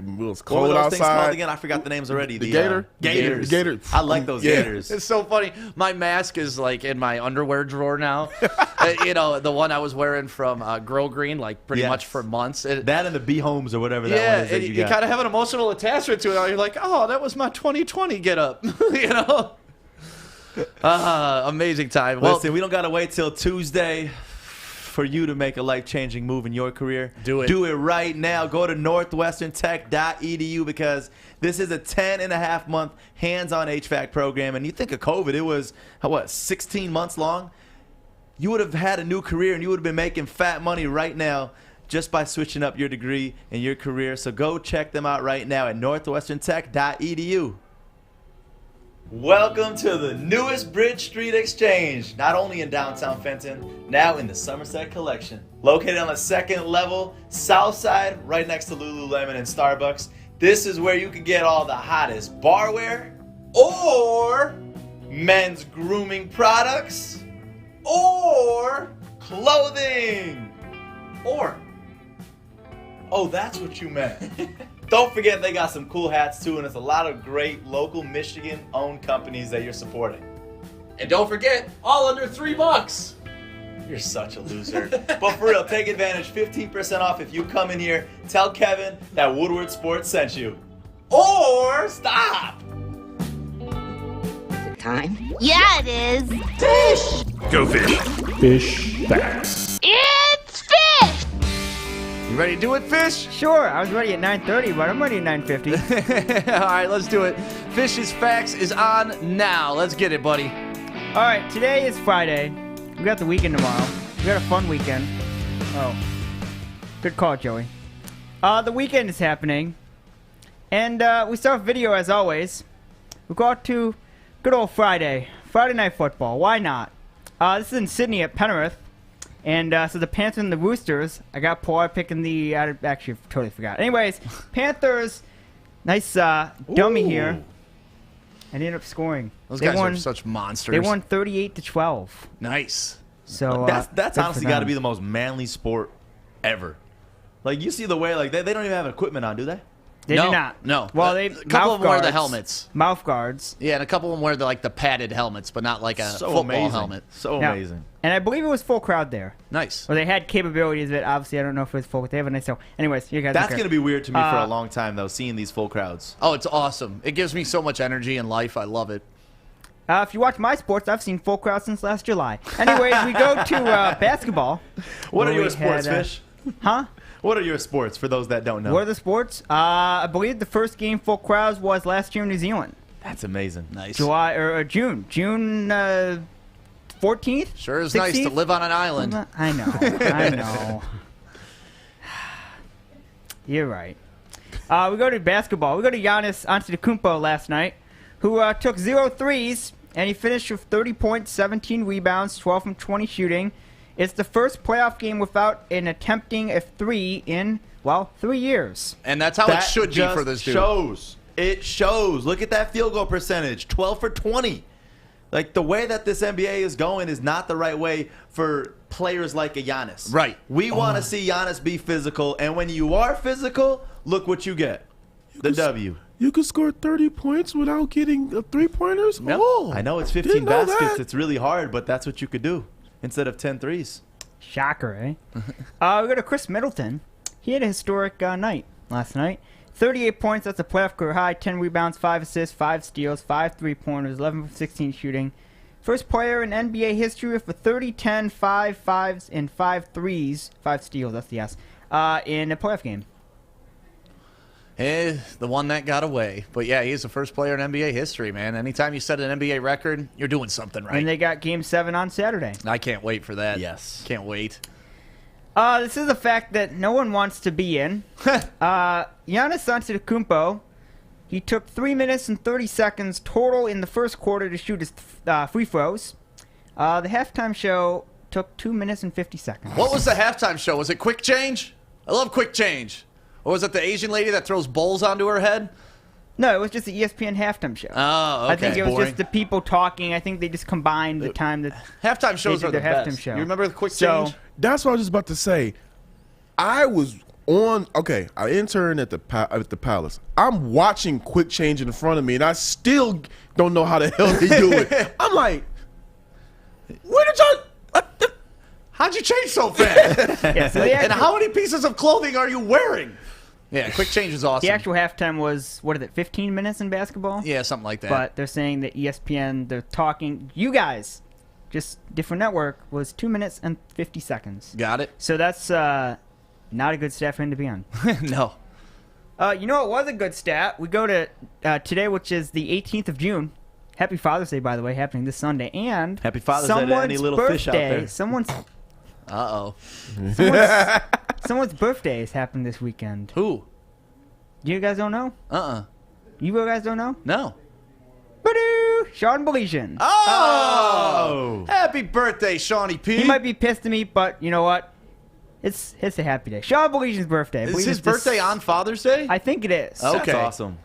was What cold were those things outside. called again? I forgot the names already. The gator? Gators. The gator. I like those gators. It's so funny. My mask is like in my underwear drawer now. You know, the one I was wearing from Grow Green, like pretty much for months. That and the B Homes or whatever that one is that you kind of have an emotional attachment to it. You're like, oh, that was my 2020 get up. You know? Amazing time. Well, Listen, we don't got to wait till Tuesday for you to make a life-changing move in your career. Do it. Do it right now. Go to northwesterntech.edu because this is a 10.5-month hands-on HVAC program. And you think of COVID, it was, 16 months long? You would have had a new career and you would have been making fat money right now just by switching up your degree and your career. So go check them out right now at northwesterntech.edu. Welcome to the newest Bridge Street Exchange, not only in downtown Fenton, now in the Somerset Collection. Located on the second level, south side, right next to Lululemon and Starbucks. This is where you can get all the hottest barware, or men's grooming products, or clothing, or, oh, that's what you meant. Don't forget they got some cool hats too, and it's a lot of great local Michigan-owned companies that you're supporting. and don't forget, all under $3. You're such a loser. But for real, take advantage. 15% off if you come in here. Tell Kevin that Woodward Sports sent you. Or stop. Is it time? Yeah, it is. Fish! Go fish. Fish facts. It's fish! You ready to do it, Fish? Sure, I was ready at 9:30, but I'm ready at 9:50. All right, let's do it. Fish's Facts is on now. Let's get it, buddy. All right, today is Friday. We got the weekend tomorrow. We got a fun weekend. Oh, good call, Joey. The weekend is happening, and we start with video as always. We go out to good old Friday Night Football. Why not? This is in Sydney at Penrith. And so the Panthers and the Roosters, I got Paul picking the, actually totally forgot. Anyways, Panthers, nice dummy here. And ended up scoring. Those guys are such monsters. They won 38-12. Nice. So that's honestly got to be the most manly sport ever. Like, you see the way, like, they don't even have equipment on, do they? They no, did not. No. Well, a couple of them wear the helmets. Mouth guards. Yeah, and a couple of them wear the padded helmets, but not like a football helmet. So Yeah. amazing. And I believe it was full crowd there. Nice. Well, they had capabilities that obviously I don't know if it was full. They have a nice. So, anyways, you guys. That's going to be weird to me for a Uh, long time, though, seeing these full crowds. Oh, it's awesome. It gives me so much energy in life. I love it. If you watch my sports, I've seen full crowds since last July. Anyways, we go to basketball. What are where your we sports, had, Fish? Huh? What are your sports, for those that don't know? What are the sports? I believe the first game full crowds was last year in New Zealand. That's amazing. Nice. July or June. June 14th? Sure is nice to 16th? live on an island. I know. I know. You're right. We go to basketball. We go to Giannis Antetokounmpo last night, who took 0 threes, and he finished with 30 points, 17 rebounds, 12 from 20 shooting. It's the first playoff game without an attempting a three in, 3 years. And that's how it should be for this dude. It shows. Look at that field goal percentage, 12 for 20. Like, the way that this NBA is going is not the right way for players like a Giannis. Right. We want to see Giannis be physical, and when you are physical, look what you get. The W. You could score 30 points without getting three-pointers? Yep. Oh, I know it's didn't 15 know baskets. that. It's really hard, but that's what you could do instead of 10 threes. Shocker, eh? We go to Chris Middleton. He had a historic night last night. 38 points, that's a playoff career high. 10 rebounds, 5 assists, 5 steals, 5 3-pointers, 11 from 16 shooting. First player in NBA history with a 30, 10, 5 fives, and 5 threes. 5 steals, that's the S. In a playoff game. The one that got away. But yeah, he's the first player in NBA history, man. Anytime you set an NBA record, you're doing something right. And they got Game 7 on Saturday. I can't wait for that. Yes. Can't wait. This is a fact that no one wants to be in. Giannis Antetokounmpo, he took 3 minutes and 30 seconds total in the first quarter to shoot his free throws. The halftime show took 2 minutes and 50 seconds. What was the halftime show? Was it Quick Change? I love Quick Change. Or was it the Asian lady that throws bowls onto her head? No, it was just the ESPN halftime show. Oh, okay. I think it was just the people talking. I think they just combined the time that halftime shows they are did the their halftime best. show. You remember the Quick So- Change? That's what I was just about to say. I was on. Okay, I interned at the Palace. I'm watching Quick Change in front of me, and I still don't know how the hell they do it. I'm like, where did y'all? How'd you change so fast? Yeah, so the And actual- how many pieces of clothing are you wearing? Yeah, Quick Change is awesome. The actual halftime was, what is it, 15 minutes in basketball? Yeah, something like that. But they're saying that ESPN, they're talking, you guys, just different network, was 2 minutes and 50 seconds. Got it. So that's not a good stat for him to be on. No. You know what was a good stat? We go to today, which is the 18th of June. Happy Father's Day, by the way, happening this Sunday. And Happy Father's Day to any little fish out there. Someone's Uh-oh. someone's birthday is happening this weekend. Who? You guys don't know? You guys don't know? No. Ba-doo! Sean Baligian. Oh! Happy birthday, Shawnee P. He might be pissed at me, but you know what? It's a happy day. Sean Baligian's birthday. I Is believe his it's this- birthday on Father's Day? I think it is. Okay. That's awesome.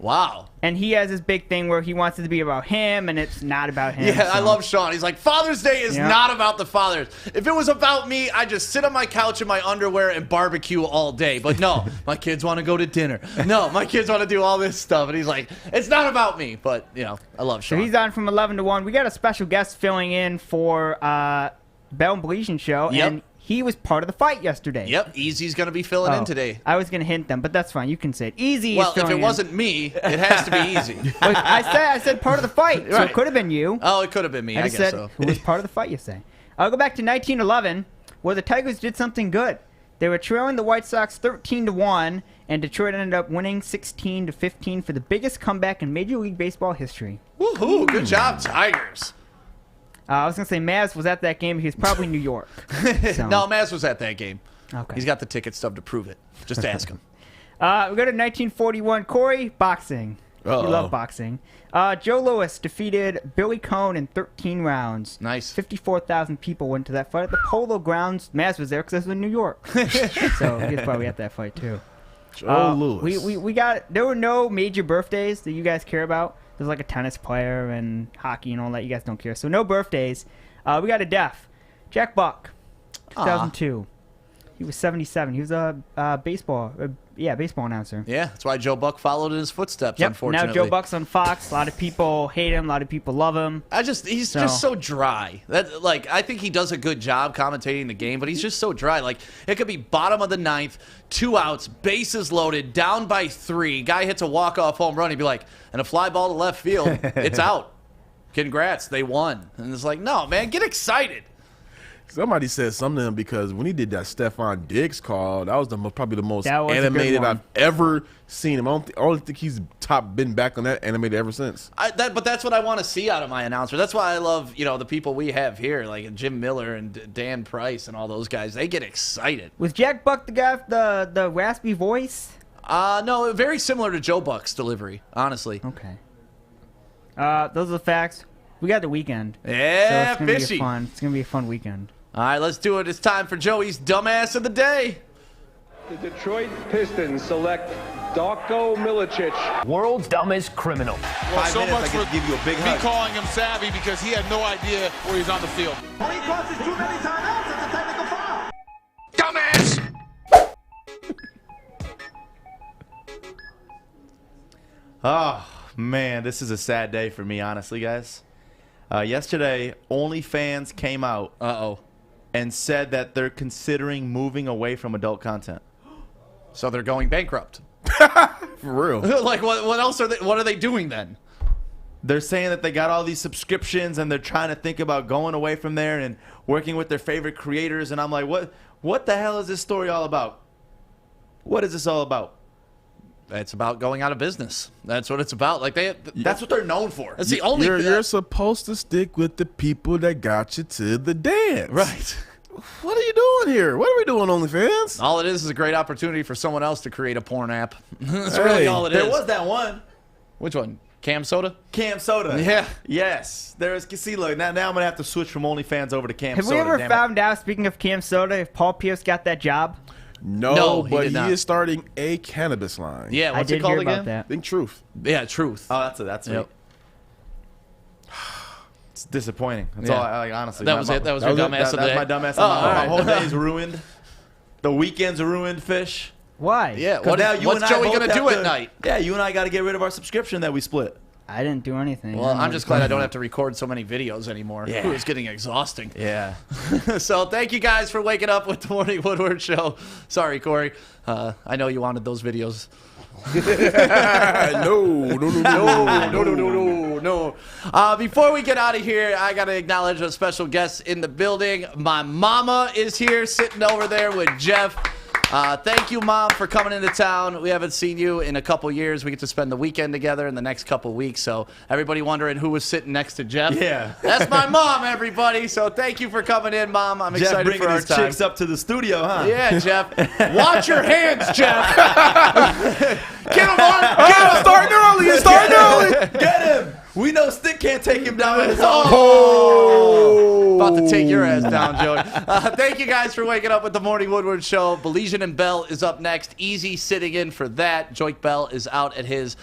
Wow. And he has this big thing where he wants it to be about him, and it's not about him. Yeah, I so- love Sean. He's like, Father's Day is Yeah. not about the fathers. If it was about me, I'd just sit on my couch in my underwear and barbecue all day. But no, my kids want to go to dinner. No, my kids want to do all this stuff. And he's like, it's not about me. But, you know, I love So Sean. he's on from 11 to 1. We got a special guest filling in for Bell and Baligian show, Yep. and he was part of the fight yesterday. Yep, Easy's going to be filling in today. I was going to hint them, but that's fine. You can say it. Easy Well, is if filling it in. wasn't me, it has to be Easy. But I said part of the fight, so Right. it could have been you. Oh, it could have been me. I just guess said so. who was part of the fight yesterday. I'll go back to 1911, where the Tigers did something good. They were trailing the White Sox 13 to 1, and Detroit ended up winning 16 to 15 for the biggest comeback in Major League Baseball history. Woohoo! Good job, Tigers. I was going to say Maz was at that game. He was probably New York. So. No, Maz was at that game. Okay. He's got the ticket stub to prove it. Just ask him. We go to 1941. Corey, boxing. Uh-oh. You love boxing. Joe Louis defeated Billy Cohn in 13 rounds. Nice. 54,000 people went to that fight at the Polo Grounds. Maz was there because it was in New York. So he was probably at that fight too. Joe Louis. We got. There were no major birthdays that you guys care about. There's like a tennis player and hockey and all that. You guys don't care. So no birthdays. We got a death. Jack Buck, 2002. He was 77. He was a baseball announcer. Yeah, that's why Joe Buck followed in his footsteps, Yep. unfortunately. Now Joe Buck's on Fox. A lot of people hate him. A lot of people love him. He's just so dry. I think he does a good job commentating the game, but he's just so dry. Like, it could be bottom of the ninth, 2 outs, bases loaded, down by 3. Guy hits a walk-off home run. He'd be like, and a fly ball to left field. It's out. Congrats, they won. And it's like, no, man, get excited. Somebody said something to him because when he did that Stephon Diggs call, that was probably the most That was a good animated one. I've ever seen him. I don't think he's been back on that animated ever since. But that's what I want to see out of my announcer. That's why I love, the people we have here, like Jim Miller and Dan Price and all those guys. They get excited. Was Jack Buck the guy with the raspy voice? No, very similar to Joe Buck's delivery, honestly. Okay. Those are the facts. We got the weekend. Yeah, so it's fishy. It's gonna be a fun weekend. All right, let's do it. It's time for Joey's dumbass of the day. The Detroit Pistons select Darko Milicic. World's dumbest criminal. Well, so much I for could give you a big me hug. calling him savvy because he had no idea where he's on the field. When he crosses too many timeouts, it's a technical foul. Dumbass! Oh, man, this is a sad day for me, honestly, guys. Yesterday, OnlyFans came out and said that they're considering moving away from adult content. So they're going bankrupt. For real. Like, what else what are they doing then? They're saying that they got all these subscriptions and they're trying to think about going away from there and working with their favorite creators. And I'm like, what the hell is this story all about? What is this all about? It's about going out of business. That's what it's about. Like that's what they're known for. That's the only. You're supposed to stick with the people that got you to the dance. Right. What are you doing here? What are we doing, OnlyFans? All it is a great opportunity for someone else to create a porn app. That's really all it is. There was that one. Which one? Cam Soda? Cam Soda. Yeah. Yes. There's. See, look, now I'm going to have to switch from OnlyFans over to Cam Have Soda. we ever found out, speaking of Cam Soda, if Paul Pierce got that job? No, he but did he not. is starting a cannabis line. Yeah, what's I did it called hear again? about that. Think Truth. Yeah, Truth. Oh, that's it. Yep. It's disappointing. That's Yeah. all. Like, honestly, That was it? That was your dumbass of the day? That's my dumbass. Oh, all My right. whole day is ruined. The weekend's ruined, Fish. Why? Yeah. 'Cause now What's Joey going to do at night? Yeah, you and I got to get rid of our subscription that we split. I didn't do anything. Well, I'm just glad I don't have to record so many videos anymore. Yeah. It's getting exhausting. Yeah. So thank you guys for waking up with the Morning Woodward Show. Sorry, Corey. I know you wanted those videos. No. Before we get out of here, I got to acknowledge a special guest in the building. My mama is here sitting over there with Jeff. Thank you, Mom, for coming into town. We haven't seen you in a couple years. We get to spend the weekend together in the next couple weeks. So everybody wondering who was sitting next to Jeff. Yeah. That's my mom, everybody. So thank you for coming in, Mom. I'm Jeff excited bringing for our his time. chicks up to the studio, huh? Yeah, Jeff. Watch your hands, Jeff. Get him on. Oh, starting early. Starting early. Get him. We know Stick can't take him down on his own. Oh. About to take your ass down, Joey. Thank you guys for waking up with the Morning Woodward Show. Baligian and Bell is up next. Easy sitting in for that. Joik Bell is out at his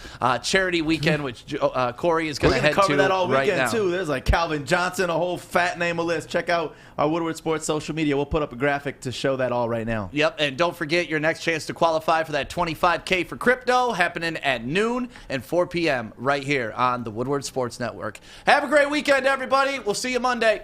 charity weekend, which Corey is going to head to cover that all right weekend now. too. There's like Calvin Johnson, a whole fat name of list. Check out our Woodward Sports social media. We'll put up a graphic to show that all right now. Yep, and don't forget your next chance to qualify for that $25K for crypto happening at noon and 4 p.m. right here on the Woodward Sports Network. Have a great weekend, everybody. We'll see you Monday.